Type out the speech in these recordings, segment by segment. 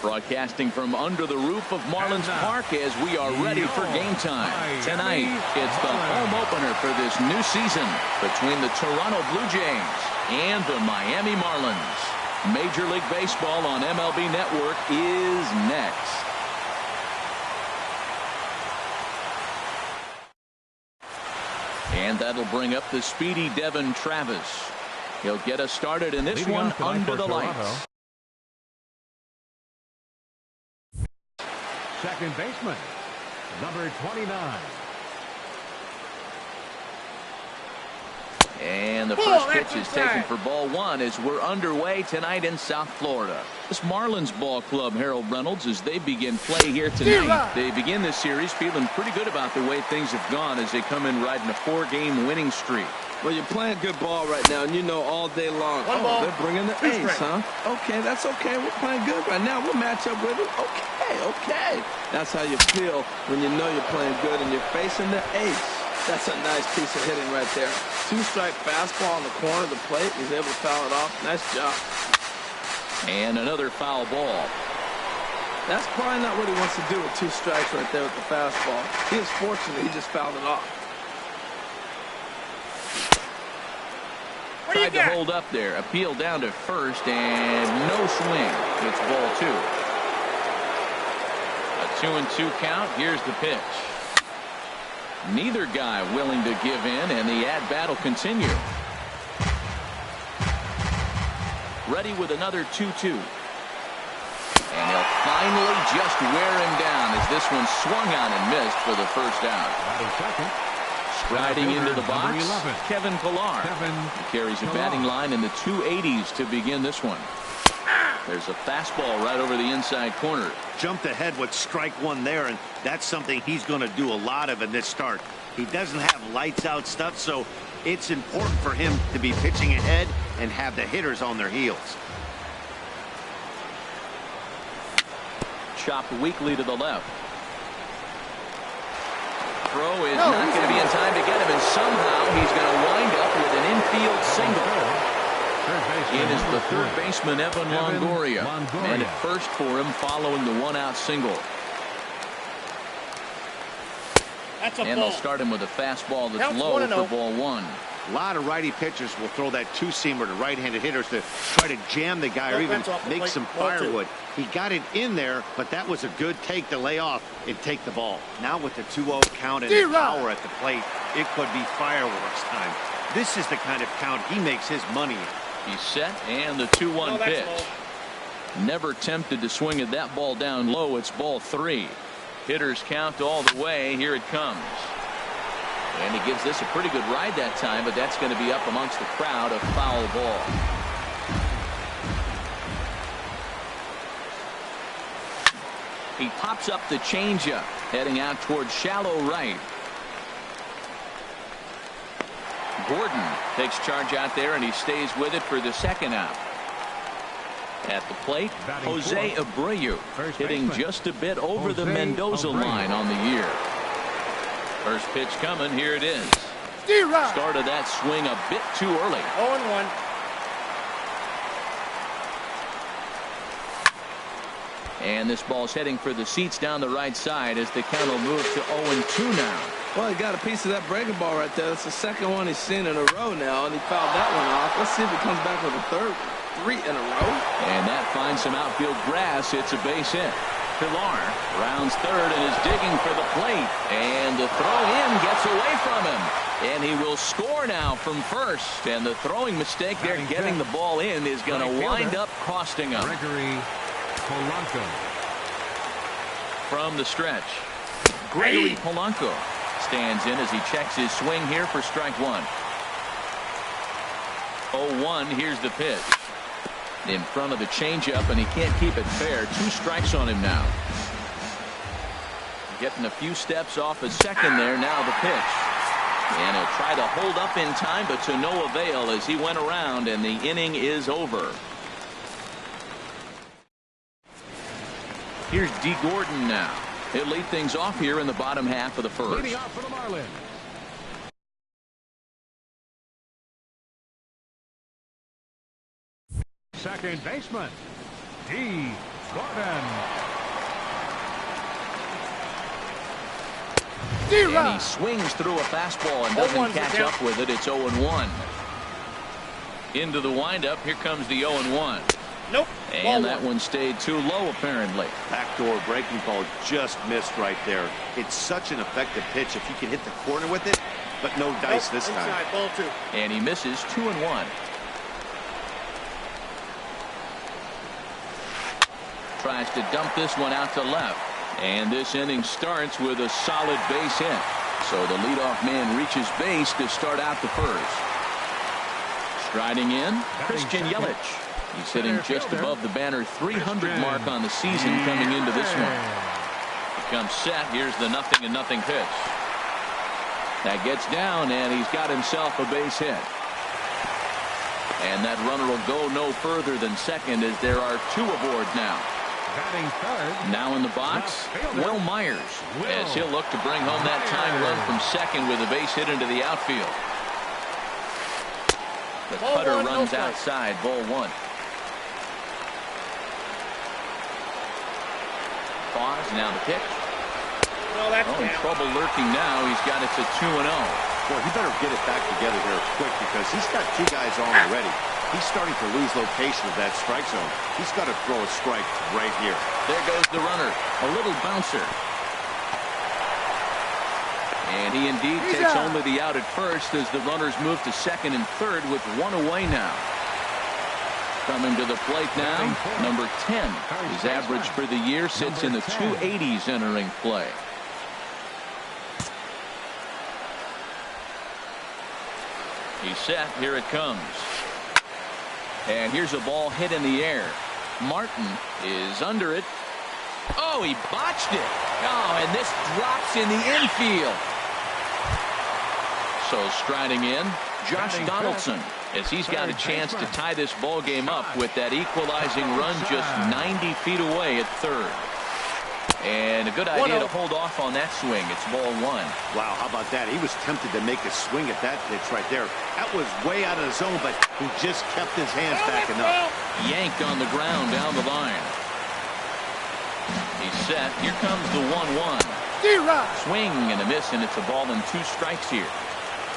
Broadcasting from under the roof of Marlins Park as we are ready for game time. Tonight, it's the home opener for this new season between the Toronto Blue Jays and the Miami Marlins. Major League Baseball on MLB Network is next. And that'll bring up the speedy Devin Travis. He'll get us started in this one under the lights. Second baseman, number 29. And the first pitch is taken for ball one as we're underway tonight in South Florida. This Marlins ball club, Harold Reynolds, as they begin play here tonight. They begin this series feeling pretty good about the way things have gone as they come in riding a 4-game winning streak. Well, you're playing good ball right now, and you know all day long, they're bringing the ace, huh? Okay, that's okay. We're playing good right now. We'll match up with them. Okay. That's how you feel when you know you're playing good and you're facing the ace. That's a nice piece of hitting right there. 2-strike fastball on the corner of the plate. He's able to foul it off. Nice job. And another foul ball. That's probably not what he wants to do with 2 strikes right there with the fastball. He was fortunate. He just fouled it off. Tried to hold up there. Appeal down to first and no swing. It's ball 2. A 2-2 count. Here's the pitch. Neither guy willing to give in, and the at-bat will continue. Ready with another 2-2. And he'll finally just wear him down as this one swung on and missed for the first out. Striding into the box, Kevin Pillar. He carries a batting line in the 280s to begin this one. There's a fastball right over the inside corner. Jumped ahead with strike one there, and that's something he's going to do a lot of in this start. He doesn't have lights out stuff, so it's important for him to be pitching ahead and have the hitters on their heels. Chopped weakly to the left. Throw is not going to be in time to get him, and somehow he's going to wind up with an infield single. In is the third baseman, Evan Longoria. Man at first for him following the 1-out single. And they'll start him with a fastball that's low for ball 1. A lot of righty pitchers will throw that 2-seamer to right-handed hitters to try to jam the guy or even make some firewood. He got it in there, but that was a good take to lay off and take the ball. Now with the 2-0 count and the power at the plate, it could be fireworks time. This is the kind of count he makes his money in. He's set, and the 2-1 pitch. Never tempted to swing at that ball down low. It's ball 3. Hitters count all the way. Here it comes. And he gives this a pretty good ride that time, but that's going to be up amongst the crowd. A foul ball. He pops up the changeup, heading out towards shallow right. Gordon takes charge out there, and he stays with it for the second out. At the plate, Jose Abreu hitting just a bit over the Mendoza line on the year. First pitch coming. Here it is. Started that swing a bit too early. 0-1. And this ball's heading for the seats down the right side as the count will move to 0-2 now. Well, he got a piece of that breaking ball right there. That's the second one he's seen in a row now, and he fouled that one off. Let's see if he comes back with a third, 3 in a row. And that finds some outfield grass. It's a base hit. Pillar rounds third and is digging for the plate. And the throw in gets away from him. And he will score now from first. And the throwing mistake there, getting the ball in, is going to wind up costing him. Polanco. From the stretch, Gregory Polanco stands in as he checks his swing here for strike 1. 0-1. Here's the pitch. In front of the changeup, and he can't keep it fair. 2 strikes on him now. Getting a few steps off his second there. Now the pitch. And he'll try to hold up in time, but to no avail as he went around, and the inning is over. Here's D. Gordon now. He'll lead things off here in the bottom half of the first. Leading off for the Marlins. Second baseman, D. Gordon. And he swings through a fastball and doesn't catch up with it. It's 0-1. Into the windup. Here comes the 0-1. Nope. And that one stayed too low, apparently. Backdoor breaking ball just missed right there. It's such an effective pitch if you can hit the corner with it, but no dice this time. Inside, ball 2. And he misses 2-1. Tries to dump this one out to left. And this inning starts with a solid base hit. So the leadoff man reaches base to start out the first. Striding in, Christian Yelich. He's sitting just above the banner 300 mark on the season coming into this one. He comes set. Here's the 0-0 pitch. That gets down, and he's got himself a base hit. And that runner will go no further than second as there are 2 aboard now. Now in the box, Will Myers, as he'll look to bring home that tying run from second with a base hit into the outfield. The cutter runs outside, ball 1. Pause, now the pitch. In trouble lurking now. He's got it to 2-0. Boy, he better get it back together here quick because he's got 2 guys on already. He's starting to lose location of that strike zone. He's got to throw a strike right here. There goes the runner. A little bouncer. And he indeed takes only the out at first as the runners move to second and third with 1 away now. Coming to the plate now, number 10. His average for the year sits in the 280s entering play. He's set. Here it comes. And here's a ball hit in the air. Martin is under it. Oh, he botched it. Oh, and this drops in the infield. So striding in, Josh Donaldson, as he's got a chance to tie this ball game up with that equalizing run just 90 feet away at third. And a good idea to hold off on that swing. It's ball 1. Wow, how about that? He was tempted to make a swing at that pitch right there. That was way out of the zone, but he just kept his hands back enough. Yanked on the ground down the line. He's set. Here comes the 1-1. Swing and a miss, and it's a ball and 2 strikes here.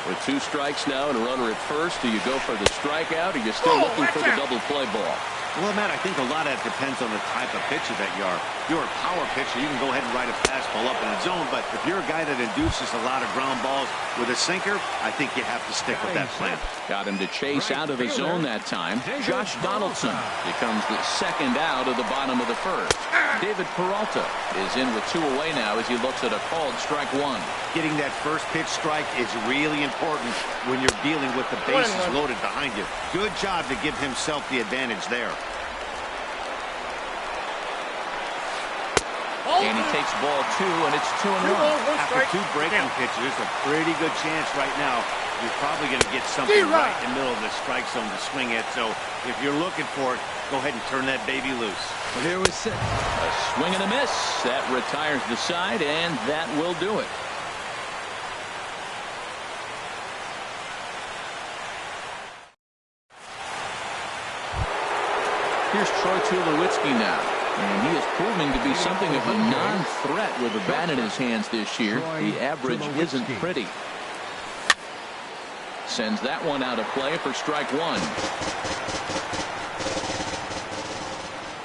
With 2 strikes now and a runner at first, do you go for the strikeout, or are you still looking for the double play ball? Well, Matt, I think a lot of that depends on the type of pitcher that you are. If you're a power pitcher, you can go ahead and ride a fastball up in the zone, but if you're a guy that induces a lot of ground balls with a sinker, I think you have to stick with that plan. Got him to chase out of the zone that time. Josh Donaldson becomes the second out of the bottom of the first. David Peralta is in with 2 away now as he looks at a called strike 1. Getting that first pitch strike is really important when you're dealing with the bases loaded behind you. Good job to give himself the advantage there. And he takes ball 2, and it's 2-1. After 2 breaking pitches, there's a pretty good chance right now you're probably going to get something right in the middle of the strike zone to swing at. So if you're looking for it, go ahead and turn that baby loose. Well, here we sit. A swing and a miss. That retires the side, and that will do it. Here's Troy Tulowitzki now. And he is proving to be something of a non-threat with a bat in his hands this year. The average isn't pretty. Sends that one out of play for strike 1.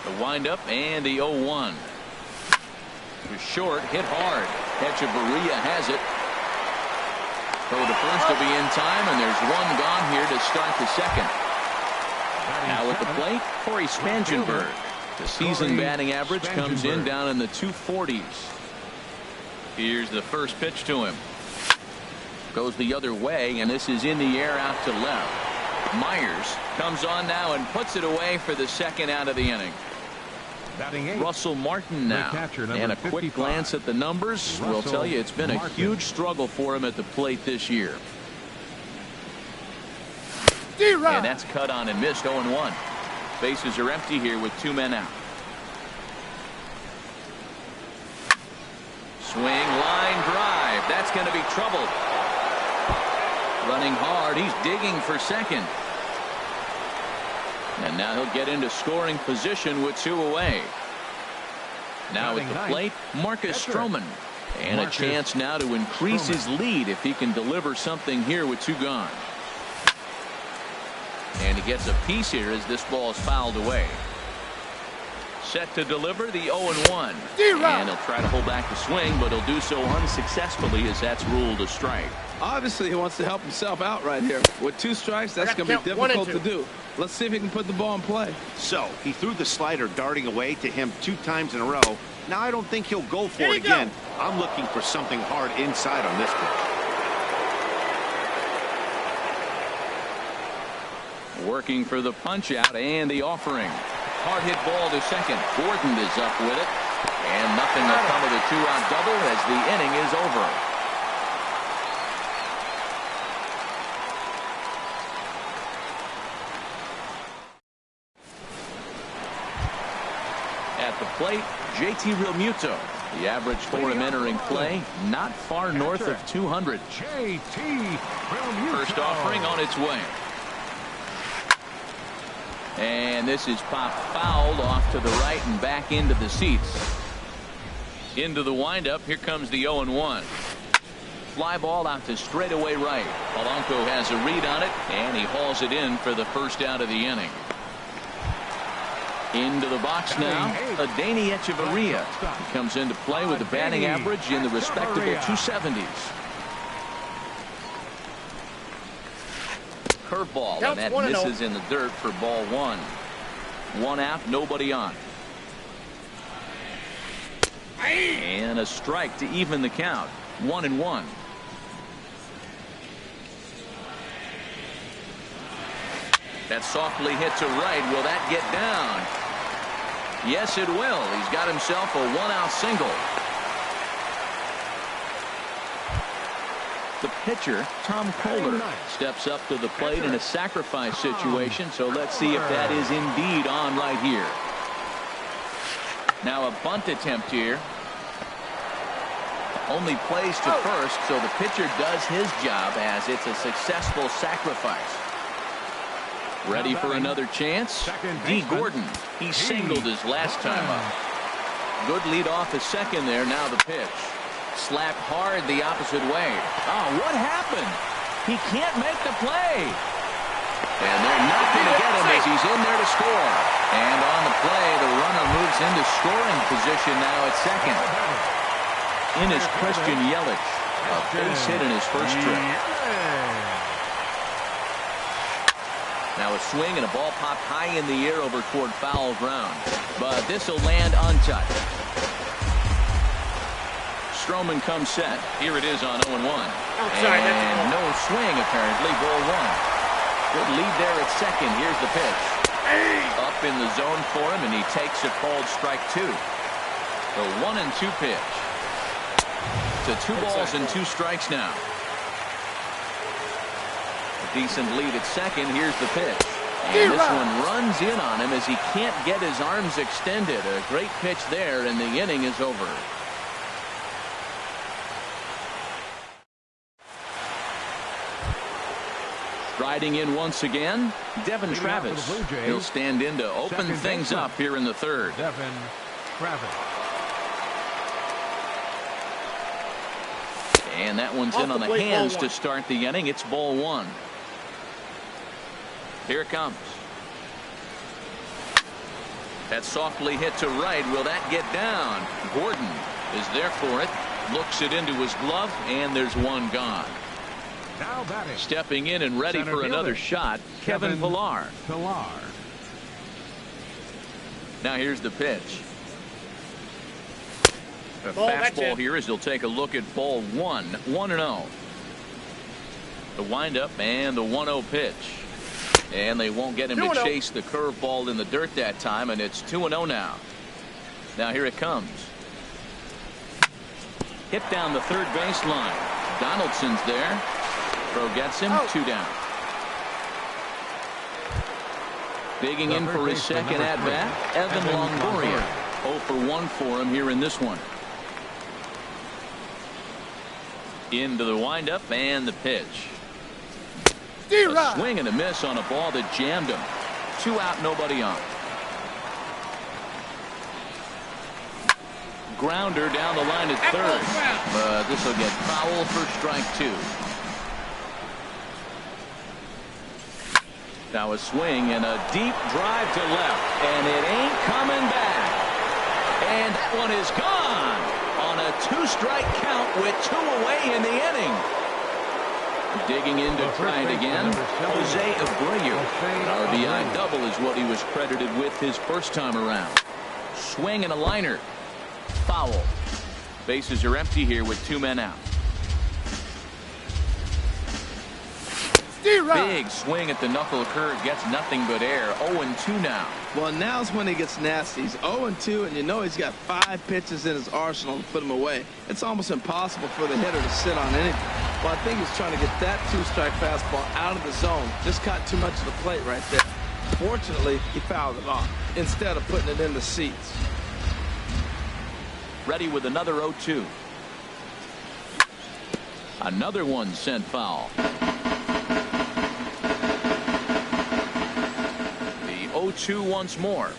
The windup and the 0-1. To short, hit hard. Echeverria has it. Throw to first will be in time, and there's one gone here to start the second. Now at the plate, Corey Spangenberg. The season batting average comes in down in the 240s. Here's the first pitch to him. Goes the other way, and this is in the air out to left. Myers comes on now and puts it away for the second out of the inning. Russell Martin now. And a quick glance at the numbers will tell you it's been a huge struggle for him at the plate this year. And that's cut on and missed. 0-1. Bases are empty here with 2 men out. Swing, line drive. That's going to be trouble. Running hard. He's digging for second. And now he'll get into scoring position with 2 away. Now at the plate, Marcus Stroman. And a chance now to increase his lead if he can deliver something here with 2 gone. And he gets a piece here as this ball is fouled away. Set to deliver the 0-1. And he'll try to hold back the swing, but he'll do so unsuccessfully as that's ruled a strike. Obviously, he wants to help himself out right here. With 2 strikes, that's going to be difficult to do. Let's see if he can put the ball in play. So he threw the slider darting away to him 2 times in a row. Now I don't think he'll go for it again. I'm looking for something hard inside on this pitch. Working for the punch out and the offering. Hard hit ball to second. Gordon is up with it. And nothing will come of the 2-out double as the inning is over. At the plate, JT Realmuto. The average for him entering play, not far north of 200. JT Realmuto. First offering on its way. And this is popped fouled off to the right and back into the seats. Into the windup. Here comes the 0-1. Fly ball out to straightaway right. Polanco has a read on it, and he hauls it in for the first out of the inning. Into the box now, Adeiny Echeverria. He comes into play with a batting average in the respectable 270s. Curveball, and that misses in the dirt for ball 1. 1 out, nobody on. And a strike to even the count. 1-1. That softly hit to right. Will that get down? Yes, it will. He's got himself a 1-out single. The pitcher, Tom Kohler, steps up to the plate in a sacrifice situation. So let's see if that is indeed on right here. Now a bunt attempt here. Only plays to first, so the pitcher does his job as it's a successful sacrifice. Ready for another chance? D. Gordon. He singled his last time up. Good lead off the second there. Now the pitch. Slapped hard the opposite way. Oh, what happened? He can't make the play. And they're not going to get him as he's in there to score. And on the play, the runner moves into scoring position now at second. In is Christian Yelich. A base hit in his first trip. Now a swing and a ball popped high in the air over toward foul ground. But this will land untouched. Stroman comes set. Here it is on 0-1. And no swing apparently. Ball 1. Good lead there at second. Here's the pitch. Up in the zone for him, and he takes a called strike 2. The 1-2 pitch. To 2 balls and 2 strikes now. A decent lead at second. Here's the pitch. And this one runs in on him as he can't get his arms extended. A great pitch there, and the inning is over. Riding in once again, Devin Travis. He'll stand in to open things up here in the third. Devin Travis. And that one's in on the hands to start the inning. It's ball 1. Here it comes. That softly hit to right. Will that get down? Gordon is there for it. Looks it into his glove, and there's one gone. Now batting. Stepping in and ready for another shot, Kevin Pillar. Now here's the pitch. A fastball here as he'll take a look at ball 1. 1-0. The windup and the 1-0 pitch. And they won't get him to chase the curveball in the dirt that time, and it's 2-0 now. Now here it comes. Hit down the third baseline. Donaldson's there. Throw gets him. 2 down. Digging in for his second at bat, Evan Longoria. 0 for 1 for him here in this one. Into the windup and the pitch. A swing and a miss on a ball that jammed him. 2 out, nobody on. grounder down the line at third. But this will get foul for strike 2. Now a swing and a deep drive to left, and it ain't coming back. And that one is gone on a 2-strike count with 2 away in the inning. Digging in to try it again, Jose Abreu. An RBI double is what he was credited with his first time around. Swing and a liner. Foul. Bases are empty here with 2 men out. Big swing at the knuckle curve, gets nothing but air. 0-2 now. Well, now's when he gets nasty. He's 0-2, and you know he's got 5 pitches in his arsenal to put him away. It's almost impossible for the hitter to sit on anything. Well, I think he's trying to get that 2-strike fastball out of the zone. Just caught too much of the plate right there. Fortunately, he fouled it off instead of putting it in the seats. Ready with another 0-2. Another one sent foul. The 0-2 once more.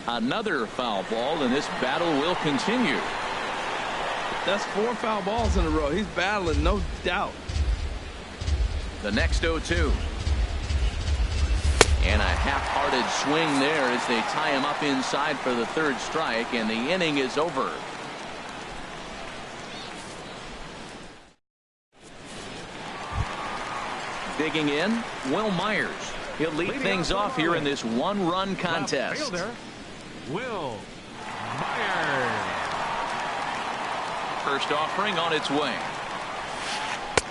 Another foul ball, and this battle will continue. That's 4 foul balls in a row. He's battling, no doubt. The next 0-2. And a half-hearted swing there as they tie him up inside for the 3rd strike, and the inning is over. Digging in, Will Myers. He'll lead things off here in this 1-run contest. Fielder, Will Myers. First offering on its way.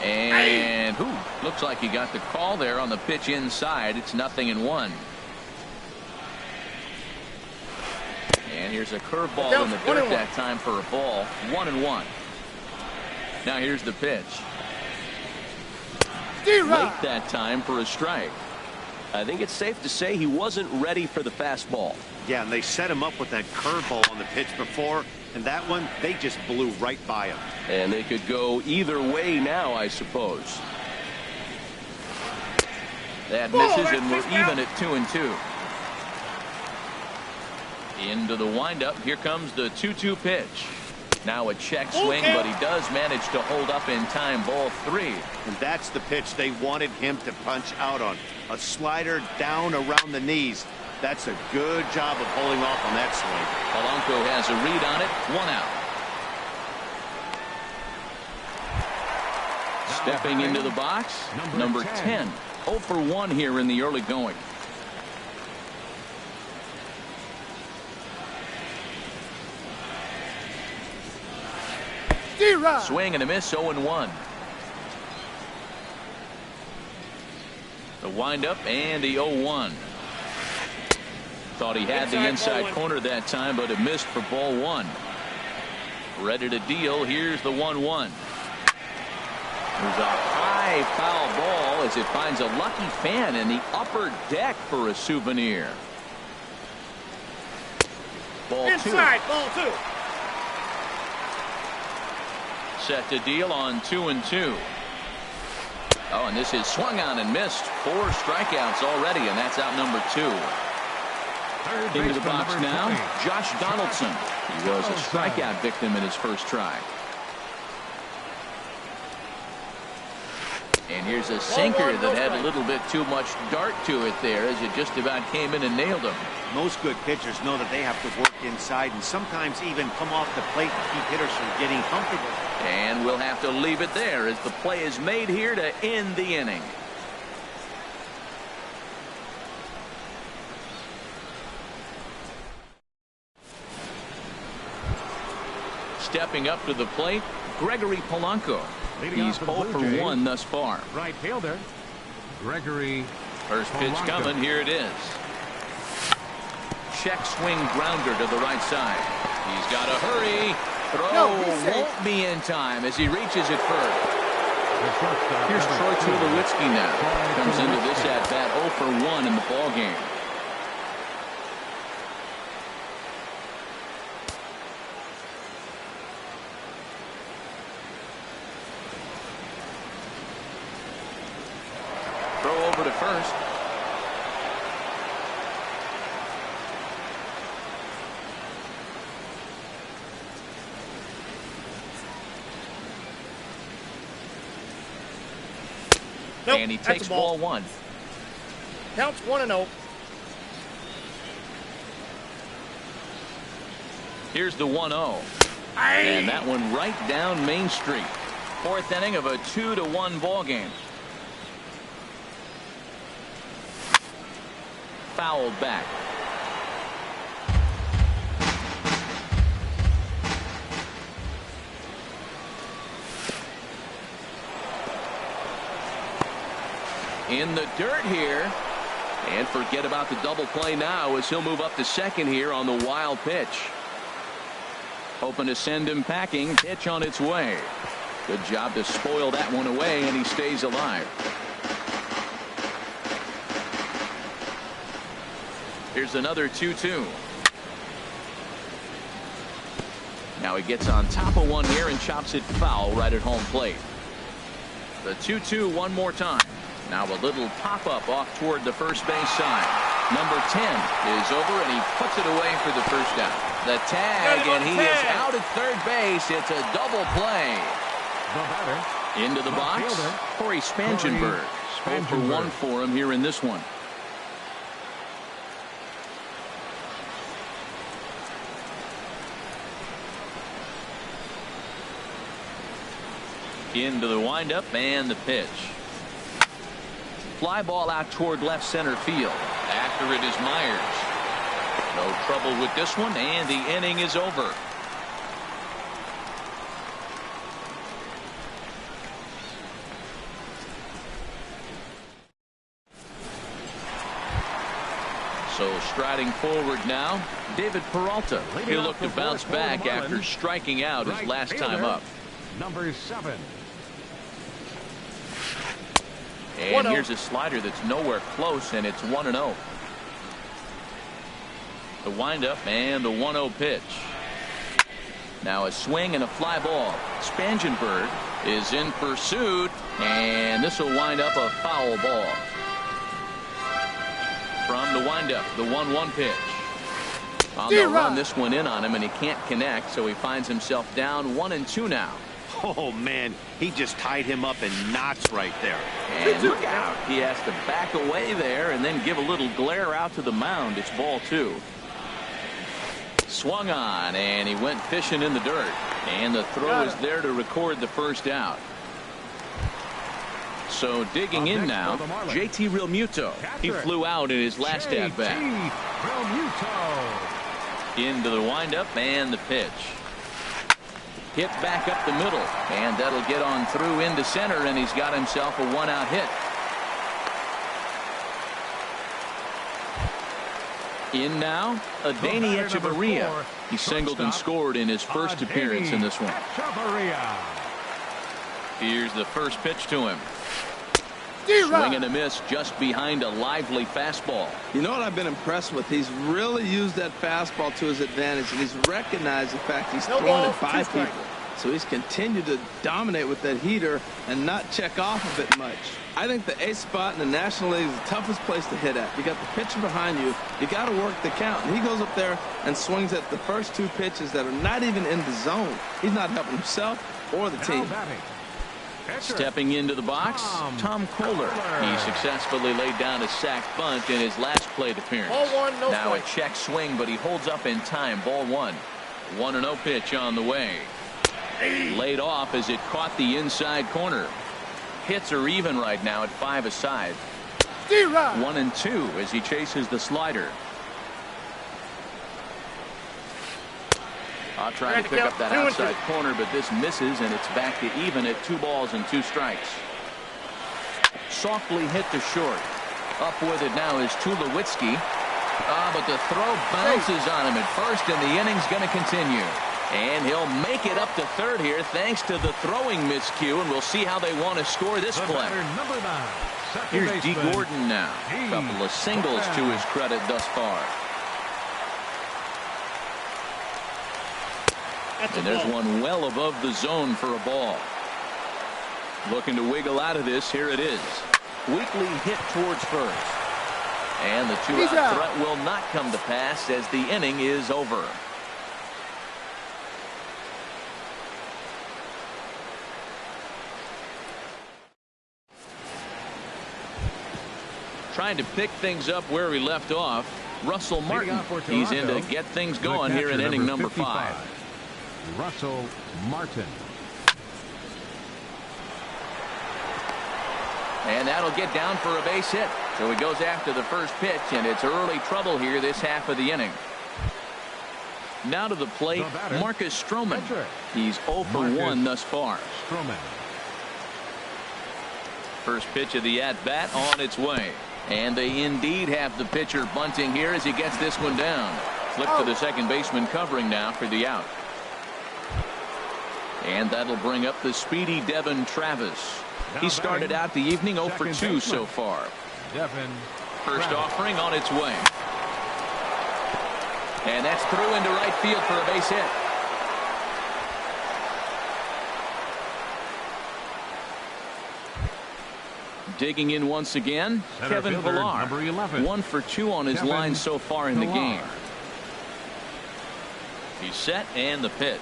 And looks like he got the call there on the pitch inside. It's 0-1. And here's a curveball in the dirt that time for a ball. 1-1. Now here's the pitch. Late that time for a strike. I think it's safe to say he wasn't ready for the fastball. Yeah, and they set him up with that curveball on the pitch before, and that one, they just blew right by him. And they could go either way now, I suppose. That misses, and we're even at 2-2. Into the windup. Here comes the 2-2 pitch. Now a check swing, but he does manage to hold up in time. Ball 3. And that's the pitch they wanted him to punch out on. A slider down around the knees. That's a good job of holding off on that swing. Polanco has a read on it. 1 out. Stepping into the box, number 10. 0 for 1 here in the early going. Swing and a miss. 0-1. The windup and the 0-1. Thought he had the inside corner that time, but it missed for ball 1. Ready to deal. Here's the 1-1. There's a high foul ball as it finds a lucky fan in the upper deck for a souvenir. Ball 2. Inside, ball 2. Set to deal on 2-2. Oh, and this is swung on and missed. 4 strikeouts already, and that's out number 2. Into the box now, Josh Donaldson. He was a strikeout victim in his first try. And here's a sinker that had a little bit too much dart to it there as it just about came in and nailed him. Most good pitchers know that they have to work inside and sometimes even come off the plate to keep hitters from getting comfortable. And we'll have to leave it there as the play is made here to end the inning. Stepping up to the plate, Gregory Polanco. He's 0 for 1 thus far. Right fielder, Gregory. First pitch coming. Here it is. Check swing grounder to the right side. He's got to hurry. Throw won't be in time as he reaches it first. Here's Troy Tulowitzki now. Comes into this at bat 0 for 1 in the ball game. Throw over to first. And he takes ball 1. Counts 1-0. Here's the 1-0. And that one right down Main Street. 4th inning of a 2-1 ball game. Fouled back. In the dirt here. And forget about the double play now as he'll move up to second here on the wild pitch. Hoping to send him packing. Pitch on its way. Good job to spoil that one away, and he stays alive. Here's another 2-2. Now he gets on top of one here and chops it foul right at home plate. The 2-2 one more time. Now a little pop-up off toward the first base side. Number 10 is over, and he puts it away for the first down. The tag, and he is out at third base. It's a double play. Into the box, Corey Spangenberg. 0 for 1 for him here in this one. Into the windup and the pitch. Fly ball out toward left center field. After it is Myers. No trouble with this one, and the inning is over. So striding forward now, David Peralta. He'll look to bounce back after striking out his last time up. Number 7. And here's a slider that's nowhere close, and it's 1-0. The windup and the 1-0 pitch. Now a swing and a fly ball. Spangenberg is in pursuit, and this will wind up a foul ball. From the windup, the 1-1 pitch. On the run, this one in on him, and he can't connect, so he finds himself down 1-2 now. Oh, man, he just tied him up in knots right there. And look out. He has to back away there and then give a little glare out to the mound. It's ball 2. Swung on, and he went fishing in the dirt. And the throw is there to record the first out. So digging in now, JT Realmuto. He flew out in his last at-bat. Into the windup and the pitch. Hit back up the middle, and that'll get on through into center, and he's got himself a 1-out hit. In now, Adeiny Echeverria. He singled and scored in his first appearance in this one. Here's the first pitch to him. Swing and a miss just behind a lively fastball. You know what I've been impressed with? He's really used that fastball to his advantage, and he's recognized the fact he's thrown it by people. So he's continued to dominate with that heater and not check off of it much. I think the ace spot in the National League is the toughest place to hit at. You got the pitcher behind you. You got to work the count. And he goes up there and swings at the first 2 pitches that are not even in the zone. He's not helping himself or the team. Stepping into the box, Tom Kohler. He successfully laid down a sac bunt in his last plate appearance. Ball 1, no now point. A check swing, but he holds up in time. Ball 1. 1-0 pitch on the way. Laid off as it caught the inside corner. Hits are even right now at 5 aside. 1-2 as he chases the slider. I'll try to pick up that outside corner, but this misses, and it's back to even at 2 balls and 2 strikes. Softly hit to short. Up with it now is Tulowitzki. But the throw bounces on him at first, and the inning's going to continue. And he'll make it up to third here thanks to the throwing miscue, and we'll see how they want to score this play. Here's D. Gordon now. A couple of singles to his credit thus far. And there's one well above the zone for a ball. Looking to wiggle out of this. Here it is. Weakly hit towards first. And the 2-out threat will not come to pass as the inning is over. Trying to pick things up where we left off. Russell Martin, he's in to get things going here in inning number 5. Russell Martin. And that'll get down for a base hit. So he goes after the first pitch, and it's early trouble here this half of the inning. Now to the plate, Marcus Stroman. He's 0 for 1 thus far. First pitch of the at-bat on its way. And they indeed have the pitcher bunting here as he gets this one down. Flip to the second baseman covering now for the out. And that'll bring up the speedy Devin Travis. He started out the evening 0 for 2 so far. First offering on its way. And that's through into right field for a base hit. Digging in once again, Kevin Pillar. 1 for 2 on his line so far in the game. He's set and the pitch.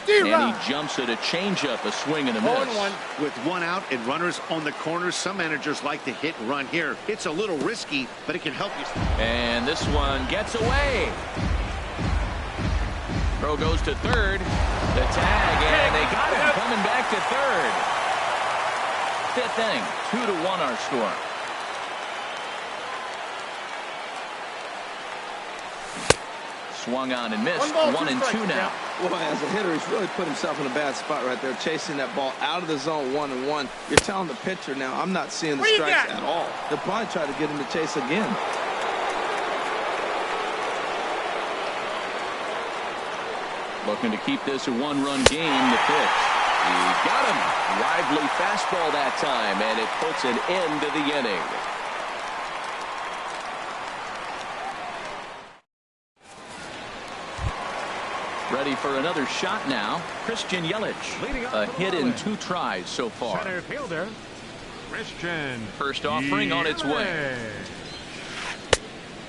And he jumps at a changeup, a swing and a miss. With 1 out and runners on the corners, some managers like to hit and run here. It's a little risky, but it can help you. And this one gets away. Throw goes to third. The tag, and they got him coming back to third. 5th inning, 2-1 our score. Swung on and missed. 1 and 2 now. Well, as a hitter, he's really put himself in a bad spot right there, chasing that ball out of the zone 1-1. You're telling the pitcher now, I'm not seeing the strikes at all. They'll probably try to get him to chase again. Looking to keep this a 1-run game. The pitch. He got him. Lively fastball that time, and it puts an end to the inning. Ready for another shot now. Christian Yelich. A hit in 2 tries so far. Center fielder, Christian. First offering on its way.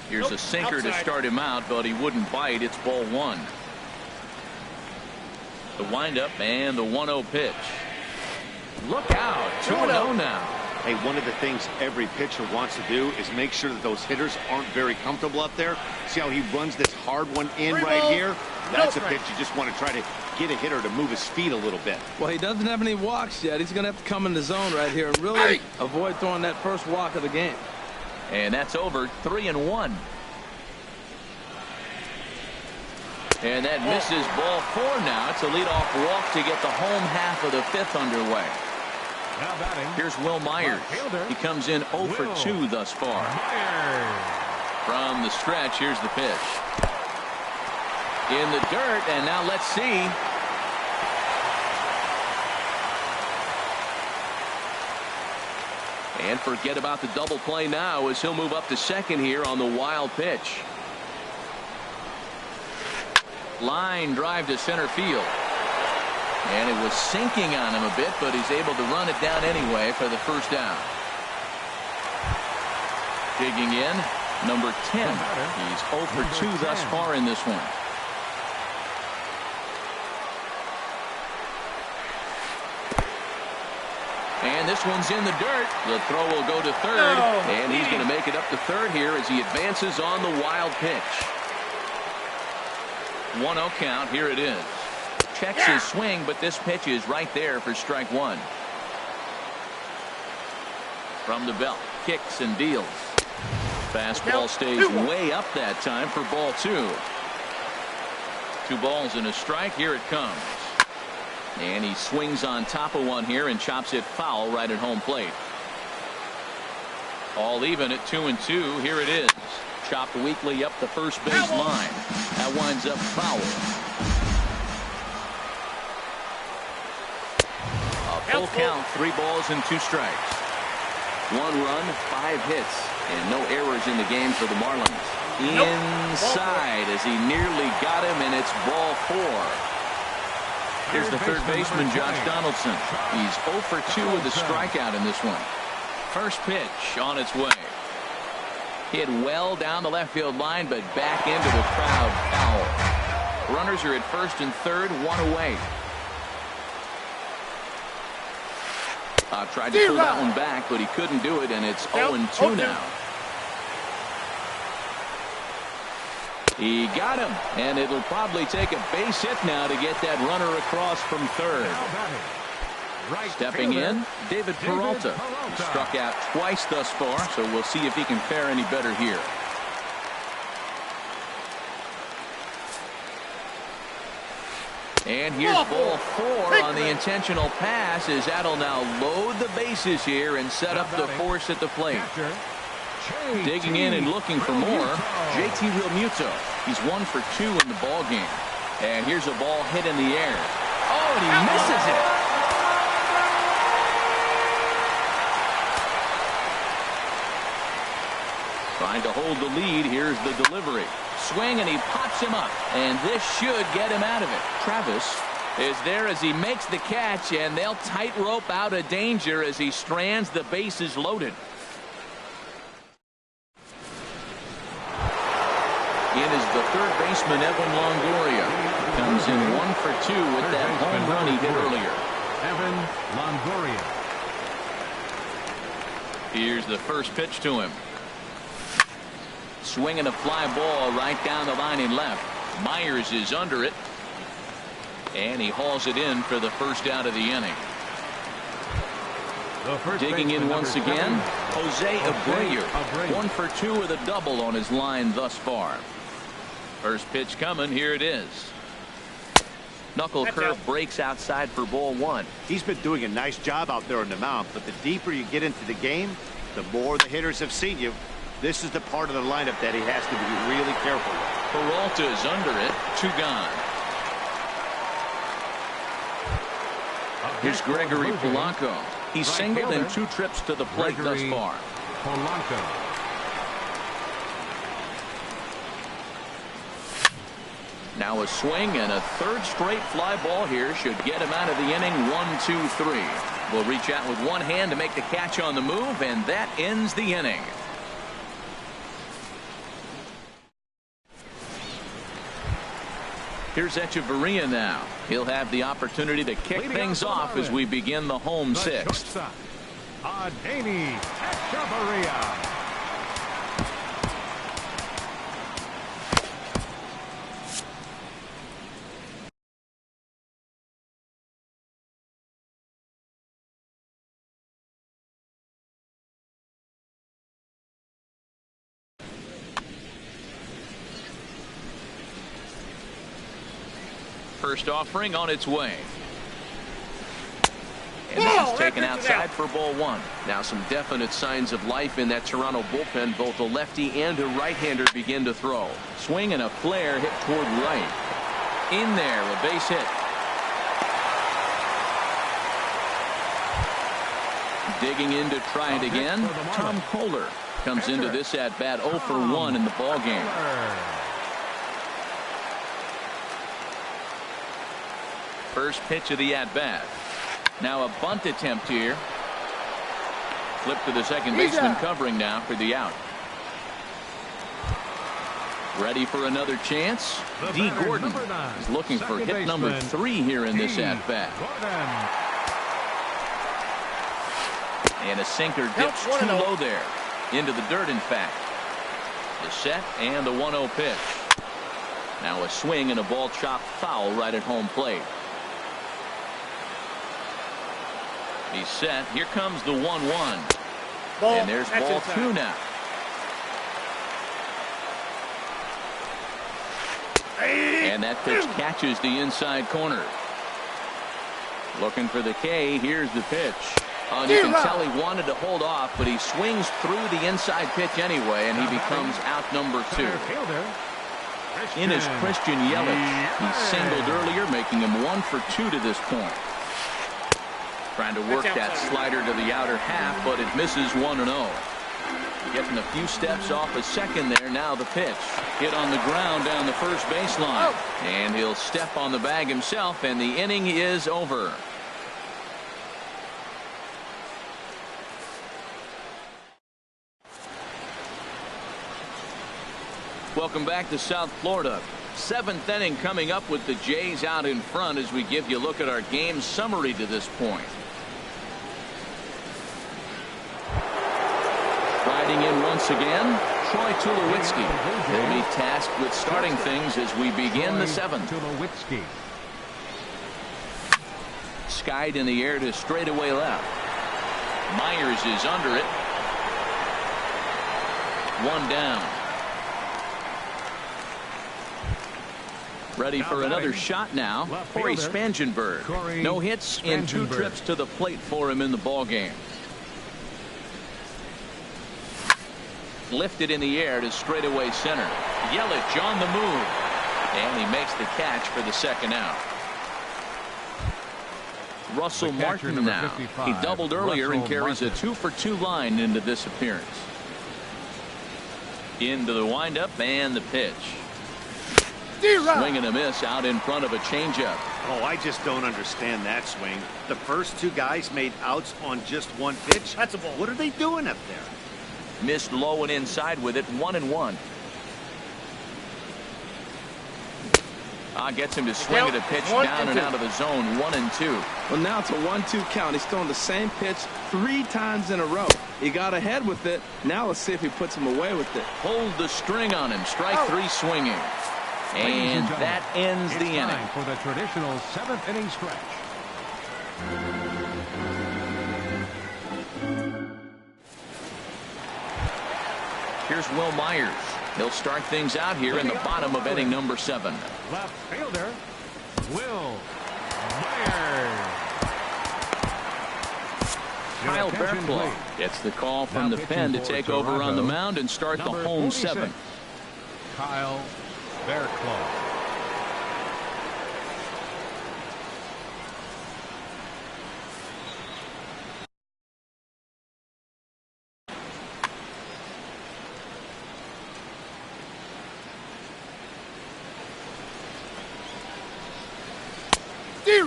Here's a sinker to start him out, but he wouldn't bite. It's ball 1. The windup and the 1-0 pitch. Look out. 2-0 now. Hey, one of the things every pitcher wants to do is make sure that those hitters aren't very comfortable up there. See how he runs this hard one in right here? That's a pitch you just want to try to get a hitter to move his feet a little bit. Well, he doesn't have any walks yet. He's going to have to come in the zone right here and really avoid throwing that first walk of the game. And that's over. 3-1. And that misses ball 4 now. It's a leadoff walk to get the home half of the 5th underway. Here's Will Myers. He comes in 0 for 2 thus far. From the stretch, here's the pitch. In the dirt, and now let's see. And forget about the double play now as he'll move up to second here on the wild pitch. Line drive to center field. And it was sinking on him a bit, but he's able to run it down anyway for the first down. Digging in, number 10. He's 0 for 2 thus far in this one. And this one's in the dirt. The throw will go to third, and he's going to make it up to third here as he advances on the wild pitch. 1-0 count. Here it is. Checks his swing, but this pitch is right there for strike 1. From the belt, kicks and deals. Fastball stays way up that time for ball 2. 2 balls and a strike. Here it comes. And he swings on top of one here and chops it foul right at home plate. All even at 2-2. Here it is. Chopped weakly up the first base line. That winds up foul. A full count, 3 balls and 2 strikes. 1 run, 5 hits, and no errors in the game for the Marlins. Inside as he nearly got him, and it's ball 4. Here's the third baseman, Josh Donaldson. He's 0 for 2 with a strikeout in this one. First pitch on its way. Hit well down the left field line, but back into the crowd foul. Runners are at first and third, 1 away. Tried to pull that one back, but he couldn't do it, and it's 0-2 now. He got him, and it'll probably take a base hit now to get that runner across from third. Stepping in, David Peralta. He struck out twice thus far, so we'll see if he can fare any better here. And here's ball 4 on the intentional pass, as that'll now load the bases here and set up the force at the plate. Digging in and looking for more, JT Realmuto. He's 1 for 2 in the ball game. And here's a ball hit in the air. Oh, and he misses it. Trying to hold the lead. Here's the delivery. Swing, and he pops him up. And this should get him out of it. Travis is there as he makes the catch, and they'll tightrope out of danger as he strands the bases loaded. In is the third baseman, Evan Longoria. Comes in 1 for 2 with that home run he hit earlier. Evan Longoria. Here's the first pitch to him. Swinging a fly ball right down the line in left. Myers is under it. And he hauls it in for the first out of the inning. Digging in once again, Jose Abreu. 1 for 2 with a double on his line thus far. First pitch coming. Here it is. Knuckle curve breaks outside for ball 1. He's been doing a nice job out there on the mound, but the deeper you get into the game, the more the hitters have seen you. This is the part of the lineup that he has to be really careful with. Peralta is under it. 2 gone. Here's Gregory Polanco. He's singled in 2 trips to the plate thus far. Polanco. Now a swing, and a third straight fly ball here should get him out of the inning. 1-2-3. Will reach out with one hand to make the catch on the move, and that ends the inning. Here's Echeverria now. He'll have the opportunity to kick things off as we begin the home sixth. Adeiny Echeverria. First offering on its way. And this is taken outside for ball 1. Now some definite signs of life in that Toronto bullpen. Both a lefty and a right-hander begin to throw. Swing and a flare hit toward right. In there, a base hit. Digging in to try it again. Tom Kohler comes into this at-bat 0 for 1 in the ball game. First pitch of the at-bat. Now a bunt attempt here. Flip to the second baseman covering now for the out. Ready for another chance. D. Gordon is looking for hit number 3 here in this at-bat. And a sinker dips too low there. Into the dirt, in fact. The set and the 1-0 pitch. Now a swing and a ball chopped foul right at home plate. He's set. Here comes the 1-1. And there's ball 2 now. And that pitch catches the inside corner. Looking for the K. Here's the pitch. And you can tell he wanted to hold off, but he swings through the inside pitch anyway, and he becomes out number 2. In is Christian Yelich. He singled earlier, making him 1 for 2 to this point. Trying to work that slider to the outer half, but it misses 1-0. Getting a few steps off a second there. Now the pitch. Hit on the ground down the first baseline. And he'll step on the bag himself, and the inning is over. Welcome back to South Florida. 7th inning coming up with the Jays out in front as we give you a look at our game summary to this point. once again, Troy Tulowitzki. He'll be tasked with starting things as we begin the seventh. Tulowitzki. Skied in the air to straightaway left. Myers is under it. One down. Ready for another shot now. Corey Spangenberg. No hits in 2 trips to the plate for him in the ballgame. Lifted in the air to straightaway center. Yelich on the move. And he makes the catch for the second out. Russell Martin now. He doubled earlier and carries a 2-for-2 line into this appearance. Into the windup and the pitch. Swing and a miss out in front of a changeup. Oh, I just don't understand that swing. The first 2 guys made outs on just 1 pitch. That's a ball. What are they doing up there? Missed low and inside with it. 1-1. Gets him to swing at a pitch down and out of the zone. 1-2. Well, now it's a 1-2 count. He's throwing the same pitch 3 times in a row. He got ahead with it. Now let's see if he puts him away with it. Hold the string on him. Strike 3 swinging. And that ends the inning. Time for the traditional 7th inning stretch. Here's Will Myers. He'll start things out here in the bottom of inning number 7. Left fielder, Will Myers. Kyle Bearclaw gets the call from the pen to take over on the mound and start the home 7th. Kyle Bearclaw.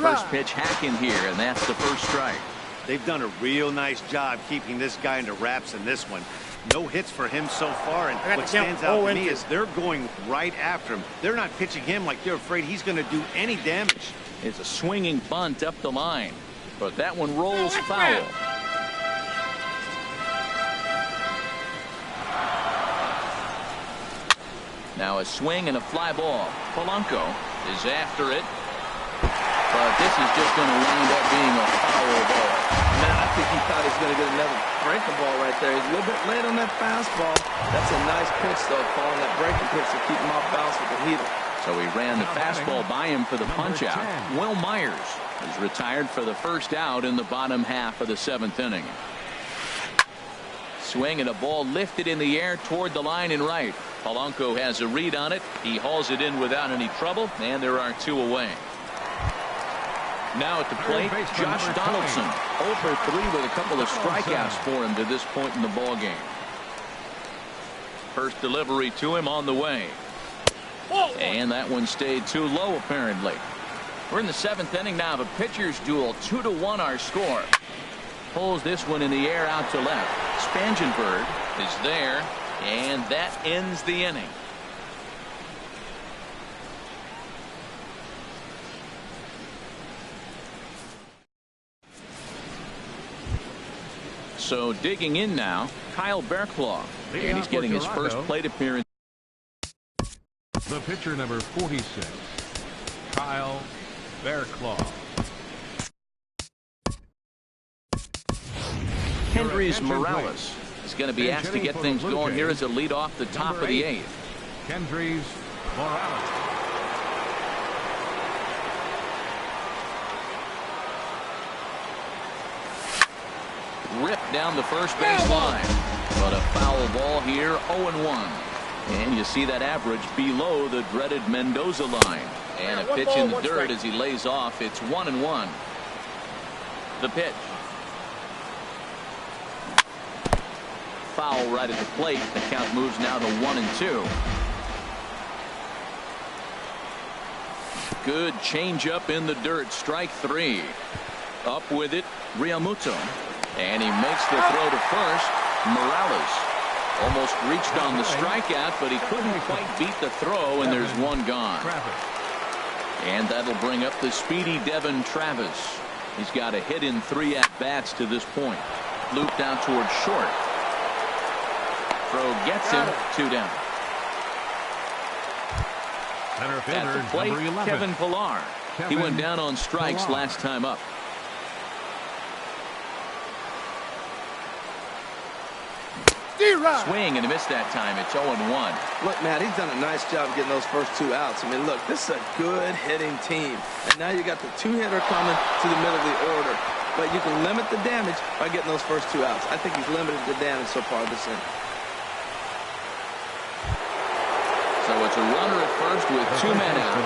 First pitch hacking here, and that's the first strike. They've done a real nice job keeping this guy into wraps in this one. No hits for him so far, and what stands out to me is they're going right after him. They're not pitching him like they're afraid he's going to do any damage. It's a swinging bunt up the line, but that one rolls foul. Now a swing and a fly ball. Polanco is after it. But this is just going to wind up being a foul ball. Man, I think he thought he was going to get another breaking ball right there. He's a little bit late on that fastball. That's a nice pitch, though, calling that breaking pitch to keep him off balance with the heater. So he ran the fastball by him for the punch-out. Will Myers is retired for the first out in the bottom half of the 7th inning. Swing and a ball lifted in the air toward the line and right. Polanco has a read on it. He hauls it in without any trouble, and there are 2 away. Now at the plate, Josh Donaldson, 0 for 3 with a couple of strikeouts for him to this point in the ballgame. First delivery to him on the way. And that one stayed too low, apparently. We're in the 7th inning now of a pitcher's duel. 2-1 our score. Pulls this one in the air out to left. Spangenberg is there, and that ends the inning. So digging in now, Kyle Bearclaw, and he's getting his first plate appearance. The pitcher number 46, Kyle Bearclaw. Kendrys Morales is going to be asked to get things going here as a lead off the top of the 8th. Kendrys Morales. Ripped down the first base line, but a foul ball here. 0-1, and you see that average below the dreaded Mendoza line, and a pitch in the dirt as he lays off. It's 1-1. The pitch, foul right at the plate. The count moves now to 1-2. Good changeup in the dirt. Strike 3. Up with it, Realmuto. And he makes the throw to first. Morales almost reached on the strikeout, but he couldn't quite beat the throw, and there's one gone. And that'll bring up the speedy Devin Travis. He's got a hit in 3 at-bats to this point. Looped out towards short. throw gets him. 2 down. Center At fielder, the plate, number 11. Kevin Pillar. He went down on strikes Pillar. last time up. Swing, and he missed that time. It's 0-1. Look, Matt, he's done a nice job getting those first 2 outs. I mean, look, this is a good hitting team. And now you got the 2-hitter coming to the middle of the order. But you can limit the damage by getting those first 2 outs. I think he's limited the damage so far this inning. So it's a runner at first with 2 men out.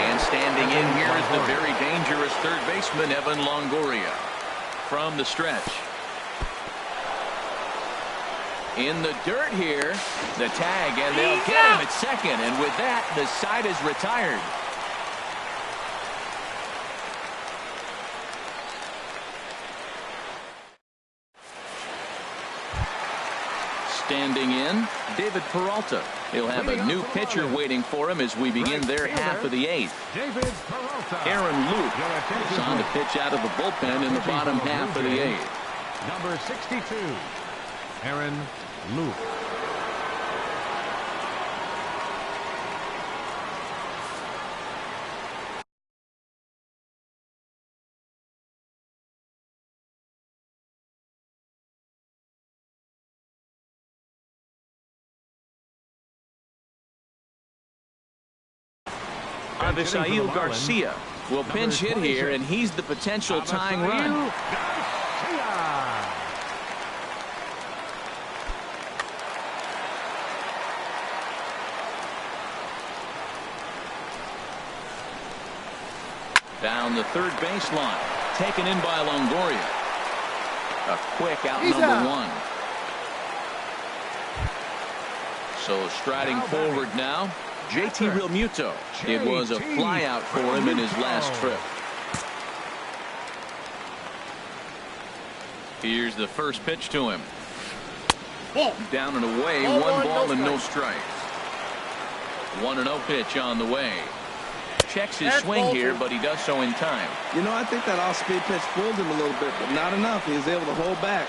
And standing in here is the very dangerous third baseman, Evan Longoria. From the stretch. In the dirt here, the tag, and they'll get him at second. And with that, the side is retired. Standing in, David Peralta. He'll have a new pitcher waiting for him as we begin their half of the 8th. David Peralta. Aaron Luke is on to pitch out of the bullpen in the bottom half of the 8th. Number 62, Aaron Luke. Avisail Garcia will pinch hit here, and he's the potential tying run. Down the third baseline, taken in by Longoria. A quick out number 1. So striding forward now, JT Realmuto. It was a flyout for him in his last trip. Here's the first pitch to him. Down and away, 1 ball and no strikes. 1-0 pitch on the way. Checks his swing here, but he does so in time. You know, I think that off-speed pitch fooled him a little bit, but not enough. He was able to hold back.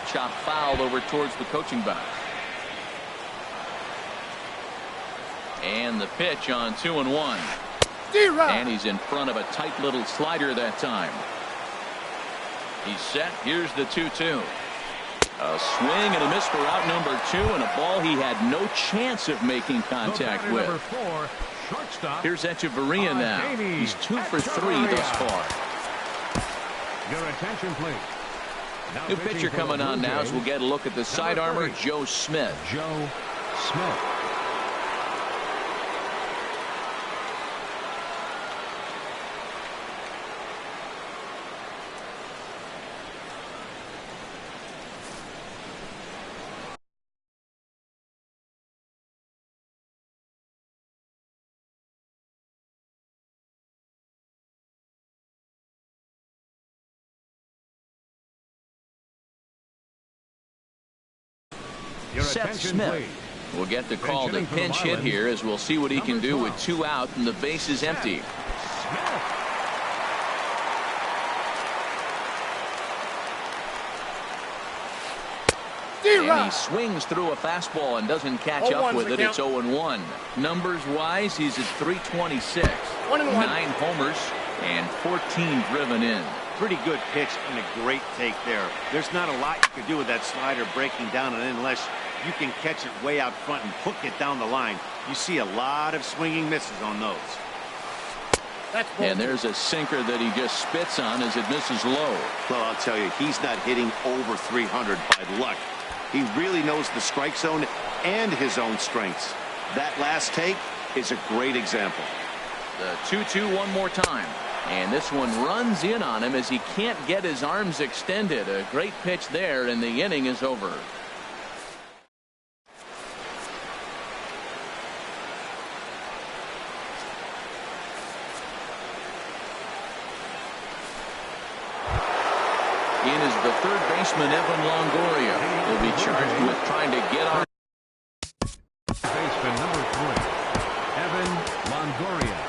Chop foul over towards the coaching box. And the pitch on 2-1. And he's in front of a tight little slider that time. He's set. Here's the 2-2. A swing and a miss for out number 2, and a ball he had no chance of making contact with. Number 4, shortstop. Here's Echeverria now. He's 2 for 3 thus far. Your attention, please. New pitcher coming on now as we'll get a look at the side armor, Joe Smith. Joe Smith. Seth Smith will get the call to pinch hit here as we'll see what he can do with 2 out and the base is empty. And he swings through a fastball and doesn't catch up with it. It's 0-1. Numbers wise, he's at 326. 9 homers and 14 driven in. Pretty good pitch and a great take there. There's not a lot you can do with that slider breaking down and in unless you can catch it way out front and hook it down the line. You see a lot of swinging misses on those. And there's a sinker that he just spits on as it misses low. Well, I'll tell you, he's not hitting over 300 by luck. He really knows the strike zone and his own strengths. That last take is a great example. The 2-2 one more time. And this one runs in on him as he can't get his arms extended. A great pitch there, and the inning is over. In is the third baseman, Evan Longoria. He'll be charged with trying to get on. Baseman number 3, Evan Longoria.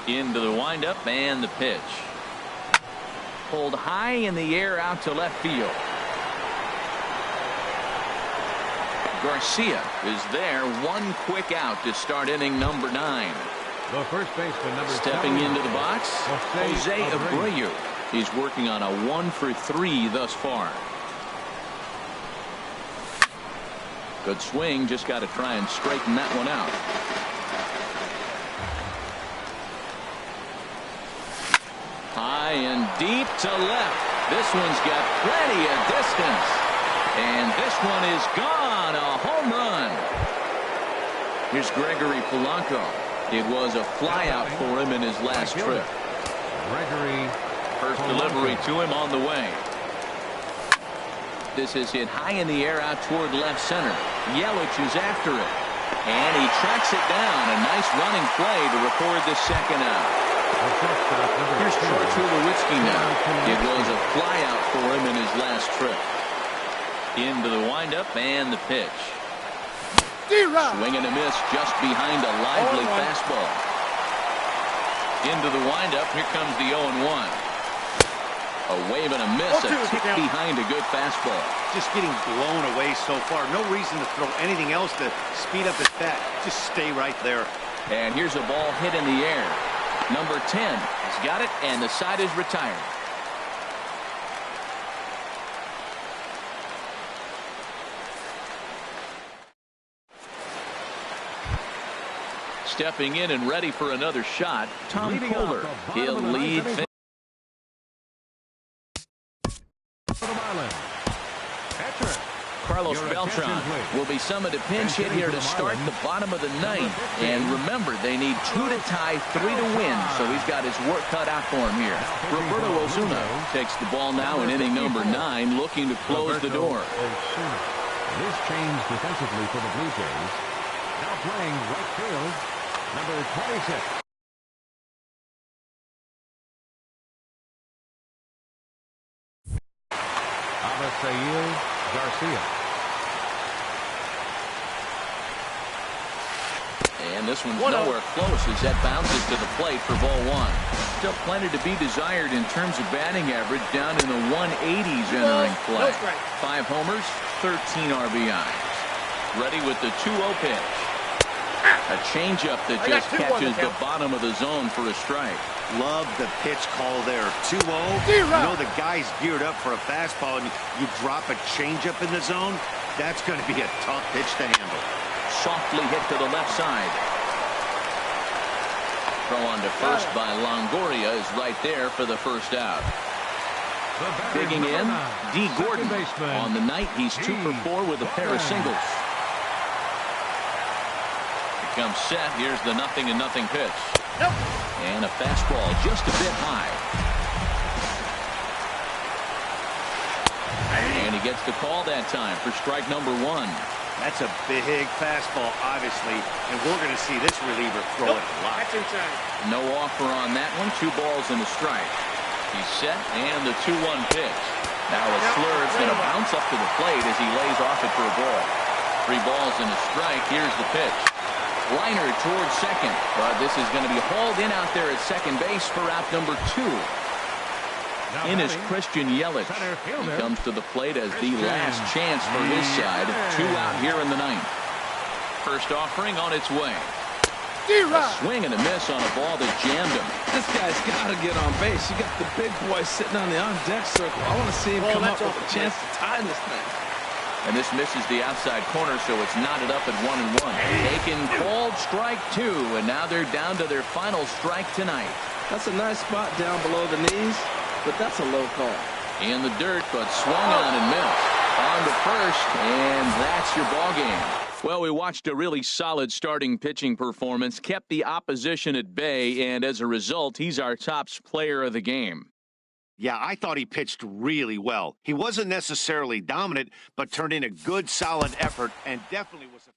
Into the windup and the pitch. Pulled high in the air out to left field. Garcia is there. One quick out to start inning number 9. The first baseman, number Stepping 7, into the box, Jose Abreu. He's working on a 1-for-3 thus far. Good swing. Just got to try and straighten that one out. High and deep to left. This one's got plenty of distance. And this one is gone. A home run. Here's Gregory Polanco. It was a flyout for him in his last trip. Gregory First delivery to him on the way. This is hit high in the air out toward left center. Yelich is after it. And he tracks it down. A nice running play to record the second out. Here's Troy Tulowitzki now. It was a flyout for him in his last trip. Into the windup and the pitch. Swing and a miss just behind a lively fastball. Into the windup. Here comes the 0-1. A wave and a miss. A tick behind a good fastball. Just getting blown away so far. No reason to throw anything else to speed up his bat. Just stay right there. And here's a ball hit in the air. Number 10 has got it, and the side is retired. Stepping in and ready for another shot, Tom Kohler. He'll lead. Carlos Beltran will be summoned to pinch hit here to start the bottom of the ninth. And remember, they need 2 to tie, 3 to win, so he's got his work cut out for him here. Roberto Osuna takes the ball now in inning number 9, looking to close the door. This change defensively for the Blue Jays. Now playing right field, number 26. Abisail Garcia. And this one's nowhere close as that bounces to the plate for ball 1. Still plenty to be desired in terms of batting average, down in the 180s entering play. 5 homers, 13 RBIs. Ready with the 2-0 pitch. A changeup that just catches the bottom of the zone for a strike. Love the pitch call there. 2-0. You know the guy's geared up for a fastball, and you drop a changeup in the zone. That's going to be a tough pitch to handle. Softly hit to the left side. Throw on to first by Longoria is right there for the first out. Digging in, D. Gordon. On the night, he's 2 for 4 with a pair of singles. Here comes set. Here's the 0-0 pitch. And a fastball just a bit high. And he gets the call that time for strike number 1. That's a big fastball, obviously, and we're going to see this reliever throw it a lot. No offer on that one. 2 balls and a strike. He's set, and the 2-1 pitch. Now a slurve's going to bounce up to the plate as he lays off it for a ball. 3 balls and a strike. Here's the pitch. Liner towards second, but this is going to be hauled in out there at second base for out number 2. In is Christian Yelich. He comes to the plate as the last chance for his side. 2 out here in the 9th. First offering on its way. A swing and a miss on a ball that jammed him. This guy's got to get on base. You got the big boy sitting on the on-deck circle. I want to see him come up with a chance to tie this thing. And this misses the outside corner, so it's knotted up at 1-1. Taken called strike 2, and now they're down to their final strike tonight. That's a nice spot down below the knees, but that's a low call. In the dirt, but swung on and missed. On to first, and that's your ball game. Well, we watched a really solid starting pitching performance, kept the opposition at bay, and as a result, he's our top player of the game. Yeah, I thought he pitched really well. He wasn't necessarily dominant, but turned in a good, solid effort and definitely was a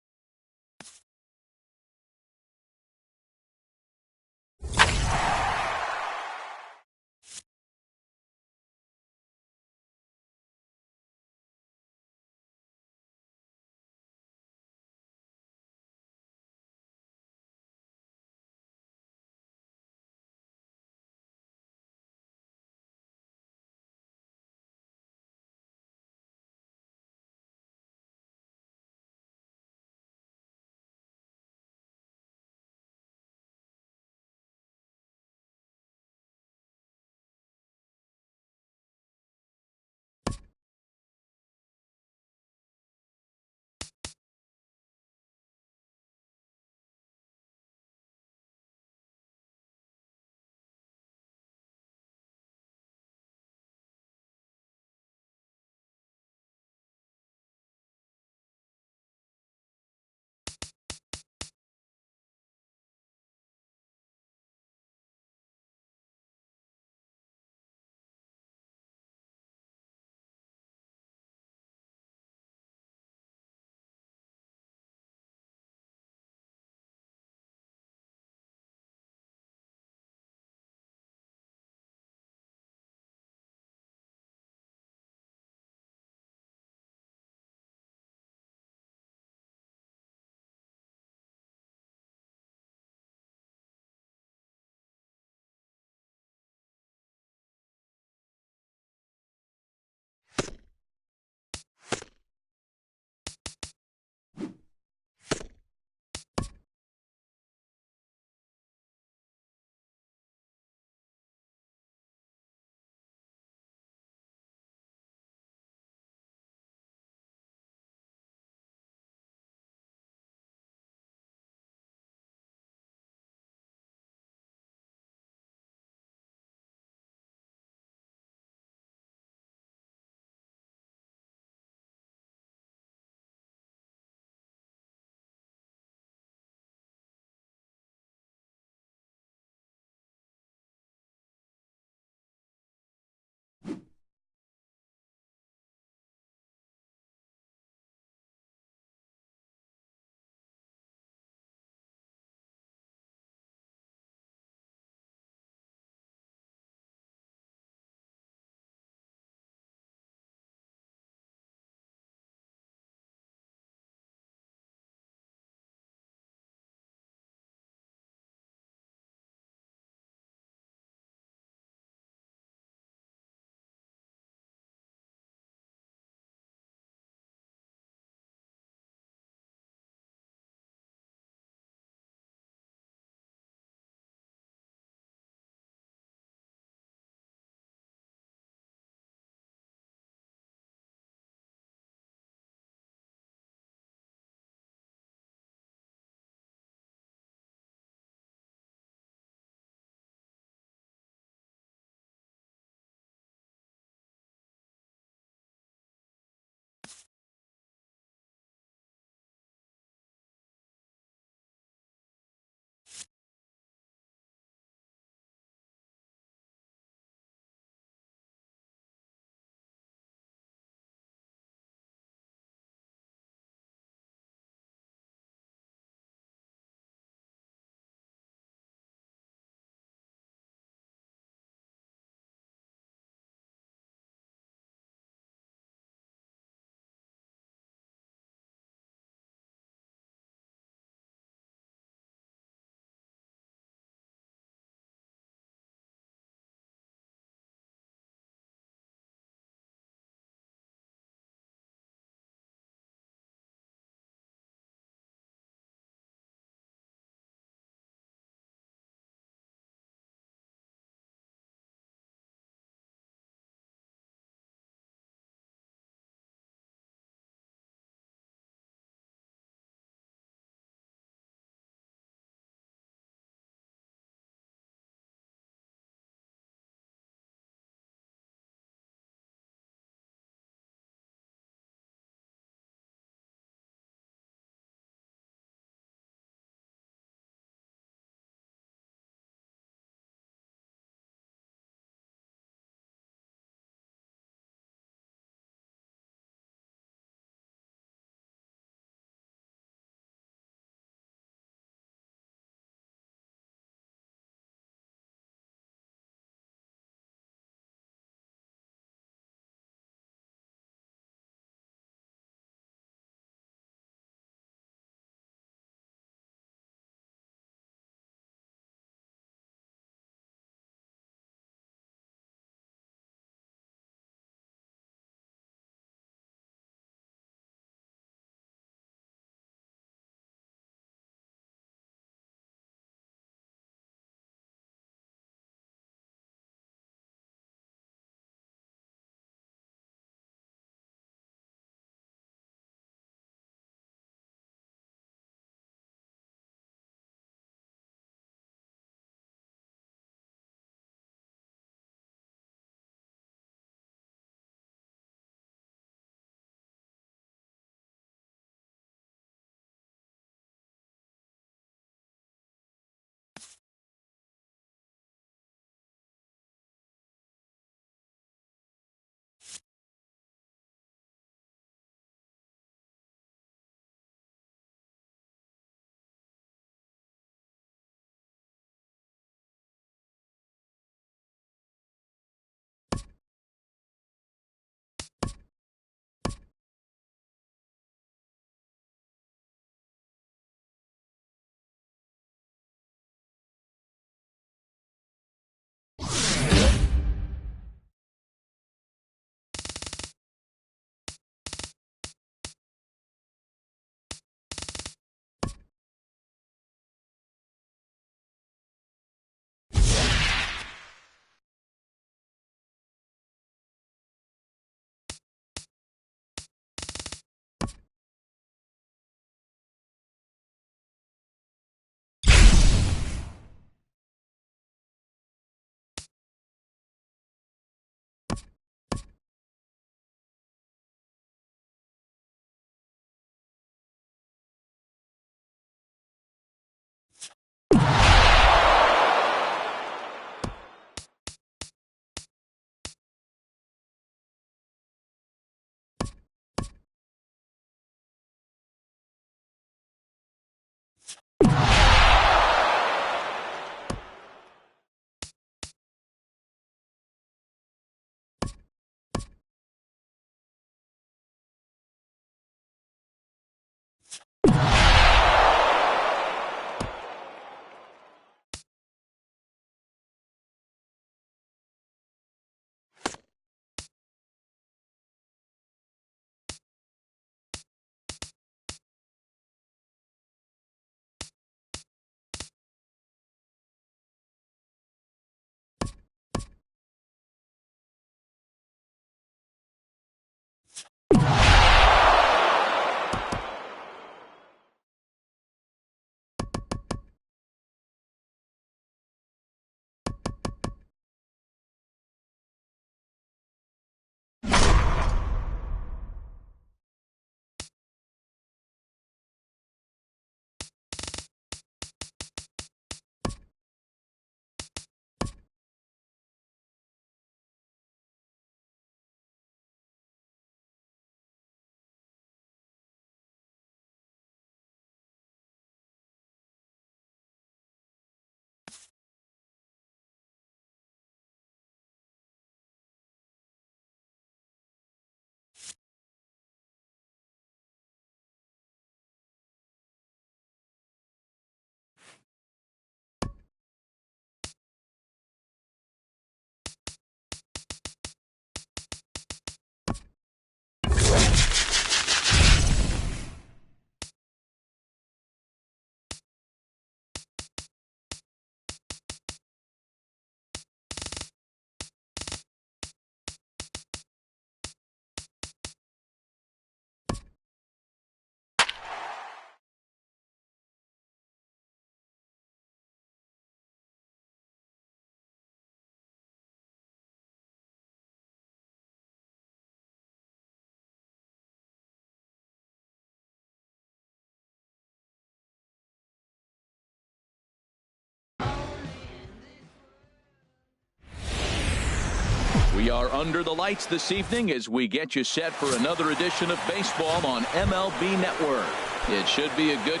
We are under the lights this evening as we get you set for another edition of baseball on MLB Network. It should be a good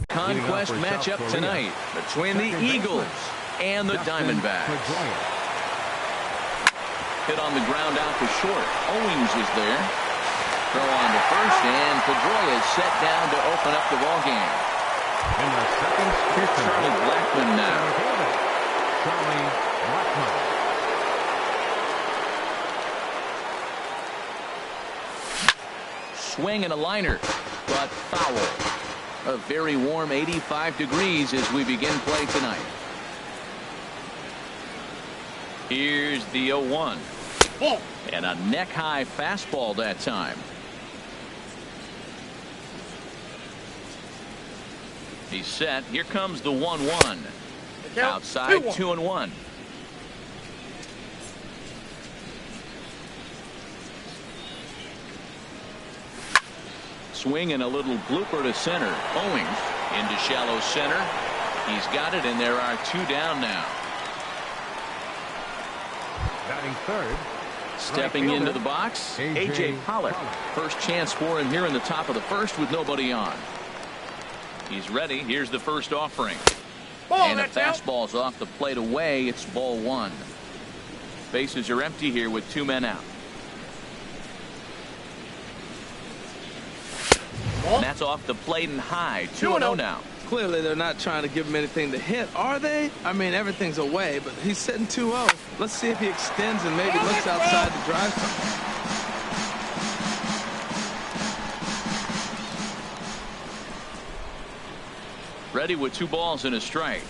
conquest matchup tonight between the Eagles and the Diamondbacks. Hit on the ground out to short. Owings is there. Throw on to first, and Pedroia is set down to open up the ball game. In the second Here's Charlie Blackmon now. Charlie Blackmon. Swing and a liner, but foul. A very warm 85 degrees as we begin play tonight. Here's the 0-1. And a neck-high fastball that time. He's set. Here comes the 1-1. Outside 2-1. Swing and a little blooper to center. Owings into shallow center. He's got it, and there are 2 down now. Batting third. Stepping into the box, A.J. Pollock. First chance for him here in the top of the first with nobody on. He's ready. Here's the first offering. And the fastball's off the plate away. It's ball 1. Bases are empty here with 2 men out. And that's off the plate and high. 2-0 now. Clearly, they're not trying to give him anything to hit, are they? I mean, everything's away, but he's sitting 2-0. Let's see if he extends and maybe looks outside to drive something. Ready with 2 balls and a strike.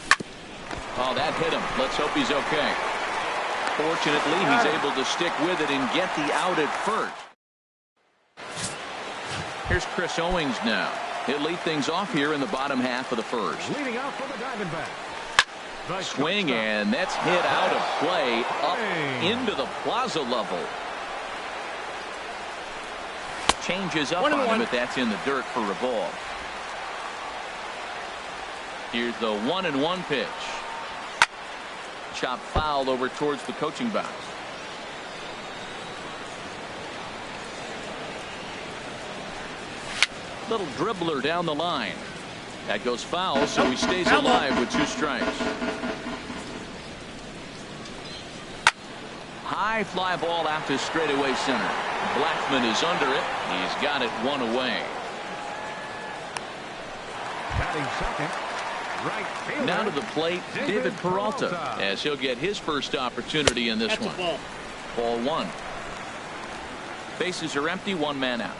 Oh, that hit him. Let's hope he's okay. Fortunately, he's able to stick with it and get the out at first. Here's Chris Owings now. He'll lead things off here in the bottom half of the first. Leading out for the Diamondbacks. Swing, and that's hit out of play up into the plaza level. Changes up on him, but that's in the dirt for a ball. Here's the 1-1 pitch. Chop foul over towards the coaching box. Little dribbler down the line. That goes foul, so he stays alive with 2 strikes. High fly ball out to straightaway center. Blackmon is under it. He's got it 1 away. Batting second. Right fielder. Now to the plate, David Peralta, as he'll get his first opportunity in this one. Ball 1. Bases are empty, 1 man out.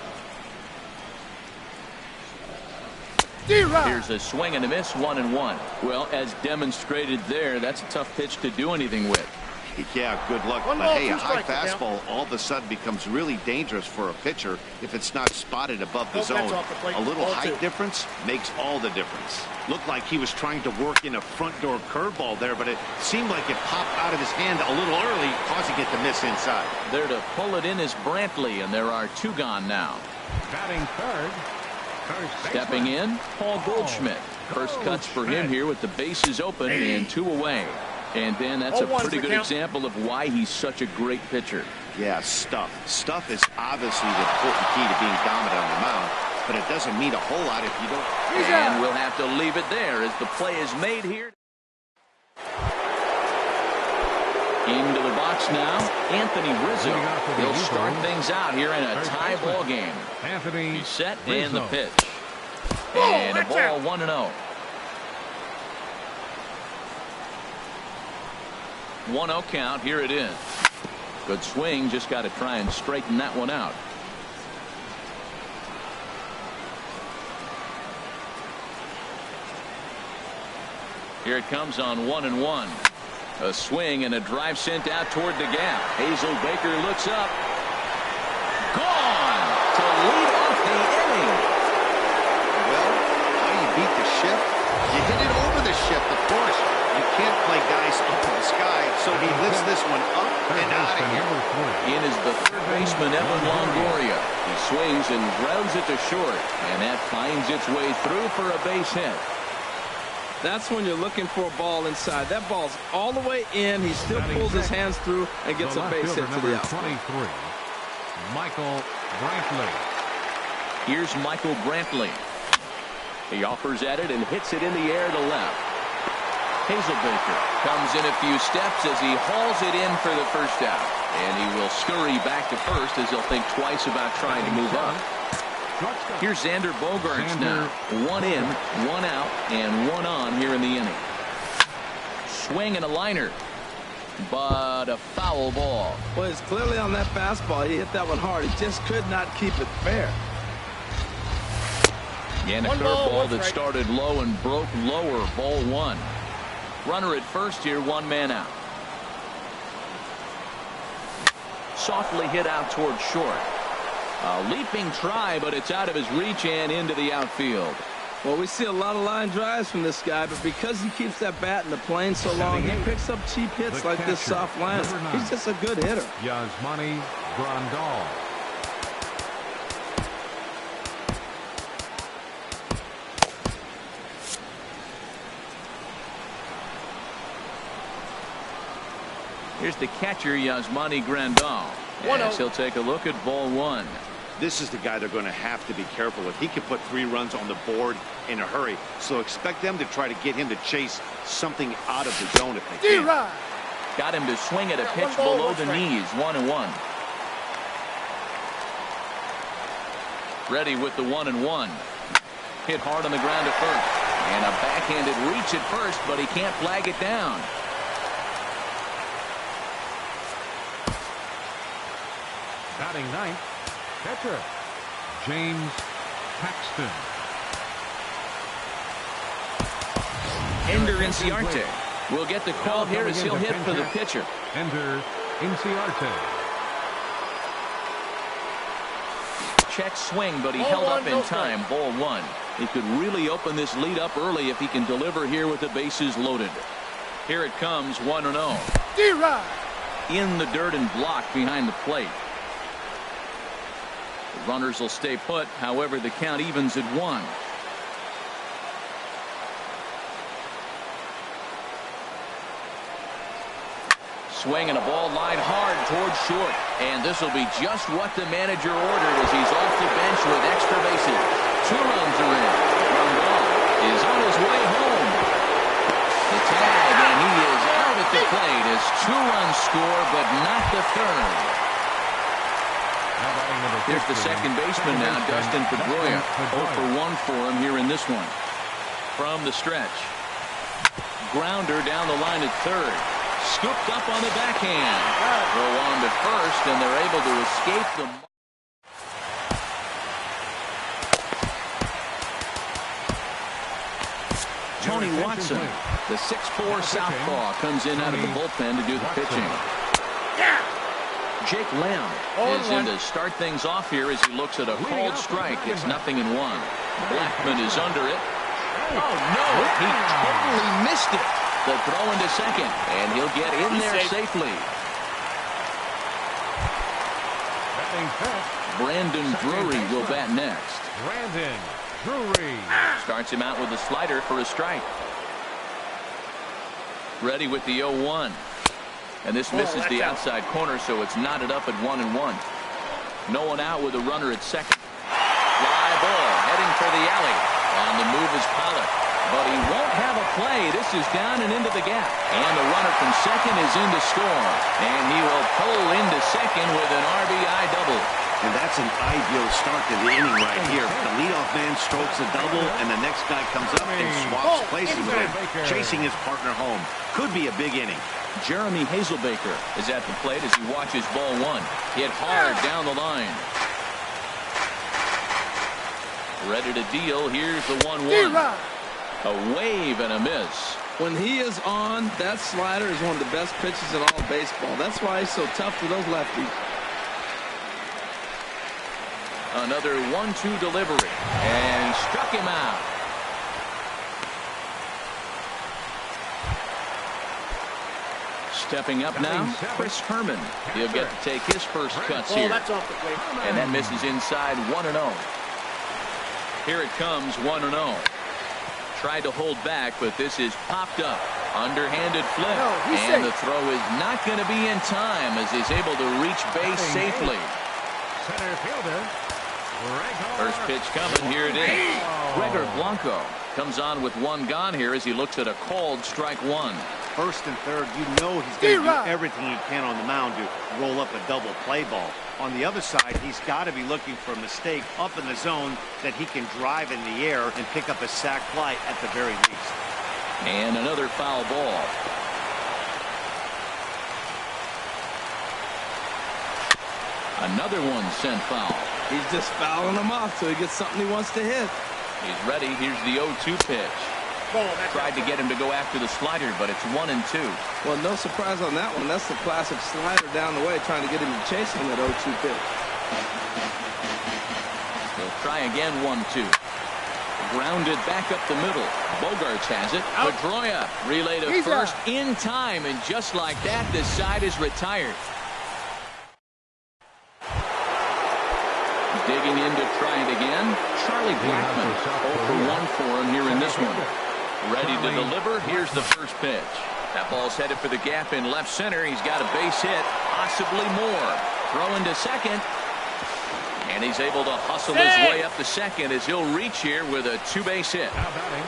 Here's a swing and a miss, 1-1. Well, as demonstrated there, that's a tough pitch to do anything with. Yeah, good luck. But hey, a high fastball all of a sudden becomes really dangerous for a pitcher if it's not spotted above the zone. A little height difference makes all the difference. Looked like he was trying to work in a front door curveball there, but it seemed like it popped out of his hand a little early, causing it to miss inside. There to pull it in is Brantley, and there are 2 gone now. Batting third. Stepping in, Paul Goldschmidt. First cuts for him here with the bases open and 2 away. And then that's a pretty good example of why he's such a great pitcher. Yeah, stuff. Stuff is obviously the important key to being dominant on the mound, but it doesn't mean a whole lot if you don't. And we'll have to leave it there as the play is made here. Into the box now, Anthony Rizzo. He'll start things out here in a tie ball game. He's set and the pitch. And a ball 1-0. 1-0 count. Here it is. Good swing. Just got to try and straighten that one out. Here it comes on 1-1. A swing and a drive sent out toward the gap. Hazelbaker looks up. Gone to lead off the inning. Well, how you beat the shift? You hit it over the shift, of course. You can't play guys up in the sky, so he lifts this one up and out of here. In is the third baseman, Evan Longoria. He swings and grounds it to short, and that finds its way through for a base hit. That's when you're looking for a ball inside. That ball's all the way in. He still pulls his hands through and gets a base hit to the outfield. 23, Michael Brantley. Here's Michael Brantley. He offers at it and hits it in the air to left. Hazelbaker comes in a few steps as he hauls it in for the first out. And he will scurry back to first as he'll think twice about trying to move up. Here's Xander Bogaerts now. 1 in, 1 out, and 1 on here in the inning. Swing and a liner. But a foul ball. Well, it's clearly on that fastball. He hit that one hard. He just could not keep it fair. And a curveball that started low and broke lower. Ball 1. Runner at first here, 1 man out. Softly hit out toward short. A leaping try, but it's out of his reach and into the outfield. Well, we see a lot of line drives from this guy, but because he keeps that bat in the plane so long, he picks up cheap hits like this soft liner. He's just a good hitter. Yasmani Grandal. Here's the catcher, Yasmani Grandal. As he'll take a look at ball 1. This is the guy they're going to have to be careful with. He can put 3 runs on the board in a hurry. So expect them to try to get him to chase something out of the zone if they can. Got him to swing at a pitch below the knees. 1-1. Ready with the 1-1. Hit hard on the ground at first. And a backhanded reach at first, but he can't flag it down. Batting ninth, catcher James Paxton. Ender Inciarte will get the call here as he'll hit for the pitcher. Ender Inciarte. Check swing, but he held up in time. Ball 1. He could really open this lead up early if he can deliver here with the bases loaded. Here it comes, 1-0. In the dirt and blocked behind the plate. The runners will stay put. However, the count evens at 1. Swing and a ball line hard towards short. And this will be just what the manager ordered as he's off the bench with extra bases. 2 runs are in. Grandal is on his way home. The tag, and he is out at the plate as 2 runs score, but not the third. Here's the second baseman now, Dustin Pedroia. 0 for 1 for him here in this one. From the stretch. Grounder down the line at third. Scooped up on the backhand. Throw on to first, and they're able to escape the... Tony Watson, the 6'4" southpaw, comes in out of the bullpen to do the pitching. Jake Lamb is in to start things off here as he looks at a called strike. It's 0-1. Blackman is under it. Oh, no, he totally missed it. The throw into second, and he'll get in there safely. Brandon Drury will bat next. Brandon Drury starts him out with a slider for a strike. Ready with the 0-1. And this misses the outside corner, so it's knotted up at 1-1. No one out with a runner at second. Fly ball heading for the alley. On the move is Pollock. But he won't have a play. This is down and into the gap. And the runner from second is in to score. And he will pull into second with an RBI double. And that's an ideal start to the inning right here. The leadoff man strokes a double, and the next guy comes up and swaps places with him, chasing his partner home. Could be a big inning. Jeremy Hazelbaker is at the plate as he watches ball 1. Hit hard down the line. Ready to deal. Here's the 1-1. A wave and a miss. When he is on, that slider is one of the best pitches in all of baseball. That's why he's so tough to those lefties. Another 1-2 delivery, and he struck him out. Stepping up now, Chris Herman. He'll get to take his first cuts here. That's off the plate. And that misses inside 1-0. Here it comes, 1-0. Tried to hold back, but this is popped up. Underhanded flip. And the throw is not going to be in time as he's able to reach base safely. Center fielder. First pitch coming. Here it is. Gregor Blanco comes on with one gone here as he looks at a called strike one. First and third, you know he's going to do everything he can on the mound to roll up a double play ball. On the other side, he's got to be looking for a mistake up in the zone that he can drive in the air and pick up a sac fly at the very least. And another foul ball. Another one sent foul. He's just fouling them off till he gets something he wants to hit. He's ready. Here's the 0-2 pitch. Tried to get him to go after the slider, but it's 1-2. Well, no surprise on that one. That's the classic slider down the way, trying to get him to chase him at 0-2 pitch. He'll try again, 1-2. Grounded back up the middle. Bogarts has it. Pedroia relay to first in time, and just like that, the side is retired. Digging in to try it again. Charlie Blackmon. 0 for 1 for him here in this one. Ready to deliver. Here's the first pitch. That ball's headed for the gap in left center. He's got a base hit, possibly more. Throwing to second. And he's able to hustle his way up to second as he'll reach here with a two-base hit. Now batting,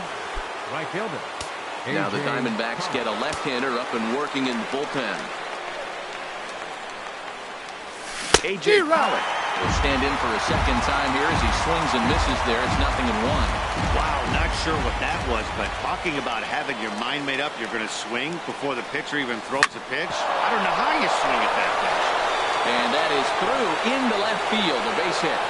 right fielder. Now the Diamondbacks get a left-hander up and working in the bullpen. A.J. Pollock will stand in for a second time here as he swings and misses there. It's 0-1. Wow, not sure what that was, but talking about having your mind made up, you're going to swing before the pitcher even throws a pitch. I don't know how you swing at that pitch. And that is through into left field, a base hit.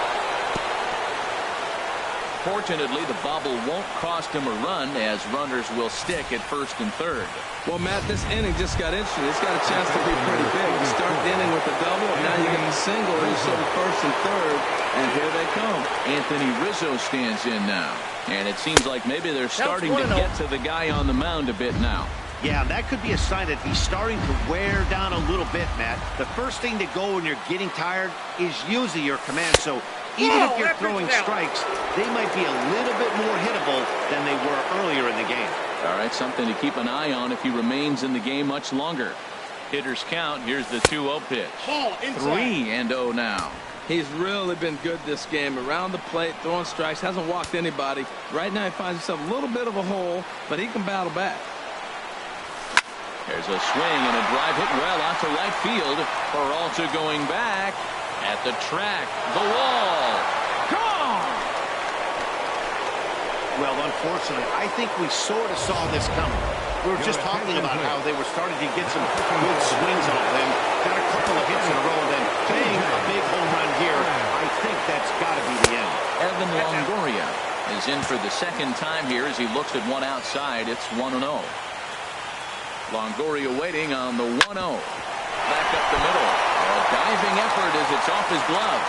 Fortunately, the bobble won't cost him a run as runners will stick at first and third. Well, Matt, this inning just got interesting. It's got a chance to be pretty big. You start the inning with a double, and now you get the single, and you show first and third, and here they come. Anthony Rizzo stands in now, and it seems like maybe they're starting to get to the guy on the mound a bit now. Yeah, that could be a sign that he's starting to wear down a little bit, Matt. The first thing to go when you're getting tired is usually your command. So even if you're throwing strikes, they might be a little bit more hittable than they were earlier in the game. All right, something to keep an eye on if he remains in the game much longer. Hitters count. Here's the 2-0 pitch. 3-0 now. He's really been good this game. Around the plate, throwing strikes, hasn't walked anybody. Right now he finds himself a little bit of a hole, but he can battle back. There's a swing and a drive hit well out to right field. Peralta going back at the track. The wall. Gone! Well, unfortunately, I think we sort of saw this coming. We were just talking about how they were starting to get some good swings off them. Got a couple of hits in a row and then bang, a big home run here. I think that's got to be the end. Evan Longoria is in for the second time here as he looks at one outside. It's 1-0. Longoria waiting on the 1-0. Back up the middle. A diving effort as it's off his glove.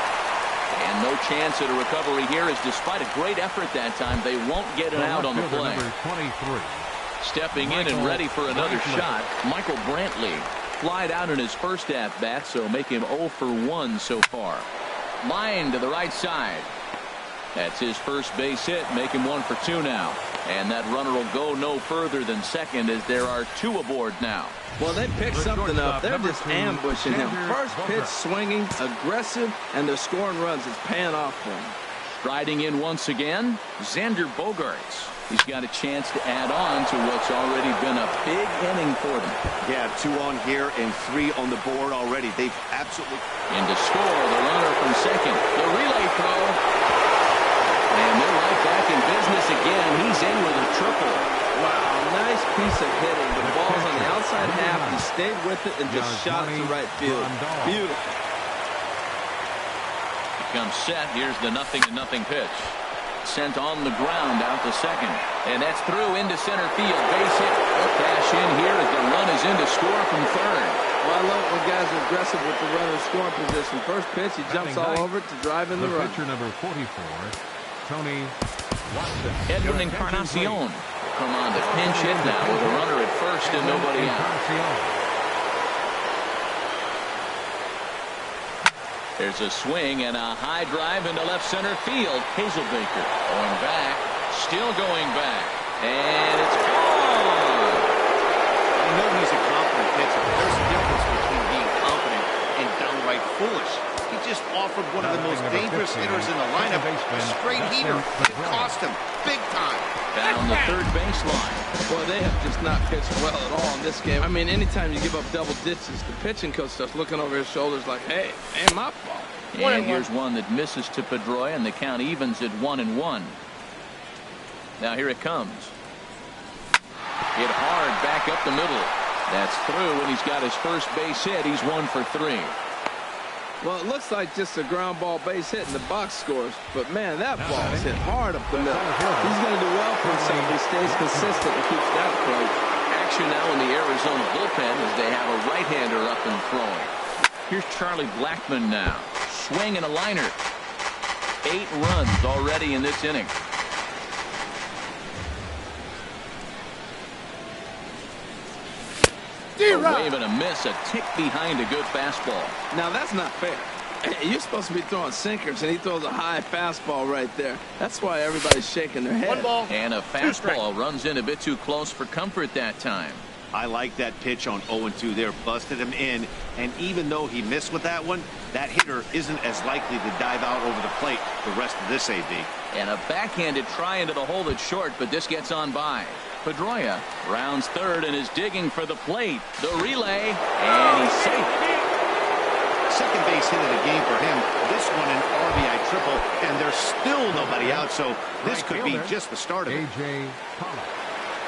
And no chance at a recovery here as despite a great effort that time, they won't get it out on the play. Number 23. Stepping in and ready for another shot, Michael Brantley. Flied out in his first at-bat, so make him 0 for 1 so far. Line to the right side. That's his first base hit, make him 1 for 2 now. And that runner will go no further than second as there are 2 aboard now. Well, they picked something up. They're just ambushing him. First pitch swinging, aggressive, and they're scoring runs. It's paying off for him. Striding in once again, Xander Bogarts. He's got a chance to add on to what's already been a big inning for them. Yeah, 2 on here and 3 on the board already. They've absolutely... In to score, the runner from second. The relay throw. And they're right back in business again. He's in with a triple. Wow, nice piece of hitting. The ball's on the outside half. He stayed with it and just shot it to right field. Beautiful. Becomes set. Here's the 0-0 pitch. Sent on the ground out to second. And that's through into center field. Base hit. They'll cash in here as the run is in to score from third. Well, I love when guys are aggressive with the runner scoring position. First pitch, he jumps all over it to drive in the run. Pitcher number 44, Tony Watson. Edwin Encarnacion come on to pinch hit now with a runner at first and nobody out. There's a swing and a high drive into left center field. Hazelbaker going back, still going back, and it's gone. I know he's a confident pitcher, but there's a difference between being confident and downright foolish. He just offered one of the most dangerous hitters in the lineup a straight heater. It cost him big time. Down the third baseline. Boy, they have just not pitched well at all in this game. I mean, anytime you give up double digits, the pitching coach starts looking over his shoulders like, hey, ain't my fault. And here's one that misses to Pedroia, and the count evens at 1-1. Now here it comes. Hit hard back up the middle. That's through, and he's got his first base hit. He's 1 for 3. Well, it looks like just a ground ball base hit in the box scores, but man, that ball is hit hard up the middle. He's going to do well for himself if he stays consistent and keeps that approach. Action now in the Arizona bullpen as they have a right-hander up and throwing. Here's Charlie Blackmon now. Swing and a liner. 8 runs already in this inning. A wave and a miss, a tick behind a good fastball. Now, that's not fair. You're supposed to be throwing sinkers, and he throws a high fastball right there. That's why everybody's shaking their head. 1 ball. And a fastball runs in a bit too close for comfort that time. I like that pitch on 0-2 there. Busted him in, and even though he missed with that one, that hitter isn't as likely to dive out over the plate the rest of this AB. And a backhanded try into the hole that's short, but this gets on by. Pedroia rounds third and is digging for the plate. The relay, and he's safe. Second base hit of the game for him. This one an RBI triple, and there's still nobody out, so this could be just the start of it. A.J. Pollock.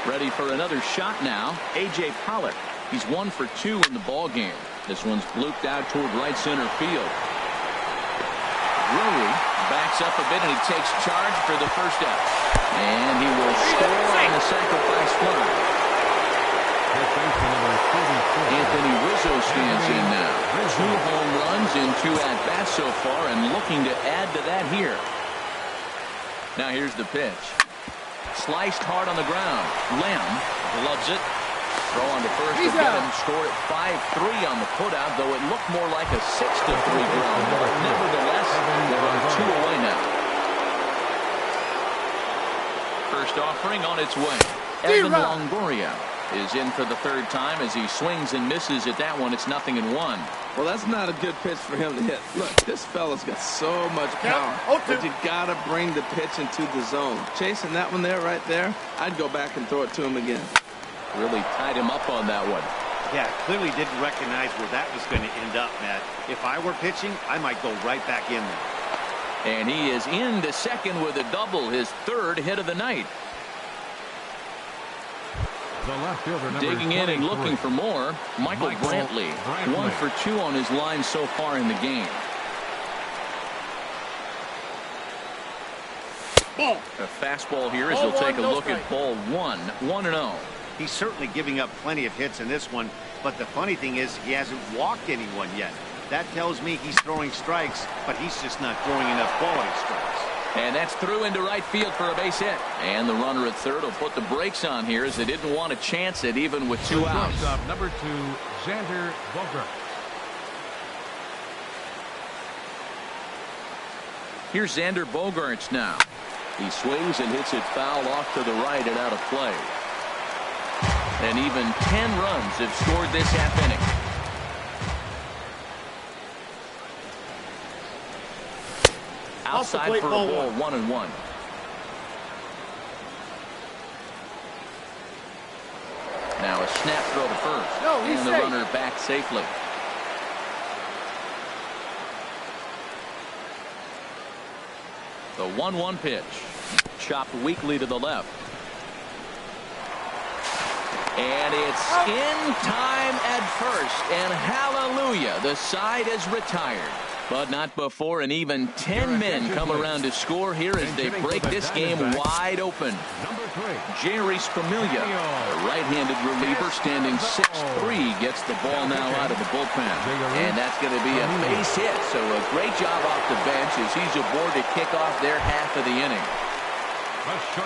Ready for another shot now. A.J. Pollock. He's 1 for 2 in the ball game. This one's blooped out toward right center field. Drury backs up a bit, and he takes charge for the first out. And he will score on the sacrifice fly. Anthony Rizzo stands in now. 2 home runs in 2 at-bats so far, and looking to add to that here. Now here's the pitch. Sliced hard on the ground. Lem loves it. Throw on to first to get him. Score at 5-3 on the putout, though it looked more like a 6-3 ground ball. Nevertheless, they're 2 away now. First offering on its way. Evan Longoria is in for the 3rd time as he swings and misses at that one. It's 0-1. Well, that's not a good pitch for him to hit. Look, this fella's got so much power, but you got to bring the pitch into the zone. Chasing that one there, right there, I'd go back and throw it to him again. Really tied him up on that one. Yeah, clearly didn't recognize where that was going to end up, Matt. If I were pitching, I might go right back in there. And he is into second with a double, his 3rd hit of the night. The left fielder, digging in and looking for more. Michael Brantley. 1 for 2 on his line so far in the game. Ball. A fastball here as he'll take a look at ball 1. 1-0. He's certainly giving up plenty of hits in this one, but the funny thing is he hasn't walked anyone yet. That tells me he's throwing strikes, but he's just not throwing enough quality strikes. And that's through into right field for a base hit. And the runner at third will put the brakes on here as they didn't want to chance it even with 2 outs. Shortstop number 2, Xander Bogaerts. Here's Xander Bogaerts now. He swings and hits it foul off to the right and out of play. And even 10 runs have scored this half inning. Outside for a ball, 1-1. Now a snap throw to first. And the runner back safely. The 1-1 pitch. Chopped weakly to the left. And it's in time at first. And hallelujah, the side is retired. But not before an even 10 men come around to score here as they break this game wide open. Number 3. Jerry Spamilia, the right-handed reliever, standing 6'3", gets the ball now out of the bullpen. And that's going to be a base hit, so a great job off the bench as he's aboard to kick off their half of the inning.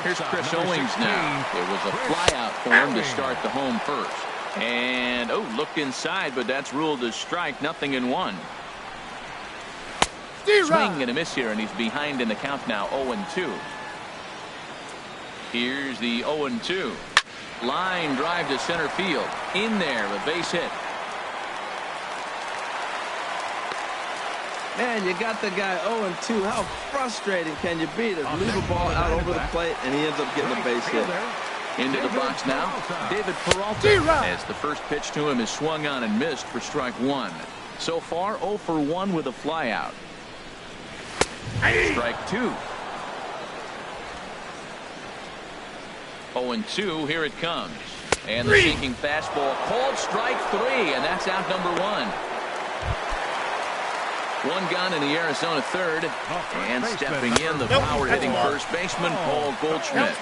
Here's Chris Owings now. It was a flyout for him to start the home first. And, looked inside, but that's ruled a strike, 0-1. Swing and a miss here, and he's behind in the count now, 0-2. Here's the 0-2. Line drive to center field. In there, a base hit. Man, you got the guy 0-2. How frustrating can you be to leave a ball out over the plate, and he ends up getting a base hit. Into the box now, David Peralta, as the first pitch to him is swung on and missed for strike 1. So far, 0 for 1 with a flyout. Strike 2. 0-2, here it comes. And the sinking fastball called strike 3, and that's out number 1. One gone in the Arizona third. And stepping in, the power-hitting first baseman, Paul Goldschmidt.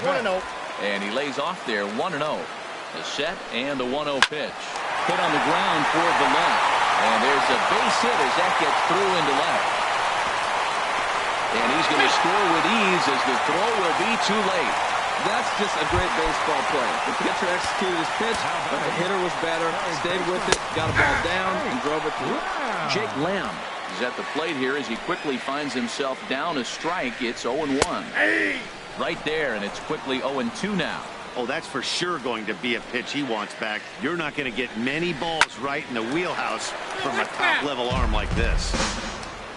And he lays off there, 1-0. The set and the 1-0 pitch. Hit on the ground toward the left. And there's a base hit as that gets through into left. And he's going to score with ease as the throw will be too late. That's just a great baseball play. The pitcher executed his pitch, but the hitter was better, stayed with it, got a ball down, and drove it through. Jake Lamb is at the plate here as he quickly finds himself down a strike. It's 0-1. Right there, and it's quickly 0-2 now. Oh, that's for sure going to be a pitch he wants back. You're not going to get many balls right in the wheelhouse from a top-level arm like this.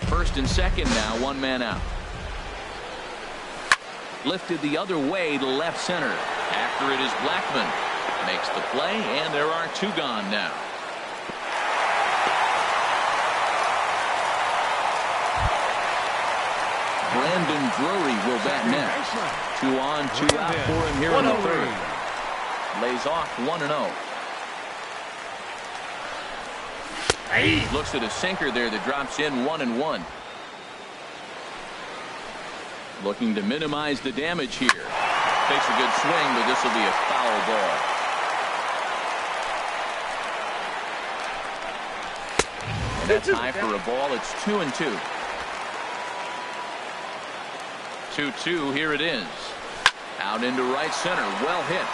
First and second now, one man out. Lifted the other way to left center. After it is Blackman. Makes the play, and there are 2 gone now. Brandon Drury will bat next. 2 on, 2 out for him here in the third. Lays off 1-0. Looks at a sinker there that drops in 1-1. Looking to minimize the damage here. Takes a good swing, but this will be a foul ball. And that's high for a ball. It's 2-2. 2-2, here it is. Out into right center, well hit.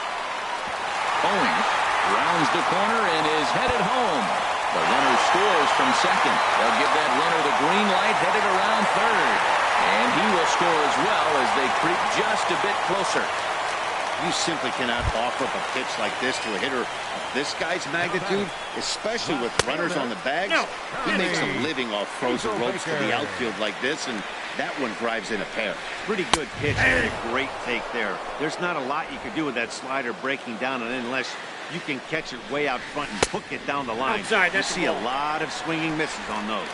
Owings rounds the corner and is headed home. The runner scores from second. They'll give that runner the green light, headed around third. And he will score as well as they creep just a bit closer. You simply cannot offer up a pitch like this to a hitter of this guy's magnitude, especially with runners on the bags. He makes a living off frozen ropes to the outfield like this, and that one drives in a pair. Pretty good pitch and a great take there. There's not a lot you can do with that slider breaking down on it unless you can catch it way out front and hook it down the line. You see a lot of swinging misses on those.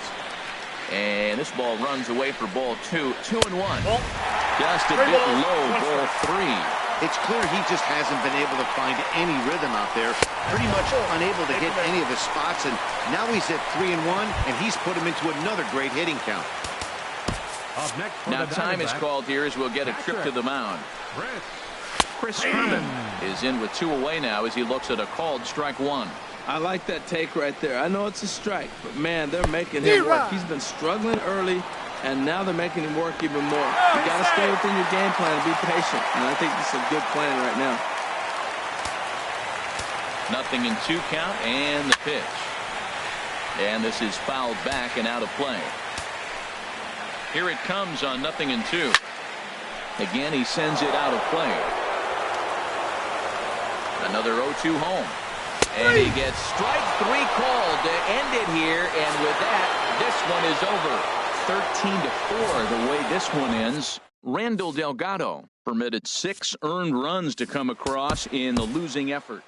And this ball runs away for ball 2. 2-1. Just a bit low, ball 3. It's clear he just hasn't been able to find any rhythm out there. Pretty much unable to hit any of his spots, and now he's at 3-1, and he's put him into another great hitting count. Now time is called here as we'll get a trip to the mound. Chris Herman is in with 2 away now as he looks at a called strike 1. I like that take right there. I know it's a strike, but man, they're making him work. He's been struggling early, and now they're making him work even more. You got to stay within your game plan and be patient, and I think this is a good plan right now. 0-2 count and the pitch. And this is fouled back and out of play. Here it comes on 0-2. Again, he sends it out of play. Another 0-2 home. And he gets strike 3 called to end it here. And with that, this one is over. 13-4 the way this one ends. Randall Delgado permitted 6 earned runs to come across in the losing effort.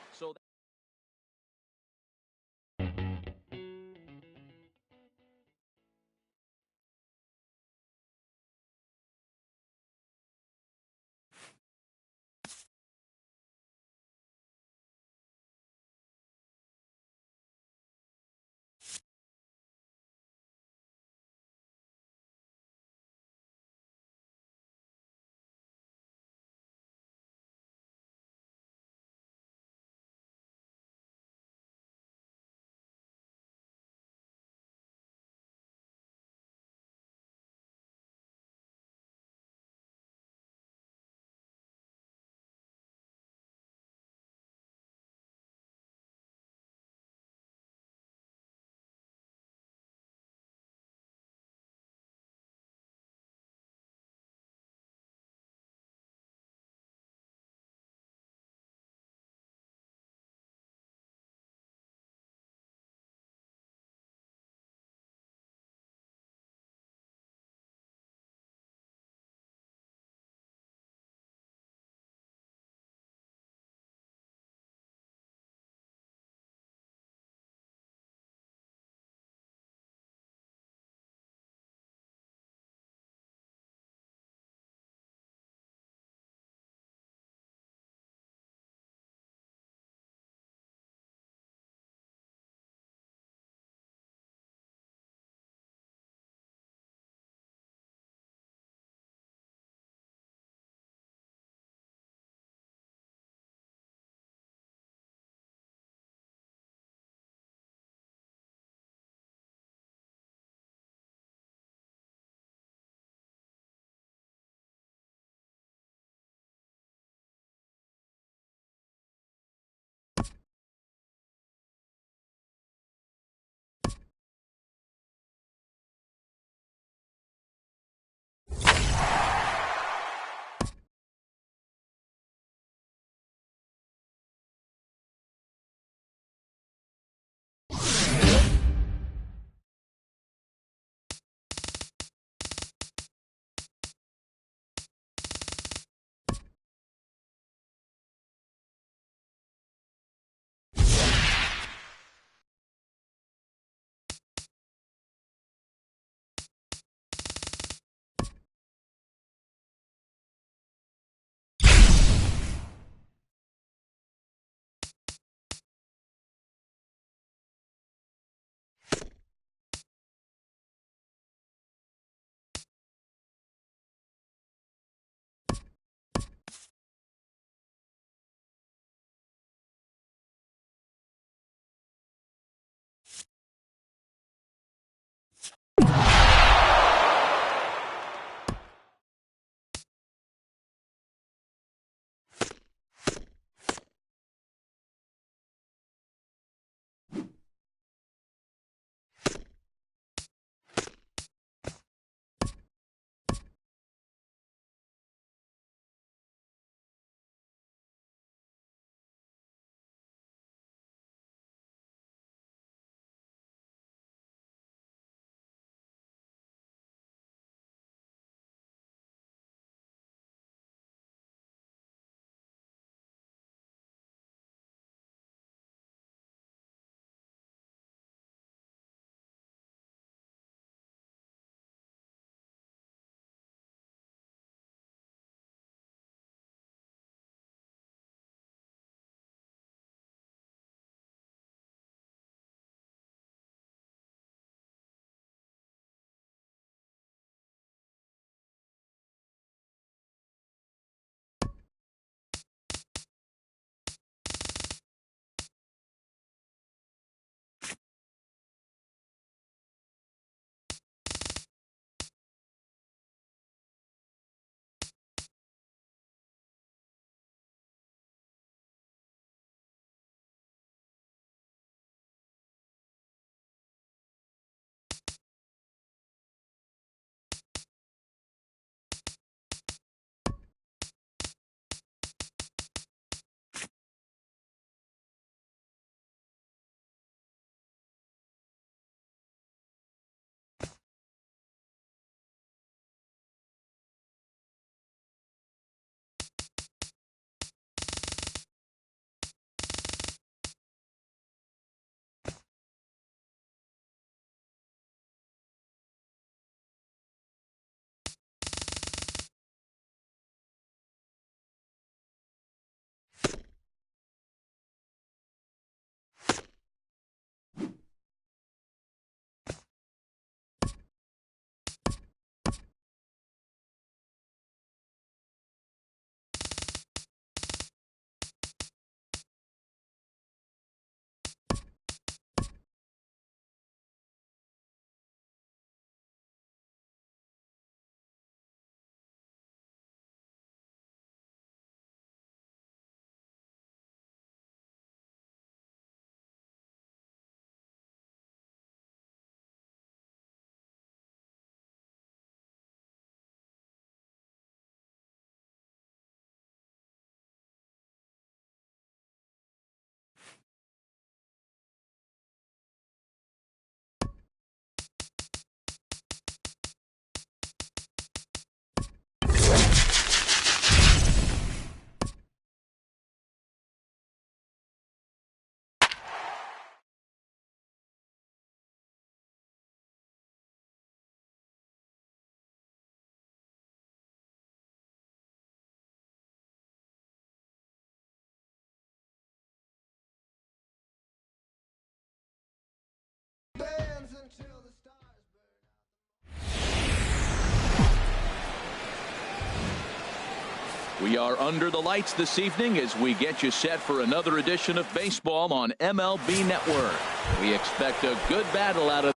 We are under the lights this evening as we get you set for another edition of baseball on MLB Network. We expect a good battle out of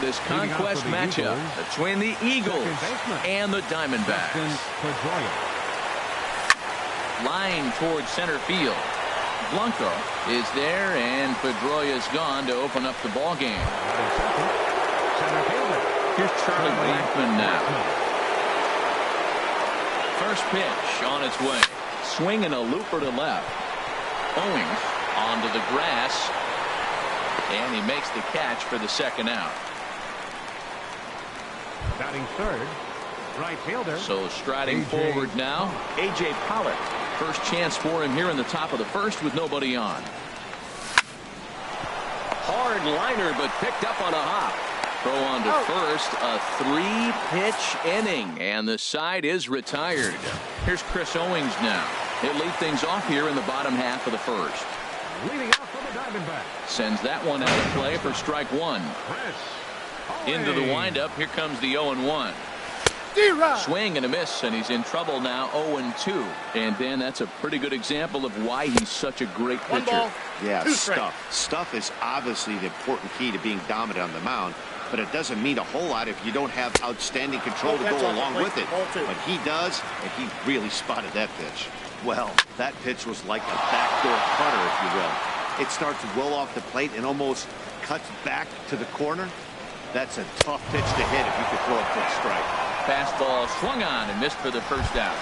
this conquest matchup between the Eagles and the Diamondbacks. Line towards center field. Blanco is there, and Pedroia's gone to open up the ball game. Here's Charlie Blackmon now. First pitch on its way. Swinging a looper to left. Owings onto the grass, and he makes the catch for the second out. Batting third, right fielder. So striding forward now, A.J. Pollock. First chance for him here in the top of the first with nobody on. Hard liner, but picked up on a hop. Throw on to first, a 3-pitch inning, and the side is retired. Here's Chris Owings now. He'll lead things off here in the bottom half of the first. Leading off for the Diamondbacks. Sends that one out of play for strike one. Into the windup. Here comes the 0-1. Swing and a miss, and he's in trouble now. 0-2. And Ben, that's a pretty good example of why he's such a great pitcher. Yeah, stuff is obviously the important key to being dominant on the mound, but it doesn't mean a whole lot if you don't have outstanding control to go along with it. But he does, and he really spotted that pitch. Well, that pitch was like a backdoor cutter, if you will. It starts well off the plate and almost cuts back to the corner. That's a tough pitch to hit if you could throw it for a strike. Fastball swung on and missed for the first out.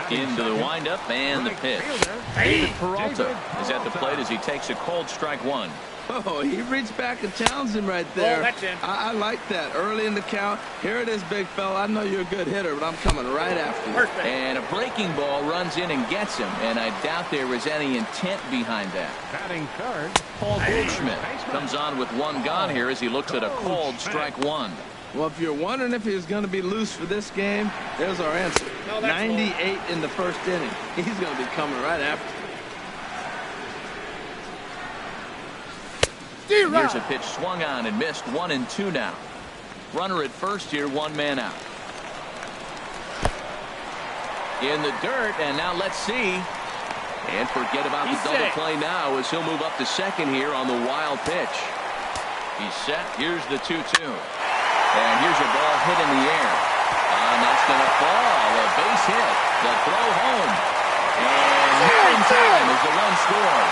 Into the windup and the pitch. David Peralta is at the plate as he takes a cold strike one. Oh, he reached back and challenged him right there. That's in. I like that. Early in the count. Here it is, big fella. I know you're a good hitter, but I'm coming right after you. Perfect. And a breaking ball runs in and gets him, and I doubt there was any intent behind that. Batting third, Paul Goldschmidt comes on with one gone here as he looks at a cold strike one. Well, if you're wondering if he's going to be loose for this game, there's our answer. 98 in the first inning. He's going to be coming right after you. Here's a pitch swung on and missed. 1-2 now. Runner at first here, one man out. In the dirt, and now let's see. And forget about the double play now as he'll move up to second here on the wild pitch. He's set. Here's the 2-2. And here's a ball hit in the air. And that's going to fall. A base hit. The throw home. And not in time as the run scored.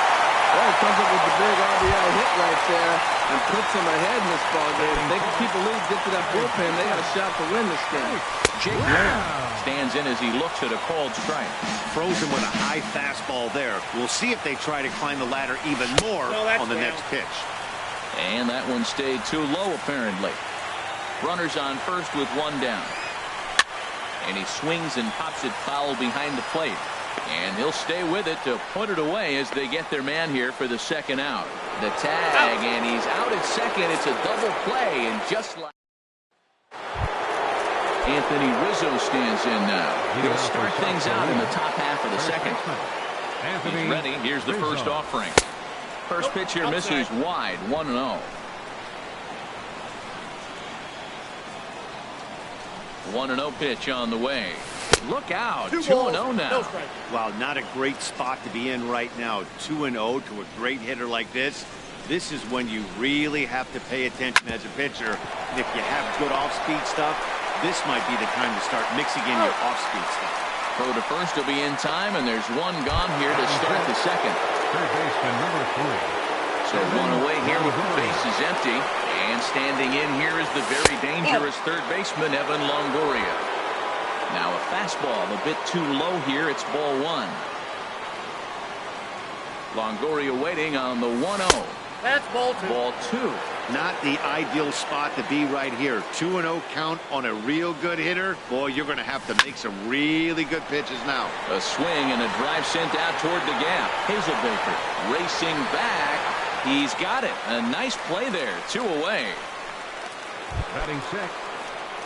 Well, he comes up with the big RBI hit right there and puts them ahead in this ball game. If they can keep a lead, get to that bullpen, they got a shot to win this game. Jake Graham stands in as he looks at a called strike. Throws him with a high fastball there. We'll see if they try to climb the ladder even more on the next pitch. And that one stayed too low, apparently. Runners on first with one down. And he swings and pops it foul behind the plate. And he'll stay with it to put it away as they get their man here for the second out. The tag, and he's out at second. It's a double play, and just like Anthony Rizzo stands in now. He'll start things out in the top half of the second. He's ready. Here's the first offering. First pitch here misses wide, 1-0. 1-0 pitch on the way. Look out, 2-0 now. Wow, not a great spot to be in right now. 2-0 to a great hitter like this. This is when you really have to pay attention as a pitcher. And if you have good off-speed stuff, this might be the time to start mixing in your off-speed stuff. Throw to first will be in time, and there's one gone here to start the second. Third baseman number 3. So one away here with the bases empty. And standing in here is the very dangerous third baseman, Evan Longoria. Now a fastball a bit too low here. It's ball one. Longoria waiting on the 1-0. That's ball two. Ball two. Not the ideal spot to be right here. 2-0 count on a real good hitter. Boy, you're going to have to make some really good pitches now. A swing and a drive sent out toward the gap. Hazelbaker racing back. He's got it. A nice play there. 2 away. Batting sixth.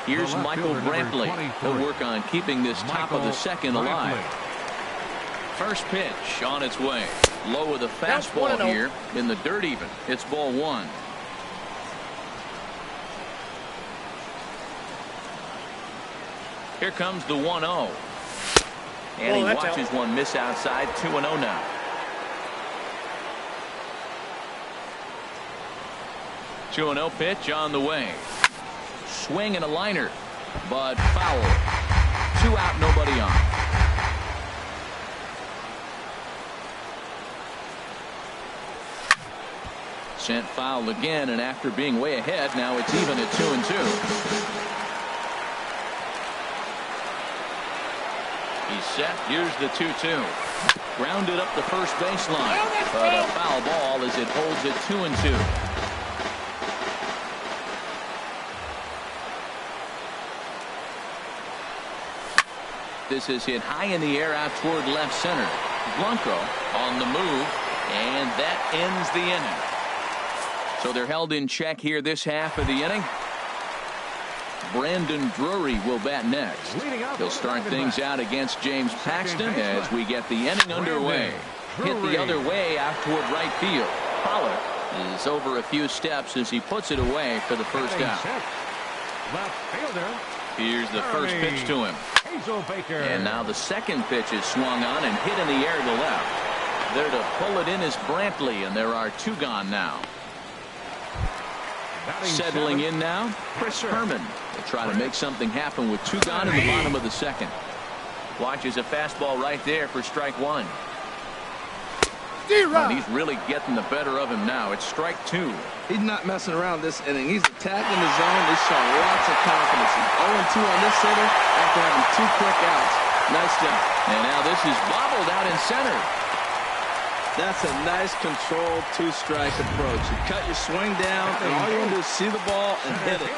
Here's Michael Brantley. He'll work on keeping this top of the second alive. First pitch on its way. Low with a fastball here in the dirt even. It's ball one. Here comes the 1-0. And he watches one miss outside. 2-0 now. 2-0 pitch on the way. Swing and a liner, but foul. 2 out, nobody on. Sent foul again, and after being way ahead, now it's even at 2-2. He's set. Here's the 2-2. Grounded up the first baseline, but a foul ball as it holds at 2-2. This is hit high in the air out toward left center. Blanco on the move, and that ends the inning. So they're held in check here this half of the inning. Brandon Drury will bat next. He'll start things out against James Paxton as we get the inning underway. Hit the other way out toward right field. Pollard is over a few steps as he puts it away for the first out. Here's the first pitch to him. And now the second pitch is swung on and hit in the air to left. There to pull it in is Brantley, and there are 2 gone now. Settling in now, Chris Herman will try to make something happen with 2 gone in the bottom of the second. Watches a fastball right there for strike 1. And he's really getting the better of him now. It's strike 2. He's not messing around this inning. He's attacking the zone. He's showing lots of confidence. He's 0-2 on this hitter after having 2 quick outs. Nice job. And now this is bobbled out in center. That's a nice controlled 2-strike approach. You cut your swing down, and all you want to do is see the ball and hit it.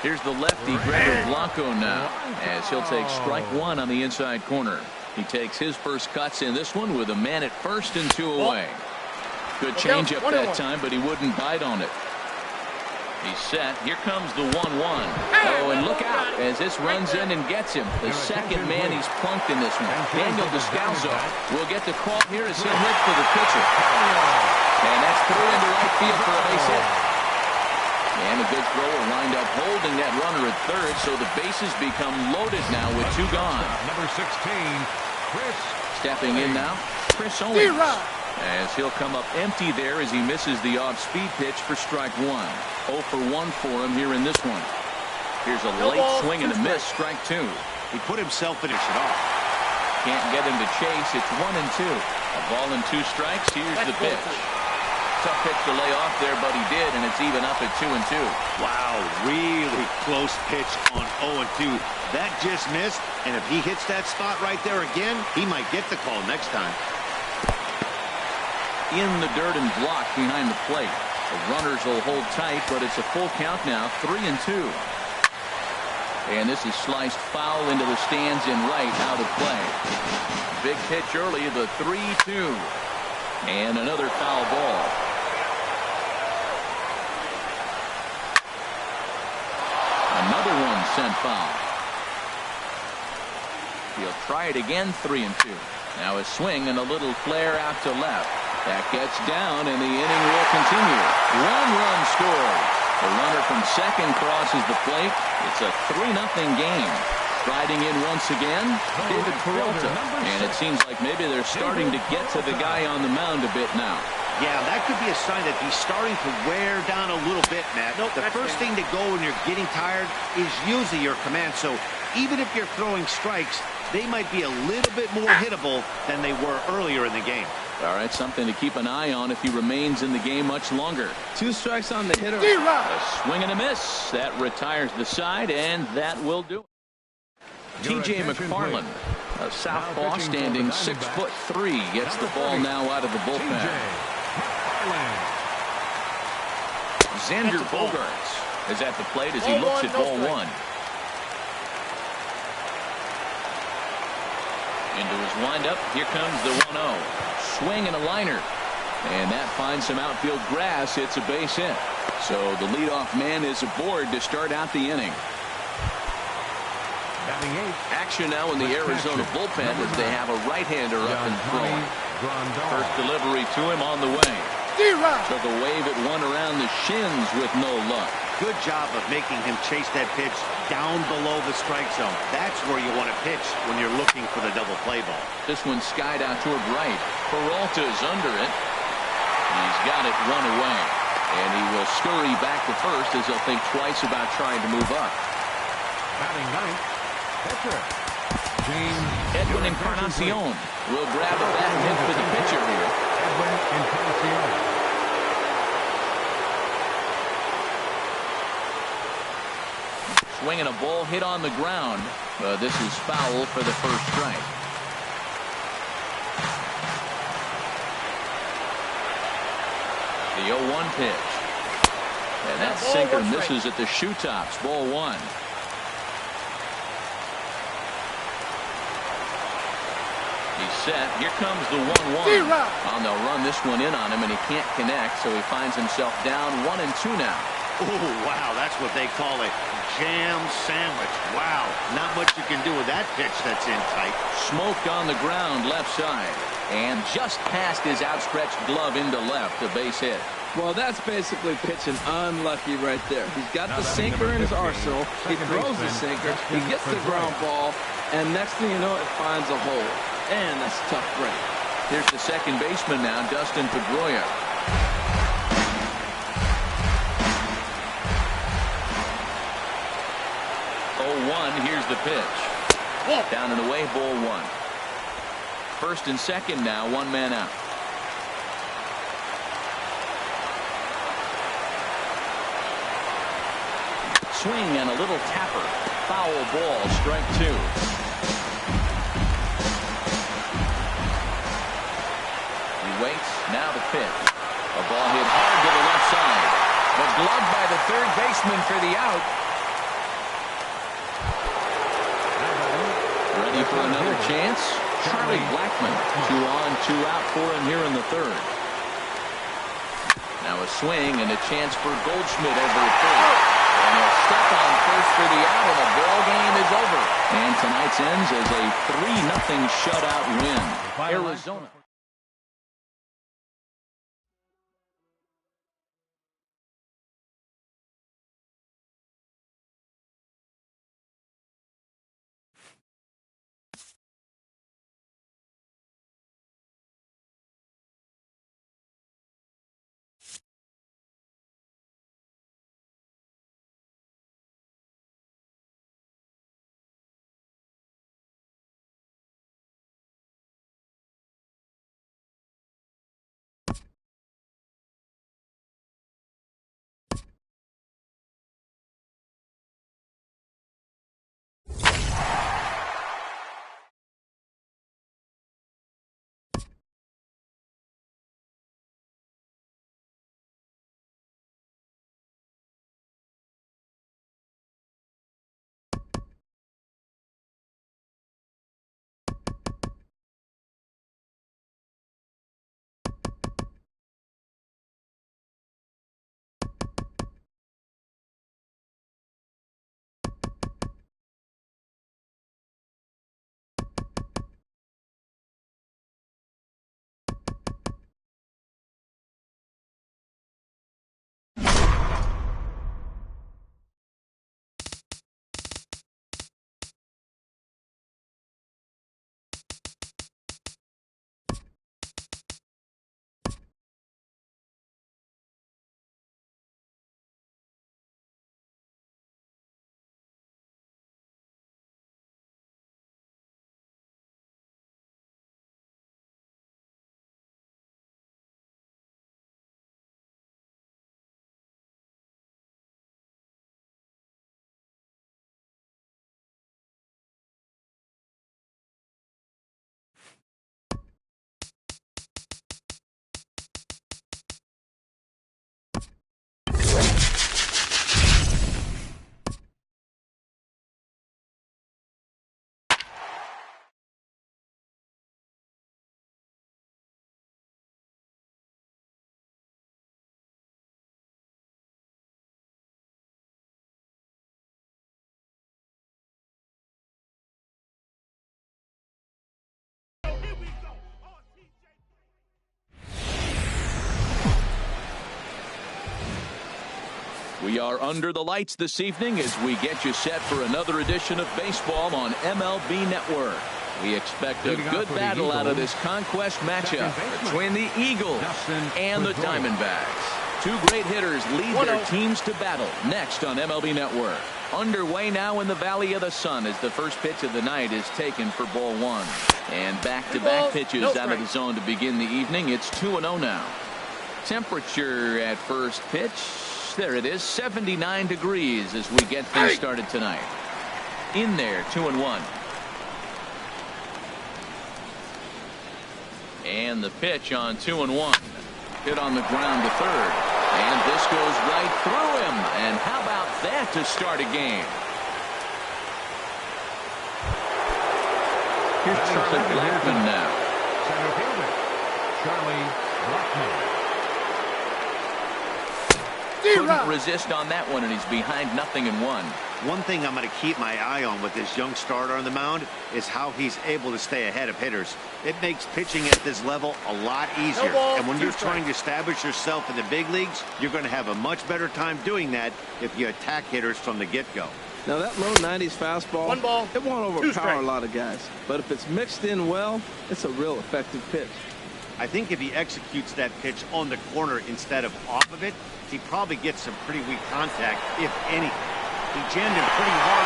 Here's the lefty, Gregor Blanco, now, as he'll take strike 1 on the inside corner. He takes his first cuts in this one with a man at first and 2 away. Good changeup that time, but he wouldn't bite on it. He's set. Here comes the 1-1. Oh, and look out as this runs in and gets him. The second man he's plunked in this one. Daniel Descalzo will get the call here as he'll hit for the pitcher. And that's through into right field for a base hit. And a good thrower lined up holding that runner at third, so the bases become loaded now with 2 gone. Number 16, Chris. Stepping in now, Chris Owens. As he'll come up empty there as he misses the off-speed pitch for strike 1. 0 for 1 for him here in this one. Here's a late swing and a miss, strike 2. He put himself in it off. Can't get him to chase. It's 1-2. A ball and 2 strikes. Here's the pitch. Tough pitch to lay off there, but he did, and it's even up at 2-2. Wow, really close pitch on 0-2. That just missed, and if he hits that spot right there again, he might get the call next time. In the dirt and blocked behind the plate. The runners will hold tight, but it's a full count now, 3-2. And this is sliced foul into the stands in right, out of play. Big pitch early, the 3-2. And another foul ball. Another one sent foul. He'll try it again, 3-2. Now a swing and a little flare out to left. That gets down, and the inning will continue. 1 run scored. The runner from second crosses the plate. It's a 3-0 game. Striding in once again, David Peralta. And it seems like maybe they're starting to get to the guy on the mound a bit now. Yeah, that could be a sign that he's starting to wear down a little bit, Matt. The first thing to go when you're getting tired is usually your command. So even if you're throwing strikes, they might be a little bit more hittable than they were earlier in the game. All right, something to keep an eye on if he remains in the game much longer. 2 strikes on the hitter. A swing and a miss. That retires the side, and that will do it. T.J. McFarland, a southpaw standing 6'3", gets the ball now out of the bullpen. Xander Bogaerts is at the plate as he looks at ball 1. Into his windup. Here comes the 1-0. Swing and a liner. And that finds some outfield grass. It's a base hit. So the leadoff man is aboard to start out the inning. Action now in the Arizona bullpen as they have a right-hander up and throwing. First delivery to him on the way. Took a wave at one around the shins with no luck. Good job of making him chase that pitch down below the strike zone. That's where you want to pitch when you're looking for the double play ball. This one skied out toward right. Peralta's under it. He's got it 1 away. And he will scurry back to first as he'll think twice about trying to move up. Batting ninth, pitcher James Edwin Encarnacion will grab a bat hit for the pitcher here. Edwin Encarnacion. Swinging a ball hit on the ground. This is foul for the first strike. The 0-1 pitch. And that sinker misses at the shoe tops. Ball 1. He's set. Here comes the 1-1. Oh, they'll run this one in on him, and he can't connect, so he finds himself down 1-2 now. Oh, wow, that's what they call a jam sandwich. Wow, not much you can do with that pitch that's in tight. Smoked on the ground left side, and just past his outstretched glove into left, a base hit. Well, that's basically pitching unlucky right there. He's got the sinker in his arsenal. He throws the sinker. He gets the ground ball, and next thing you know, it finds a hole. And that's a tough break. Here's the second baseman now, Dustin Pedroia. Here's the pitch. Down and away, ball 1. First and second now, 1 man out. Swing and a little tapper. Foul ball, strike 2. He waits, now the pitch. A ball hit hard to the left side. But gloved by the third baseman for the out. Ready for another chance? Charlie Blackmon. 2 on, 2 out for him here in the third. Now a swing and a chance for Goldschmidt over at third. And he'll step on first for the out, and the ball game is over. And tonight's ends as a 3-0 shutout win. Arizona. We are under the lights this evening as we get you set for another edition of baseball on MLB Network. We expect a good battle out of this conquest matchup between the Eagles and the Diamondbacks. Two great hitters lead their teams to battle next on MLB Network. Underway now in the Valley of the Sun as the first pitch of the night is taken for ball one. And back-to-back pitches out of the zone to begin the evening. It's 2-0 now. Temperature at first pitch, there it is, 79 degrees as we get things started tonight. In there, 2-1. And the pitch on 2-1. Hit on the ground to third. And this goes right through him. And how about that to start a game? Here's Charlie Blackmon now. Center fielder, Charlie Blackmon. Couldn't resist on that one, and he's behind 0-1. One thing I'm going to keep my eye on with this young starter on the mound is how he's able to stay ahead of hitters. It makes pitching at this level a lot easier. And when you're trying to establish yourself in the big leagues, you're going to have a much better time doing that if you attack hitters from the get-go. Now that low 90s fastball, it won't overpower a lot of guys. But if it's mixed in well, it's a real effective pitch. I think if he executes that pitch on the corner instead of off of it, he probably gets some pretty weak contact, if any. He jammed him pretty hard.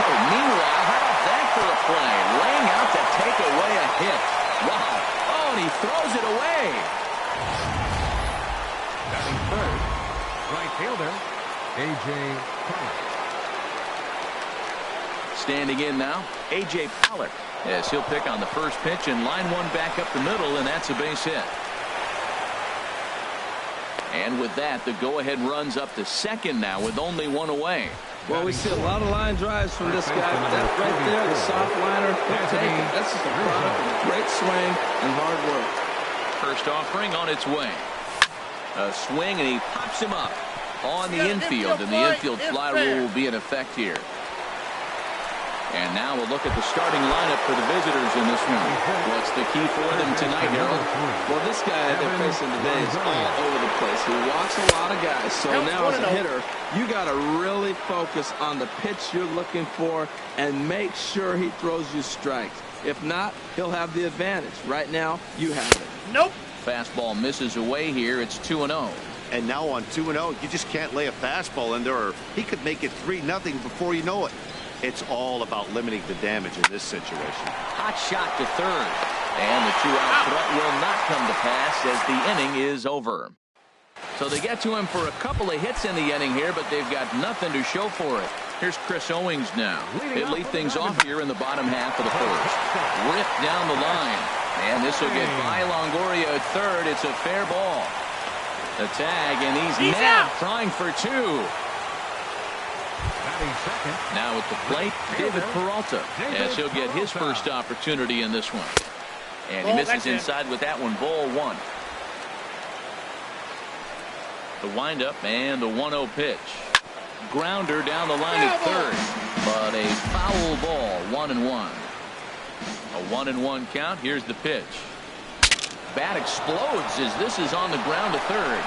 Oh, meanwhile, how about that for a play? Laying out to take away a hit. Wow. Oh, and he throws it away. Batting third, right fielder, A.J. Pollock. Standing in now, A.J. Pollock. Yes, he'll pick on the first pitch and line one back up the middle, and that's a base hit. And with that, the go-ahead runs up to second now with only one away. Well, we see a lot of line drives from this guy. That right there, the soft liner, he'll take it. That's just a product of great swing and hard work. First offering on its way. A swing, and he pops him up on the infield, and the infield fly rule will be in effect here. And now we'll look at the starting lineup for the visitors in this one. What's the key for them tonight, Harold? Well, this guy they're facing today is all over the place. He walks a lot of guys. So now as a hitter, you got to really focus on the pitch you're looking for and make sure he throws you strikes. If not, he'll have the advantage. Right now, you have it. Nope. Fastball misses away here. It's 2-0. And now on 2-0, you just can't lay a fastball in there, or he could make it 3-0 before you know it. It's all about limiting the damage in this situation. Hot shot to third. And the two-out threat will not come to pass as the inning is over. So they get to him for a couple of hits in the inning here, but they've got nothing to show for it. Here's Chris Owings now. He'll lead things off here in the bottom half of the first. Ripped down the line. And this will get by Longoria at third. It's a fair ball. The tag, and he's now trying for two. Second. Now at the plate, David Peralta, as he'll get his first opportunity in this one. And he misses inside with that one, ball one. The windup and the 1-0 pitch. Grounder down the line at third, but a foul ball, 1-1. A 1-1 count. Here's the pitch. Bat explodes as this is on the ground to third.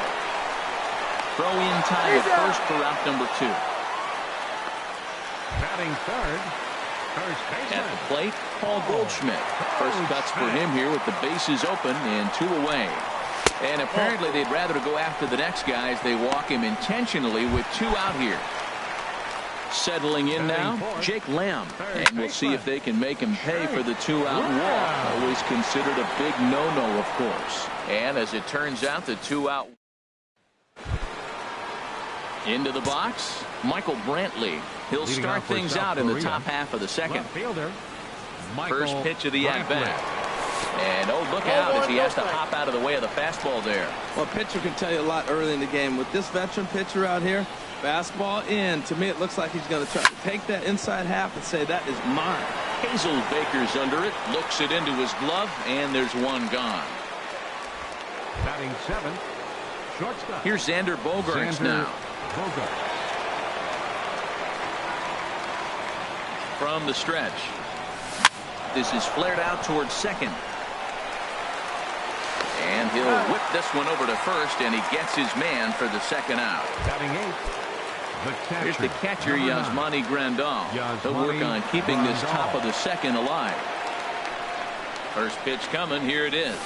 Throw in time at first for out number 2. Batting third, first baseman. At the plate, Paul Goldschmidt. First cuts for him here with the bases open and 2 away. And apparently they'd rather go after the next guy as they walk him intentionally with 2 out here. Settling in now, Jake Lamb. And we'll see if they can make him pay for the 2-out walk. Always considered a big no-no, of course. And as it turns out, the 2-out. Into the box, Michael Brantley. He'll start things out in the top half of the second. First pitch of the at-bat. And oh, look out as he has to hop out of the way of the fastball there. Well, a pitcher can tell you a lot early in the game. With this veteran pitcher out here, fastball in. To me, it looks like he's going to try to take that inside half and say, that is mine. Hazel Baker's under it, looks it into his glove, and there's one gone. Batting 7, shortstop. Here's Xander Bogaerts now. From the stretch. This is flared out towards second. And he'll whip this one over to first, and he gets his man for the second out. Batting 8, Here's the catcher, Yasmani Grandal. He'll work on keeping this top of the second alive. First pitch coming. Here it is.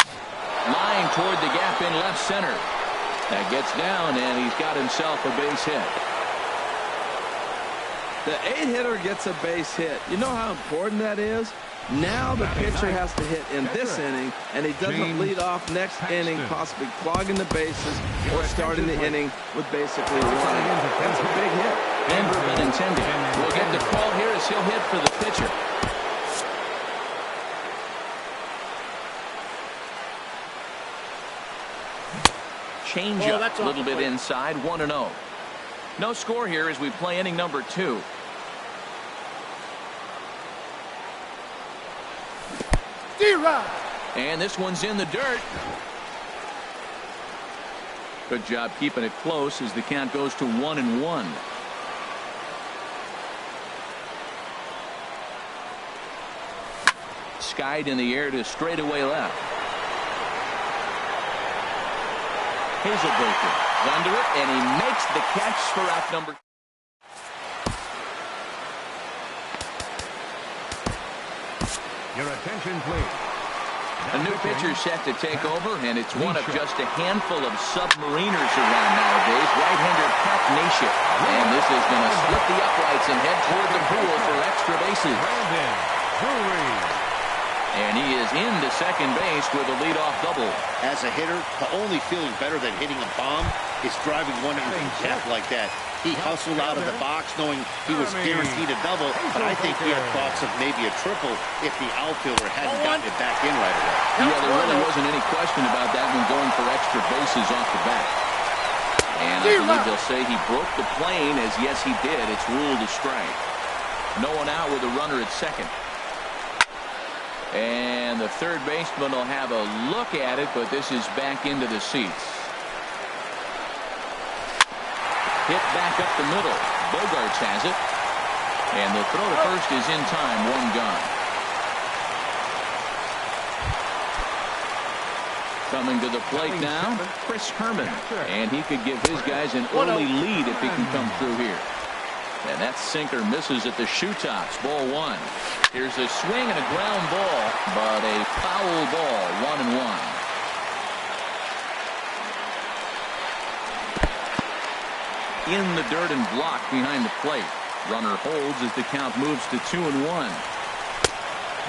Line toward the gap in left center. That gets down, and he's got himself a base hit. The 8-hitter gets a base hit. You know how important that is? Now the pitcher has to hit in this inning, and he doesn't lead off next inning, possibly clogging the bases or starting the inning with basically a run. That's a big hit. Never been intended. We'll get the call here as he'll hit for the pitcher. Change up a little bit inside, 1-0. No score here as we play inning number 2. And this one's in the dirt. Good job keeping it close as the count goes to 1-1. Skied in the air to straightaway left. Hazelbaker is under it, and he makes the catch for out number. Your attention, please. A new pitcher set to take over, and it's one of just a handful of submariners around nowadays. Right-hander Pat Nation. And this is going to split the uprights and head toward the pool for extra bases. And he is into second base with a leadoff double. As a hitter, the only feeling better than hitting a bomb is driving one into the gap like that. He hustled out of the box knowing he was guaranteed a double, but I think he had thoughts of maybe a triple if the outfielder hadn't gotten it back in right away. Yeah, there really wasn't any question about that one going for extra bases off the bat. And I believe they'll say he broke the plane, as yes he did. It's ruled a strike. No one out with a runner at second. And the third baseman will have a look at it, but this is back into the seats. Hit back up the middle. Bogarts has it. And the throw to first is in time. One gone. Coming to the plate now, Chris Herman. And he could give his guys an early lead if he can come through here. And that sinker misses at the shoe tops. Ball 1. Here's a swing and a ground ball, but a foul ball. 1-1. In the dirt and blocked behind the plate. Runner holds as the count moves to 2-1.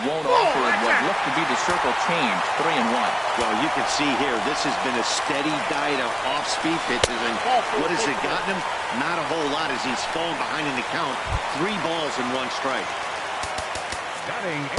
Won't offer it what looked to be the circle change. 3-1. Well, you can see here, this has been a steady diet of off-speed pitches, and what has it gotten him? Not a whole lot as he's fallen behind in the count. 3 balls and 1 strike.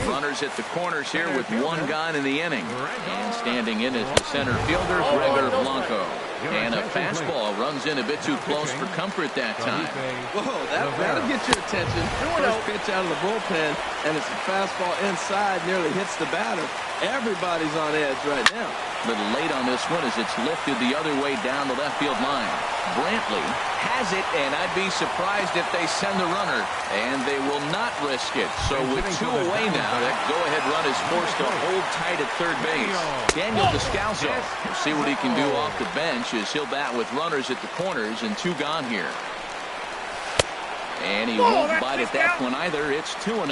Runners at the corners here with 1 gone in the inning. And standing in is the center fielder, Gregor Blanco. And a fastball runs in a bit too close for comfort that time. Whoa, that'll get your attention. First pitch out of the bullpen, and it's a fastball inside, nearly hits the batter. Everybody's on edge right now. A little late on this one as it's lifted the other way down the left field line. Brantley has it, and I'd be surprised if they send the runner, and they will not risk it. So with 2 away now, that go-ahead run is forced to hold tight at third base. Daniel Descalzo will see what he can do off the bench as he'll bat with runners at the corners and 2 gone here. And he won't bite at that one either. It's 2-0.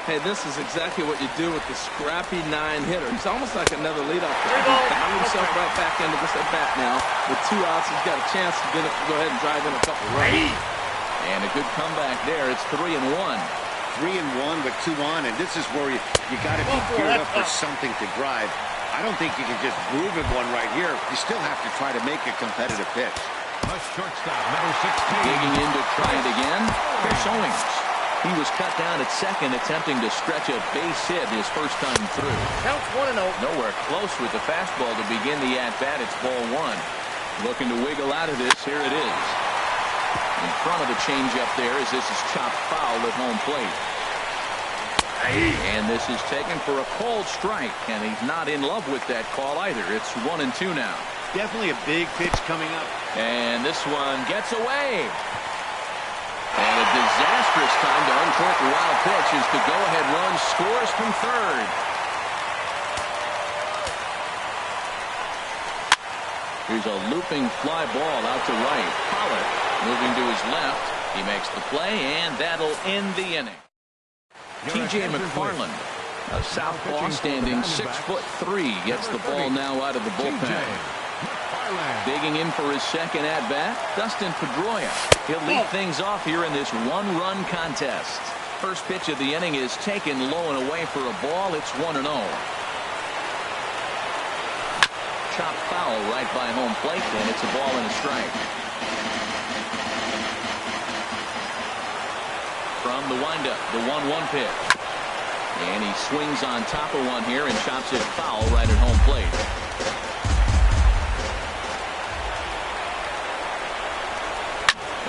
Hey, this is exactly what you do with the scrappy 9-hitter. He's almost like another leadoff hitter. He's bound himself right back into this at-bat now. With 2 outs, he's got a chance to go ahead and drive in a couple runs. And a good comeback there. It's 3-1. 3-1 with 2 on, and this is where you got to be geared up for something to drive. I don't think you can just groove in one right here. You still have to try to make a competitive pitch. A shortstop, number 16. Digging in to try it again. Chris Owings. He was cut down at second, attempting to stretch a base hit his first time through. Counts 1-0. Nowhere close with the fastball to begin the at-bat. It's ball 1. Looking to wiggle out of this. Here it is. In front of the changeup there as this is chopped foul at home plate. And this is taken for a cold strike, and he's not in love with that call either. It's 1-2 now. Definitely a big pitch coming up. And this one gets away. And a disastrous time to uncork a wild pitch as the go-ahead run scores from third. Here's a looping fly ball out to right. Pollock moving to his left. He makes the play, and that'll end the inning. T.J. McFarland, a southpaw standing 6'3", gets the ball now out of the bullpen. Digging in for his second at-bat, Dustin Pedroia. He'll lead things off here in this one-run contest. First pitch of the inning is taken low and away for a ball. It's 1-0. Chop foul right by home plate, and it's a ball and a strike. From the windup, the 1-1 pitch. And he swings on top of one here and chops it foul right at home plate.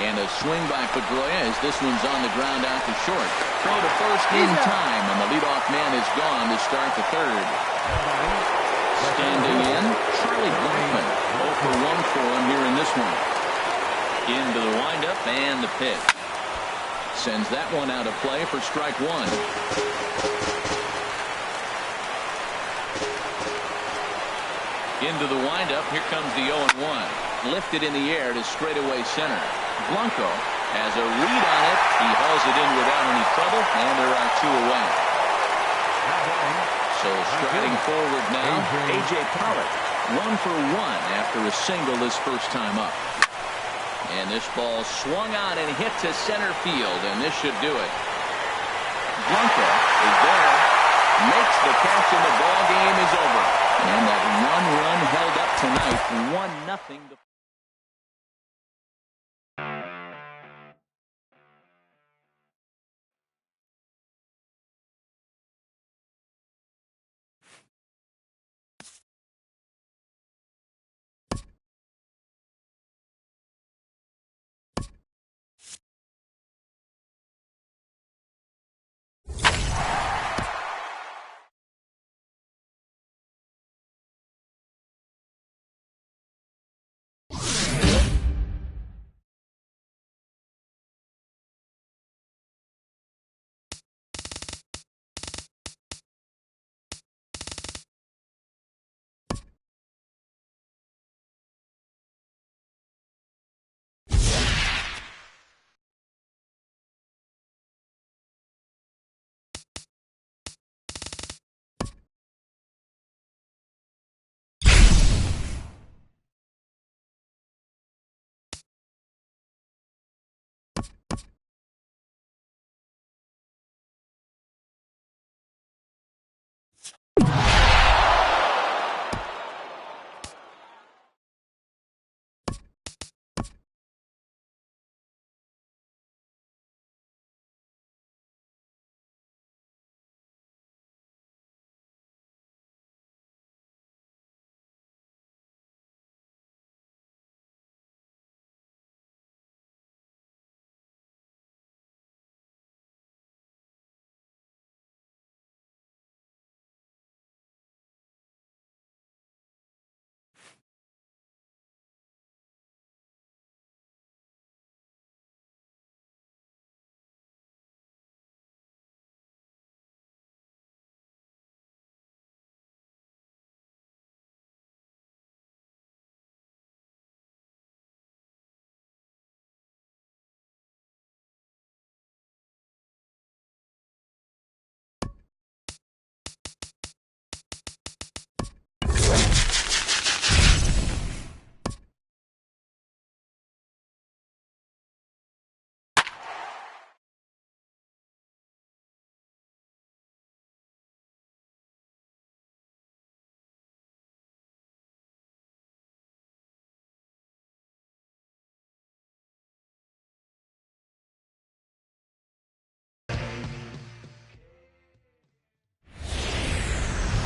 And a swing by Pedroia as this one's on the ground out to short. Throw to first in time, and the leadoff man is gone to start the third. Standing in, Charlie Blackmon. 0 for 1 for him here in this one. Into the windup and the pitch. Sends that one out of play for strike one. Into the windup, here comes the 0-1. Lifted in the air to straightaway center. Blanco has a read on it. He hauls it in without any trouble, and there are two away. So striding forward now, A.J. Pollock, 1 for 1 after a single his first time up. And this ball swung on and hit to center field, and this should do it. Blanco is there, makes the catch, and the ball game is over. And that one run held up tonight, 1-0.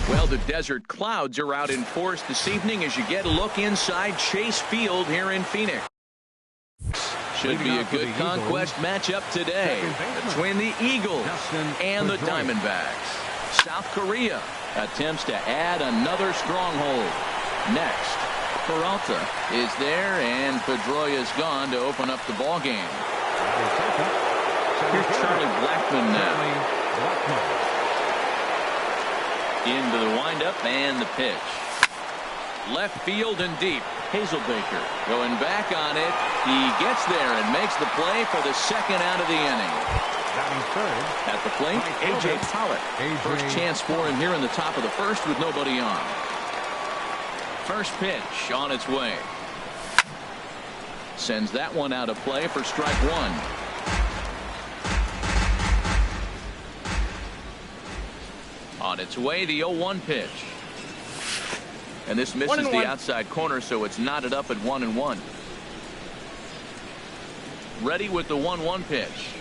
Well, the desert clouds are out in force this evening as you get a look inside Chase Field here in Phoenix. Should be a good conquest matchup today between the Eagles and the Diamondbacks. South Korea attempts to add another stronghold. Next, Peralta is there, and Pedroia is gone to open up the ball game. Here's Charlie Blackmon now. Into the windup and the pitch. Left field and deep. Hazelbaker going back on it. He gets there and makes the play for the second out of the inning. Batting third. At the plate, A.J. Pollock. First chance for him here in the top of the first with nobody on. First pitch on its way. Sends that one out of play for strike one. On its way, the 0-1 pitch. And this misses the outside corner, so it's knotted up at 1-1. Ready with the 1-1 pitch.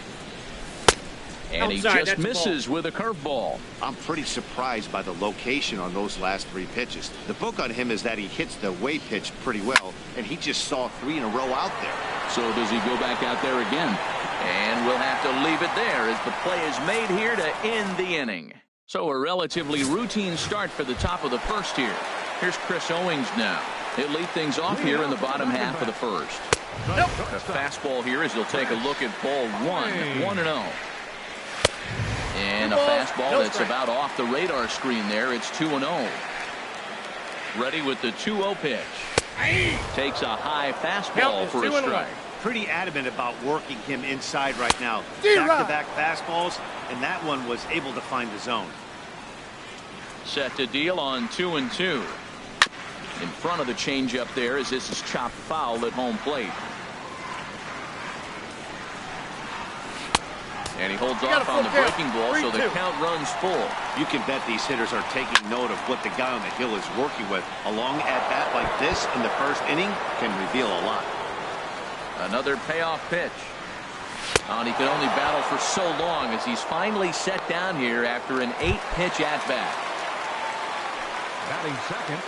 And he just misses with a curveball. I'm pretty surprised by the location on those last 3 pitches. The book on him is that he hits the away pitch pretty well, and he just saw 3 in a row out there. So does he go back out there again? And we'll have to leave it there as the play is made here to end the inning. So a relatively routine start for the top of the first here. Here's Chris Owings now. He'll lead things off here in the bottom half of the first. A fastball here as he'll take a look at ball 1-0. And a fastball that's about off the radar screen there. It's 2-0. Ready with the 2-0 pitch. Takes a high fastball for a strike. Pretty adamant about working him inside right now. Back-to-back fastballs, and that one was able to find the zone. Set to deal on 2-2. In front of the changeup there as this is chopped foul at home plate. And he holds off on the breaking ball, so the count runs full. You can bet these hitters are taking note of what the guy on the hill is working with. A long at-bat like this in the first inning can reveal a lot. Another payoff pitch. And he can only battle for so long as he's finally set down here after an 8-pitch at-bat. Batting second,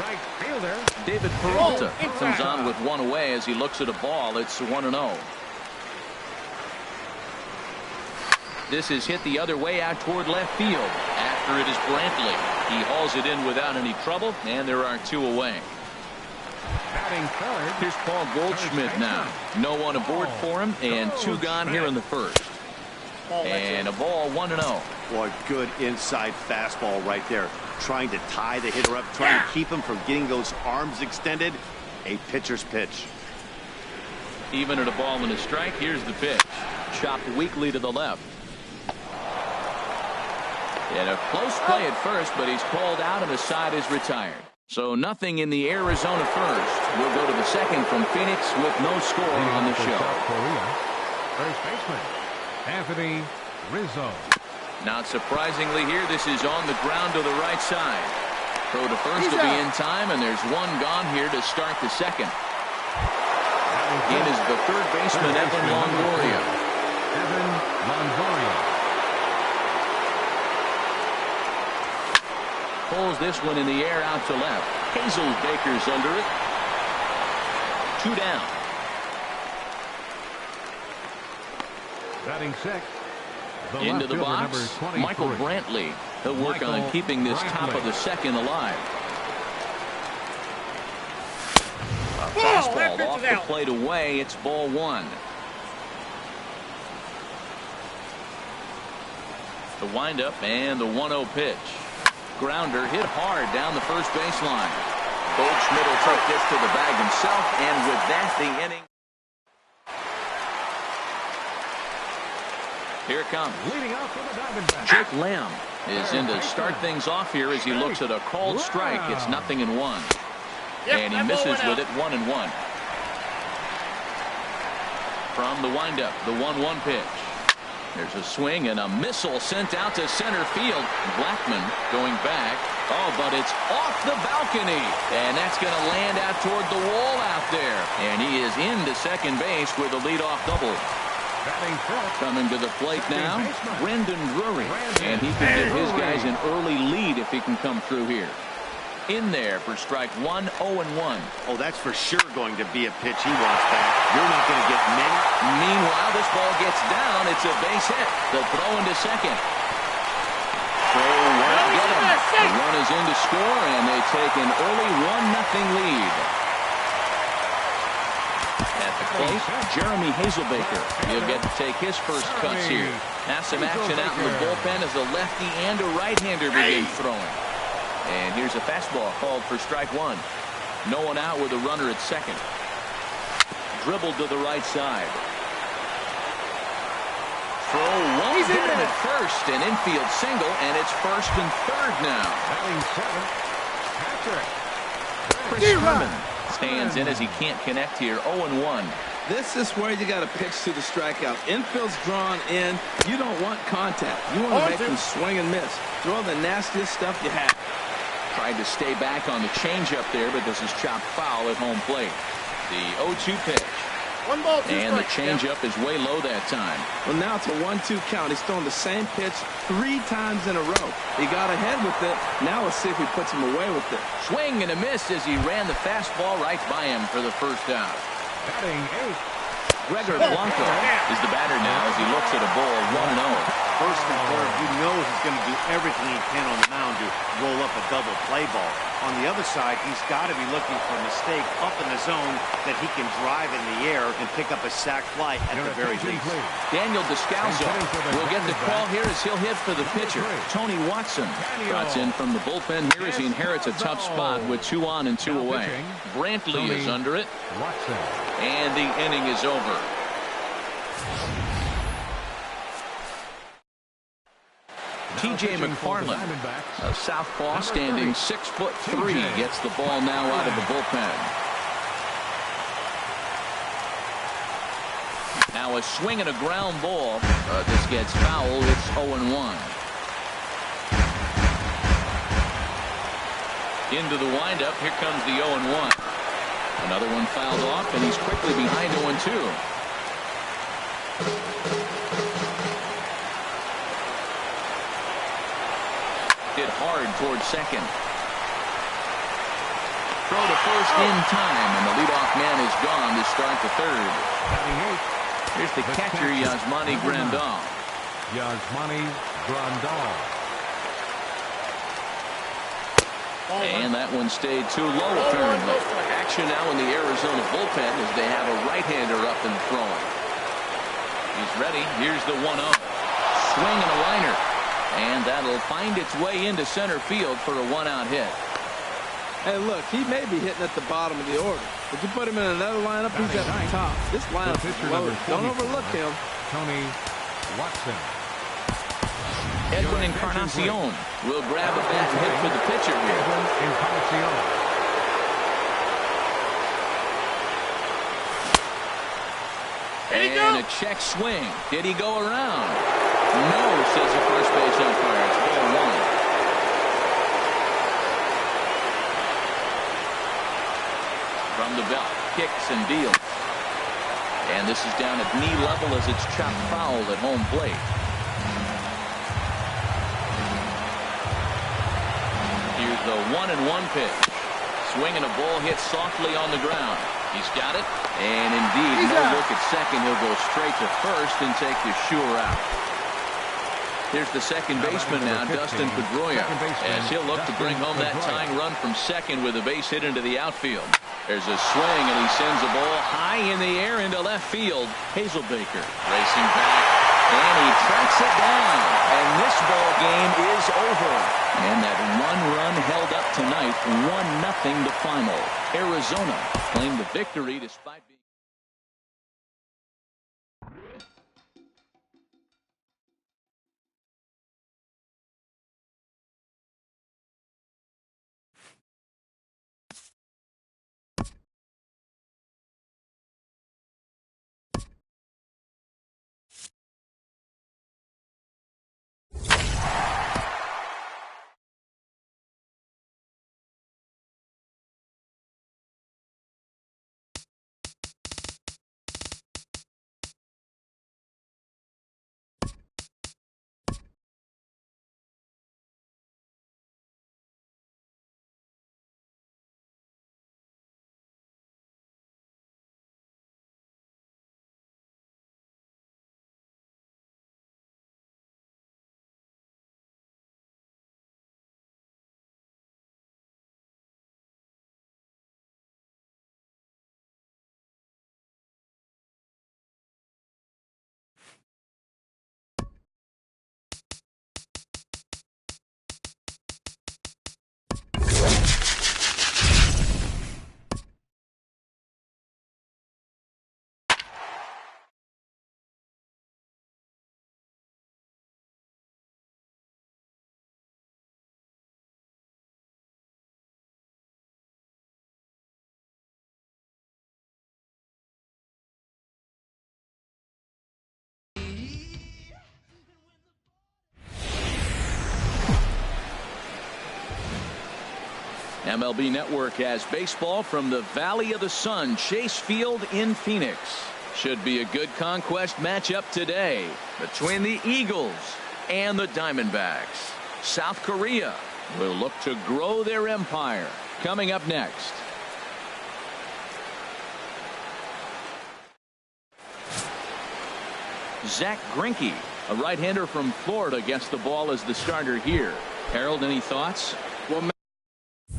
right fielder David Peralta comes on with one away as he looks at a ball. It's 1-0. This is hit the other way out toward left field. After it is Brantley. He hauls it in without any trouble, and there are 2 away. Batting third. Here's Paul Goldschmidt now. No one aboard for him, and 2 gone here in the first. And a ball 1-0. Boy, good inside fastball right there. Trying to tie the hitter up, trying to keep him from getting those arms extended. A pitcher's pitch. Even at a ball and a strike, here's the pitch. Chopped weakly to the left. And a close play at first, but he's called out and the side is retired. So nothing in the Arizona first. We'll go to the second from Phoenix with no score on the show. South Korea. First baseman, Anthony Rizzo. Not surprisingly here, this is on the ground to the right side. Throw to first will be in time, and there's 1 gone here to start the second. In is the third baseman, Evan Longoria. Evan Longoria. Pulls this one in the air out to left. Hazelbaker's under it. 2 down. Batting sixth. Into the box, Michael Brantley. He'll work on keeping this top of the second alive. A fastball off the plate away. It's ball 1. The windup and the 1-0 pitch. Grounder hit hard down the first baseline. Goldschmidt will take this to the bag himself, and with that, the inning. Here it comes. Leading off for the Diamondbacks. Jake Lamb is in to start things off here as he looks at a called strike. It's 0-1. And he misses with it 1-1. From the windup, the 1-1 pitch. There's a swing and a missile sent out to center field. Blackman going back. Oh, but it's off the balcony. And that's going to land out toward the wall out there. And he is into second base with a leadoff double. Coming to the plate now, Brendan Drury. And he can give his guys an early lead if he can come through here. In there for strike 1, 0-1. Oh, that's for sure going to be a pitch he wants back. You're not going to get many. Meanwhile, this ball gets down. It's a base hit. The throw into second. So won't get him. The run is in to score, and they take an early 1-0 lead. At the plate, Jeremy Hazelbaker. He'll get to take his first cuts here. Has some action out in the bullpen as a lefty and a right-hander begin throwing. And here's a fastball called for strike one. No one out with a runner at second. Dribbled to the right side. Throw one down at first, an infield single, and it's first and third now. Batting seventh, Patrick. Chris Herman stands in as he can't connect here. 0-1. This is where you got to pitch to the strikeout. Infield's drawn in. You don't want contact. You want to make them swing and miss. Throw the nastiest stuff you have. Tried to stay back on the changeup there, but this is chopped foul at home plate. The 0-2 pitch. 1 ball, 2 And the strikes. changeup is way low that time. Well, now it's a 1-2 count. He's thrown the same pitch 3 times in a row. He got ahead with it. Now let's see if he puts him away with it. Swing and a miss as he ran the fastball right by him for the first out. Batting eighth. Gregor Blanco is the batter now as he looks at a ball 1-0. First and third, you know he's going to do everything he can on the mound to roll up a double play ball. On the other side, he's got to be looking for a mistake up in the zone that he can drive in the air and pick up a sac fly at the very least. Daniel Descalso will get the call here as he'll hit for the pitcher. Tony Watson trots in from the bullpen here as he inherits a tough spot with 2 on and 2 away. Brantley is under it. Watson. And the inning is over. TJ McFarland, a southpaw standing 6'3", gets the ball now out of the bullpen. Now a swing and a ground ball. This gets foul. It's 0-1. Into the windup. Here comes the 0-1. Another one fouled off, and he's quickly behind 0-2. Hit hard towards second. Throw to first in time, and the leadoff man is gone to start the third. Here's the catcher, Yasmani Grandal. Yasmani Grandal. And that one stayed too low, apparently. Action now in the Arizona bullpen as they have a right-hander up and throwing. He's ready. Here's the 1-0. Swing and a liner. And that'll find its way into center field for a 1-out hit. Hey, look, he may be hitting at the bottom of the order. If you put him in another lineup, he's at the top. This lineup is loaded. Don't overlook him. Tony Watson. Edwin Encarnacion will grab a bat and hit for the pitcher here. Encarnacion. And a check swing. Did he go around? No, says the first base umpire. It's ball 1. From the belt, kicks and deals. And this is down at knee level as it's chopped foul at home plate. Here's the 1-1 pitch. Swing and a ball hit softly on the ground. He's got it, and indeed, no look at second. He'll go straight to first and take the sure out. Here's the second baseman now, Dustin Pedroia, as he'll look to bring home that tying run from second with a base hit into the outfield. There's a swing, and he sends a ball high in the air into left field. Hazelbaker racing back, and he tracks it down. And this ball game is over. And that 1 run held up tonight, 1-0 the final. Arizona claimed the victory despite being MLB Network has baseball from the Valley of the Sun, Chase Field in Phoenix. Should be a good conquest matchup today between the Eagles and the Diamondbacks. South Korea will look to grow their empire. Coming up next. Zach Greinke, a right-hander from Florida, gets the ball as the starter here. Harold, any thoughts? Well,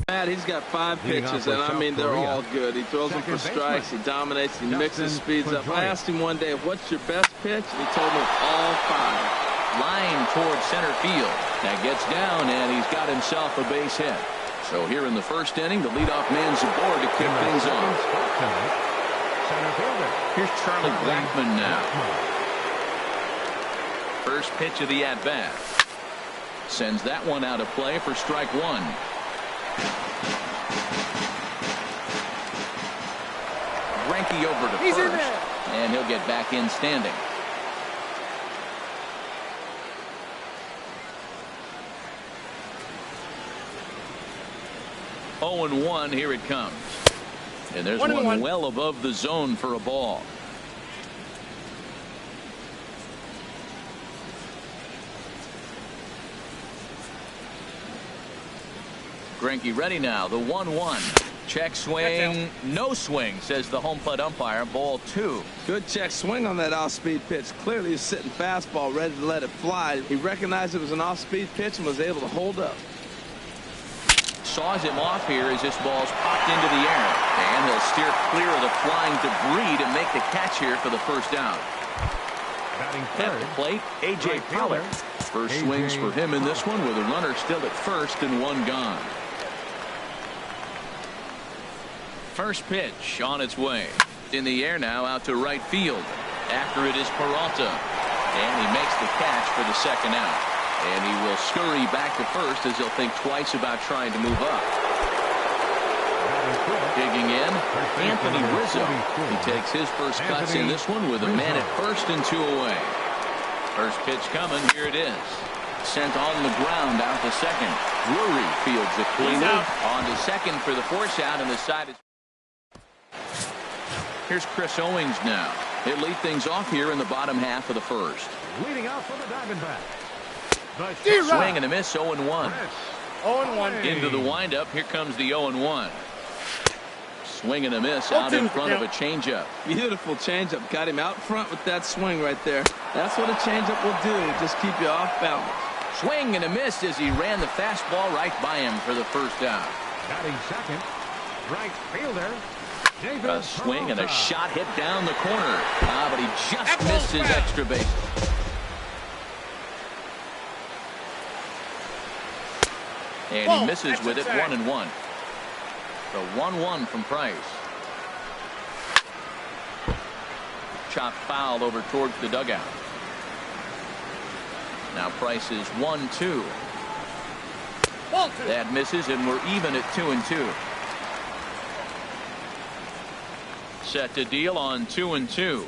Matt, he's got 5 pitches, and I mean, they're all good. He throws them for strikes, he dominates, he mixes speeds up. I asked him one day, what's your best pitch? And he told me all 5. Line towards center field. That gets down, and he's got himself a base hit. So here in the first inning, the leadoff man's aboard to kick things off. Here's Charlie Blackmon now. First pitch of the at-bat. Sends that one out of play for strike 1. Greinke over to first, and he'll get back in standing. Oh and 1, here it comes. And there's one well above the zone for a ball. Greinke ready now. The 1-1. Check swing. No swing, says the home plate umpire. Ball 2. Good check swing on that off-speed pitch. Clearly he's sitting fastball ready to let it fly. He recognized it was an off-speed pitch and was able to hold up. Saws him off here as this ball's popped into the air. And he'll steer clear of the flying debris to make the catch here for the first down. At the plate, A.J. Pollard. First swings for him in this one with a runner still at first and 1 gone. First pitch on its way. In the air now out to right field. After it is Peralta. And he makes the catch for the second out. And he will scurry back to first as he'll think twice about trying to move up. Digging in, Anthony Rizzo. He takes his first cuts in this one with a man at first and 2 away. First pitch coming. Here it is. Sent on the ground out to second. Drury fields it cleanly. On to second for the force out, and the side is. Here's Chris Owings now. He'll lead things off here in the bottom half of the first. Leading out for the Diamondbacks. Swing and a miss, 0-1. 0-1. Into the windup. Here comes the 0-1. Swing and a miss out in front of a changeup. Beautiful changeup. Got him out front with that swing right there. That's what a changeup will do. Just keep you off balance. Swing and a miss as he ran the fastball right by him for the first down. Batting second, right fielder. A swing and a shot hit down the corner. But he just missed his extra base. And he misses with it, 1-1. The 1-1 from Price. Chopped foul over towards the dugout. Now Price is 1-2. That misses, and we're even at 2-2. Set to deal on 2-2.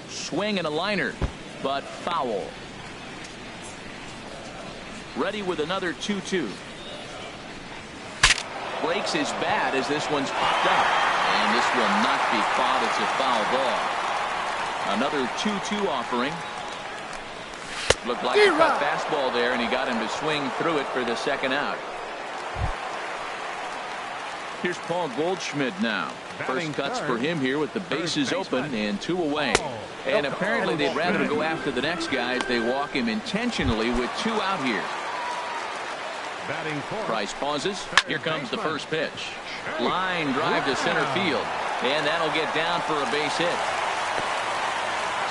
Swing and a liner, but foul. Ready with another 2-2. Breaks his bat as this one's popped up. And this will not be caught. It's a foul ball. Another 2-2 offering. Looked like he caught fastball there, and he got him to swing through it for the second out. Here's Paul Goldschmidt now. First cuts for him here with the bases open and 2 away. And apparently they'd rather go after the next guy as they walk him intentionally with 2 out here. Price pauses. Here comes the first pitch. Line drive to center field. And that'll get down for a base hit.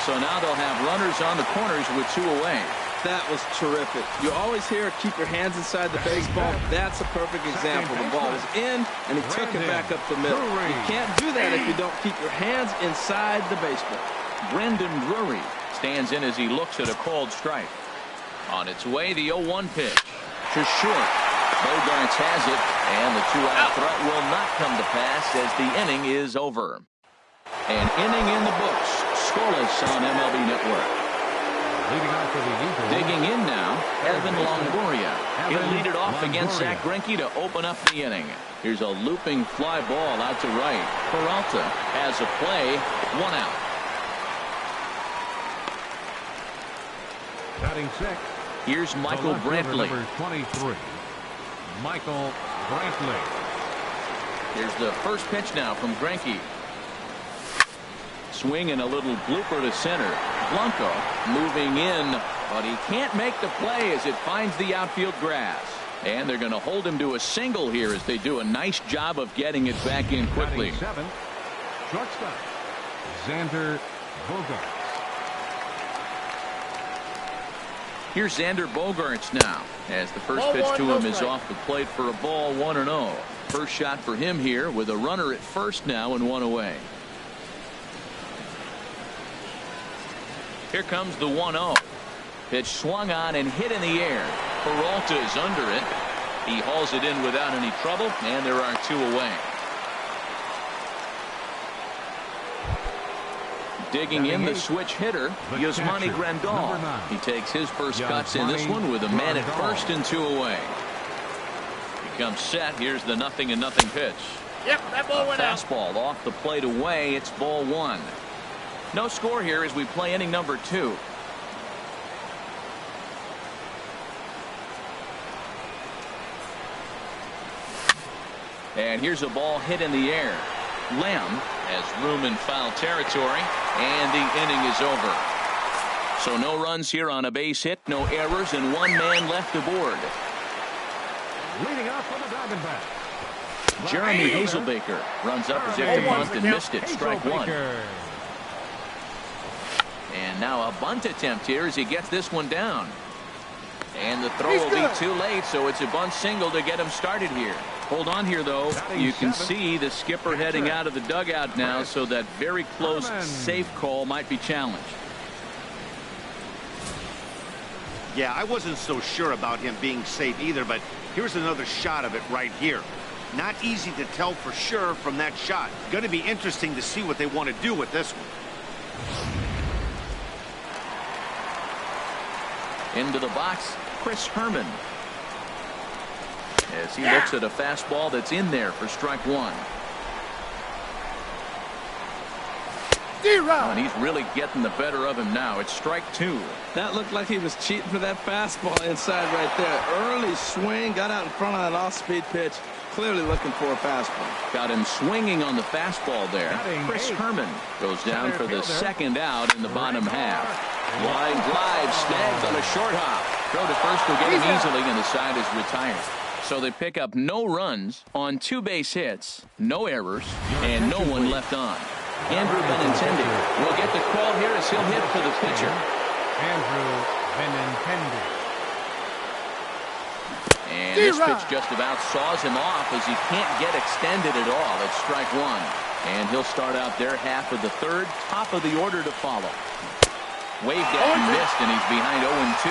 So now they'll have runners on the corners with 2 away. That was terrific. You always hear keep your hands inside the baseball. That's a perfect example. The ball was in, and he took it back up the middle. You can't do that if you don't keep your hands inside the baseball. Brendan Drury stands in as he looks at a called strike. On its way, the 0-1 pitch to short. Bogarts has it, and the 2-out threat will not come to pass as the inning is over. An inning in the books. Scoreless on MLB Network. Leading off for the Eagles. Digging in now, Evan Longoria. He'll lead it off against Zach Greinke to open up the inning. Here's a looping fly ball out to right. Peralta has a play, 1 out. Batting sixth. Here's Michael Brantley. Number 23, Michael Brantley. Here's the first pitch now from Greinke. Swing and a little blooper to center. Blanco moving in, but he can't make the play as it finds the outfield grass. And they're going to hold him to a single here as they do a nice job of getting it back in quickly. Batting seventh, shortstop, Xander Bogaerts. Here's Xander Bogaerts now, as the first pitch to him is off the plate for a ball, 1-0. First shot for him here with a runner at first now and 1 away. Here comes the 1-0. Pitch swung on and hit in the air. Peralta is under it. He hauls it in without any trouble, and there are 2 away. Digging in the switch hitter, Yasmani Grandal. He takes his first cuts in this one with a man at first and 2 away. He comes set. Here's the 0-0 pitch. Yep, that ball went out. Fastball off the plate away. It's ball 1. No score here as we play inning number 2. And here's a ball hit in the air. Lamb has room in foul territory, and the inning is over. So no runs here on a base hit, no errors, and 1 man left aboard. Leading off for the Diamondbacks. Jeremy Hazelbaker runs up as if to bunt and missed it. Strike 1. And now a bunt attempt here as he gets this one down. And the throw will be too late, so it's a bunt single to get him started here. Hold on here, though. You can see the skipper heading out of the dugout now, so that very close safe call might be challenged. Yeah, I wasn't so sure about him being safe either, but here's another shot of it right here. Not easy to tell for sure from that shot. Going to be interesting to see what they want to do with this one. Into the box, Chris Herman. As he looks at a fastball that's in there for strike 1. And he's really getting the better of him now. It's strike 2. That looked like he was cheating for that fastball inside right there. Early swing, got out in front of that off-speed pitch. Clearly looking for a fastball. Got him swinging on the fastball there. Chris Herman goes down for the second out in the bottom half. Line drive snagged on a short hop. Throw to first will get him easily, and the side is retired. So they pick up no runs on 2 base hits, no errors, and no one left on. Andrew Benintendi will get the call here as he'll hit for the pitcher. Andrew Benintendi. And this pitch just about saws him off as he can't get extended at all. It's strike 1. And he'll start out their half of the third, top of the order to follow. Waved at and missed, and he's behind 0-2.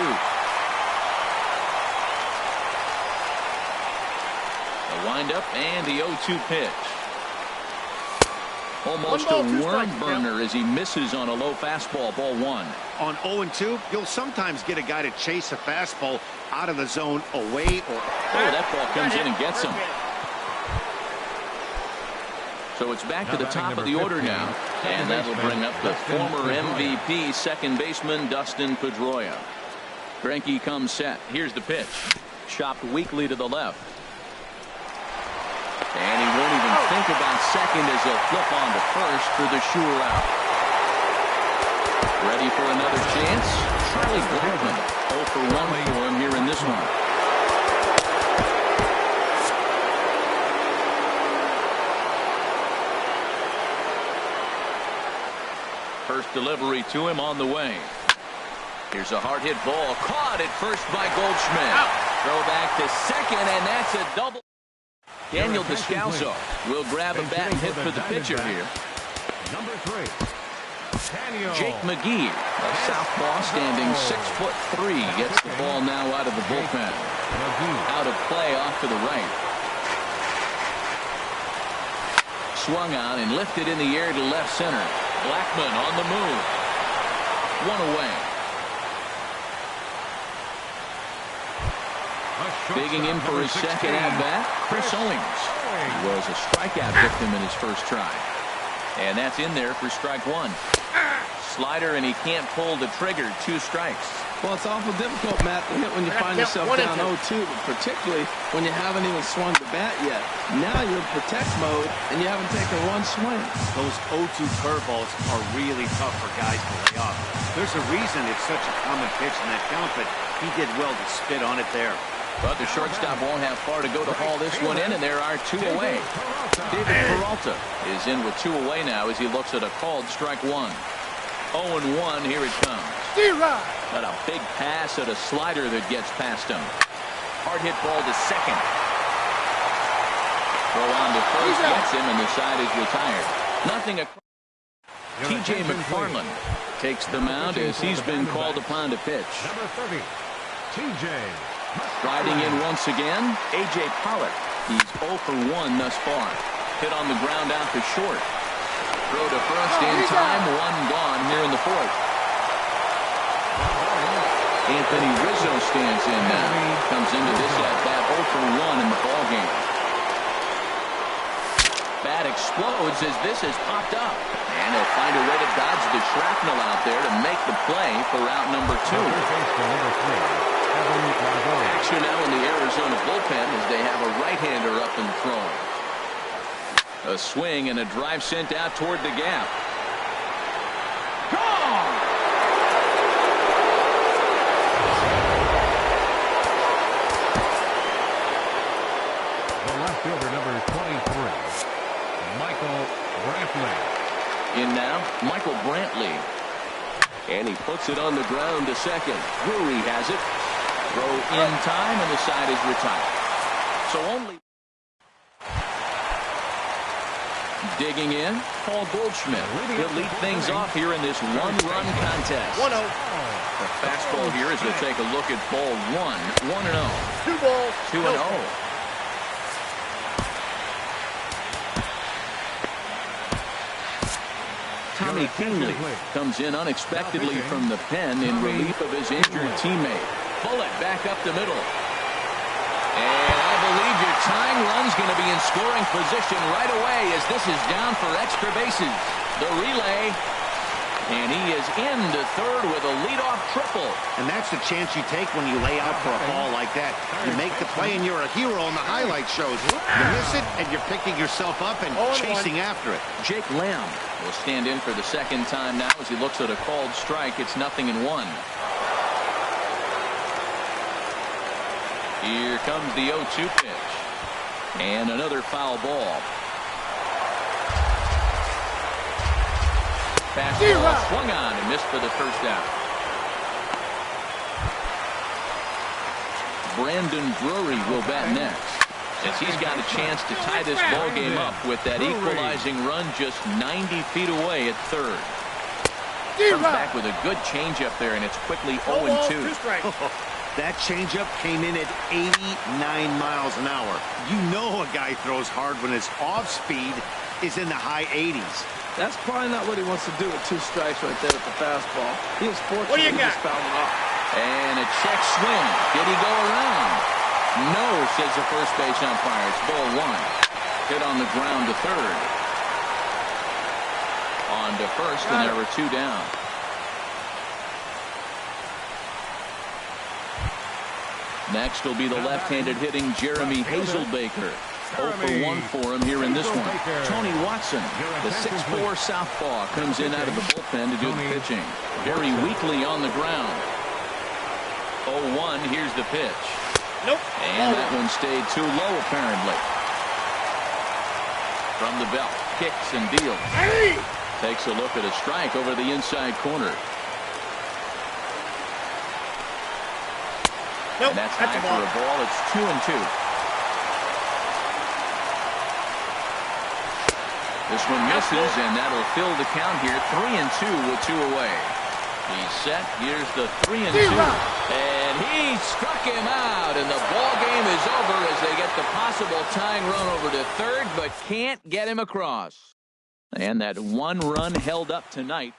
The windup and the 0-2 pitch. Almost a worm burner as he misses on a low fastball, ball 1. On 0-2, you'll sometimes get a guy to chase a fastball out of the zone away or... Oh, that ball comes in and gets him. So it's back to the top of the order now. And that'll bring up the former MVP second baseman Dustin Pedroia. Greinke comes set. Here's the pitch. Chopped weakly to the left. And he won't even think about second as he'll flip on to first for the sure out. Ready for another chance? Charlie Blackmon. 0 for 1 for him here in this one. First delivery to him on the way. Here's a hard hit ball caught at first by Goldschmidt. Throw back to second, and that's a double. Daniel Descalso will grab a bat and hit for the pitcher here. Number 3. Jake McGee, a southpaw standing 6'3", gets the ball now out of the bullpen. Out of play off to the right. Swung on and lifted in the air to left center. Blackmon on the move. 1 away. Digging in for his second at-bat, Chris Owings. He was a strikeout victim in his first try. And that's in there for strike one. Slider, and he can't pull the trigger. 2 strikes. Well, it's awful difficult, Matt, to hit when you find yourself down 0-2, but particularly when you haven't even swung the bat yet. Now you're in protect mode, and you haven't taken one swing. Those 0-2 curveballs are really tough for guys to lay off. There's a reason it's such a common pitch in that count, but he did well to spit on it there. But the shortstop won't have far to go to haul this one in, and there are 2 away. David Peralta is in with 2 away now as he looks at a called strike one. 0-1, here it comes. Got a big pass at a slider that gets past him. Hard hit ball to second. Throw on to first gets him, and the side is retired. Nothing. T.J. McFarland takes the mound as he's been called upon to pitch. Number 30, T.J. Riding in once again, A.J. Pollock. He's 0 for 1 thus far. Hit on the ground out to short. Throw to first in time, 1 gone here in the 4th. Anthony Rizzo stands in now. Comes into this at-bat 0 for 1 in the ballgame. Bat explodes as this has popped up. And he'll find a way to dodge the shrapnel out there to make the play for out number 2. Action now in the Arizona bullpen as they have a right-hander up and throwing. A swing and a drive sent out toward the gap. Gone! The left fielder, number 23, Michael Brantley. In now, Michael Brantley. And he puts it on the ground to second. Drury has it. Throw in time, and the side is retired. So only digging in, Paul Goldschmidt. He'll lead things off here in this one-run contest. 1-0. The fastball here as we'll take a look at ball 1. 1-0. 2 balls. 2-0. Tommy Kingley comes in unexpectedly from the pen in relief of his injured teammate. Bullet back up the middle. And I believe your tying run's going to be in scoring position right away as this is down for extra bases. The relay. And he is into third with a leadoff triple. And that's the chance you take when you lay out for a ball like that. You make the play and you're a hero on the highlight shows. You miss it and you're picking yourself up and chasing after it. Jake Lamb will stand in for the second time now as he looks at a called strike. It's 0-1. Here comes the 0-2 pitch. And another foul ball. Fastball swung on and missed for the first out. Brandon Drury will bat next as he's got a chance to tie this ball game up with that equalizing run just 90 feet away at third. Comes back with a good changeup there, and it's quickly 0-2. That changeup came in at 89 miles an hour. You know a guy throws hard when his off speed is in the high 80s. That's probably not what he wants to do with 2 strikes right there at the fastball. He was fortunate he just fouled it off. And a check swing. Did he go around? No, says the first base umpire. It's ball 1. Hit on the ground to third. On to first, and there were 2 down. Next will be the left-handed hitting Jeremy Hazelbaker. 0 for 1 for him here in this one. Tony Watson, the 6'4 southpaw, comes in out of the bullpen to do the pitching. Very weakly on the ground. 0-1, here's the pitch. Nope. And that one stayed too low, apparently. From the belt, kicks and deals. Takes a look at a strike over the inside corner. Nope, and that's high for a ball. It's 2-2. This one misses, and that'll fill the count here. 3-2 with 2 away. He's set. Here's the 3-2. And he struck him out, and the ball game is over as they get the possible tying run over to third, but can't get him across. And that 1 run held up tonight.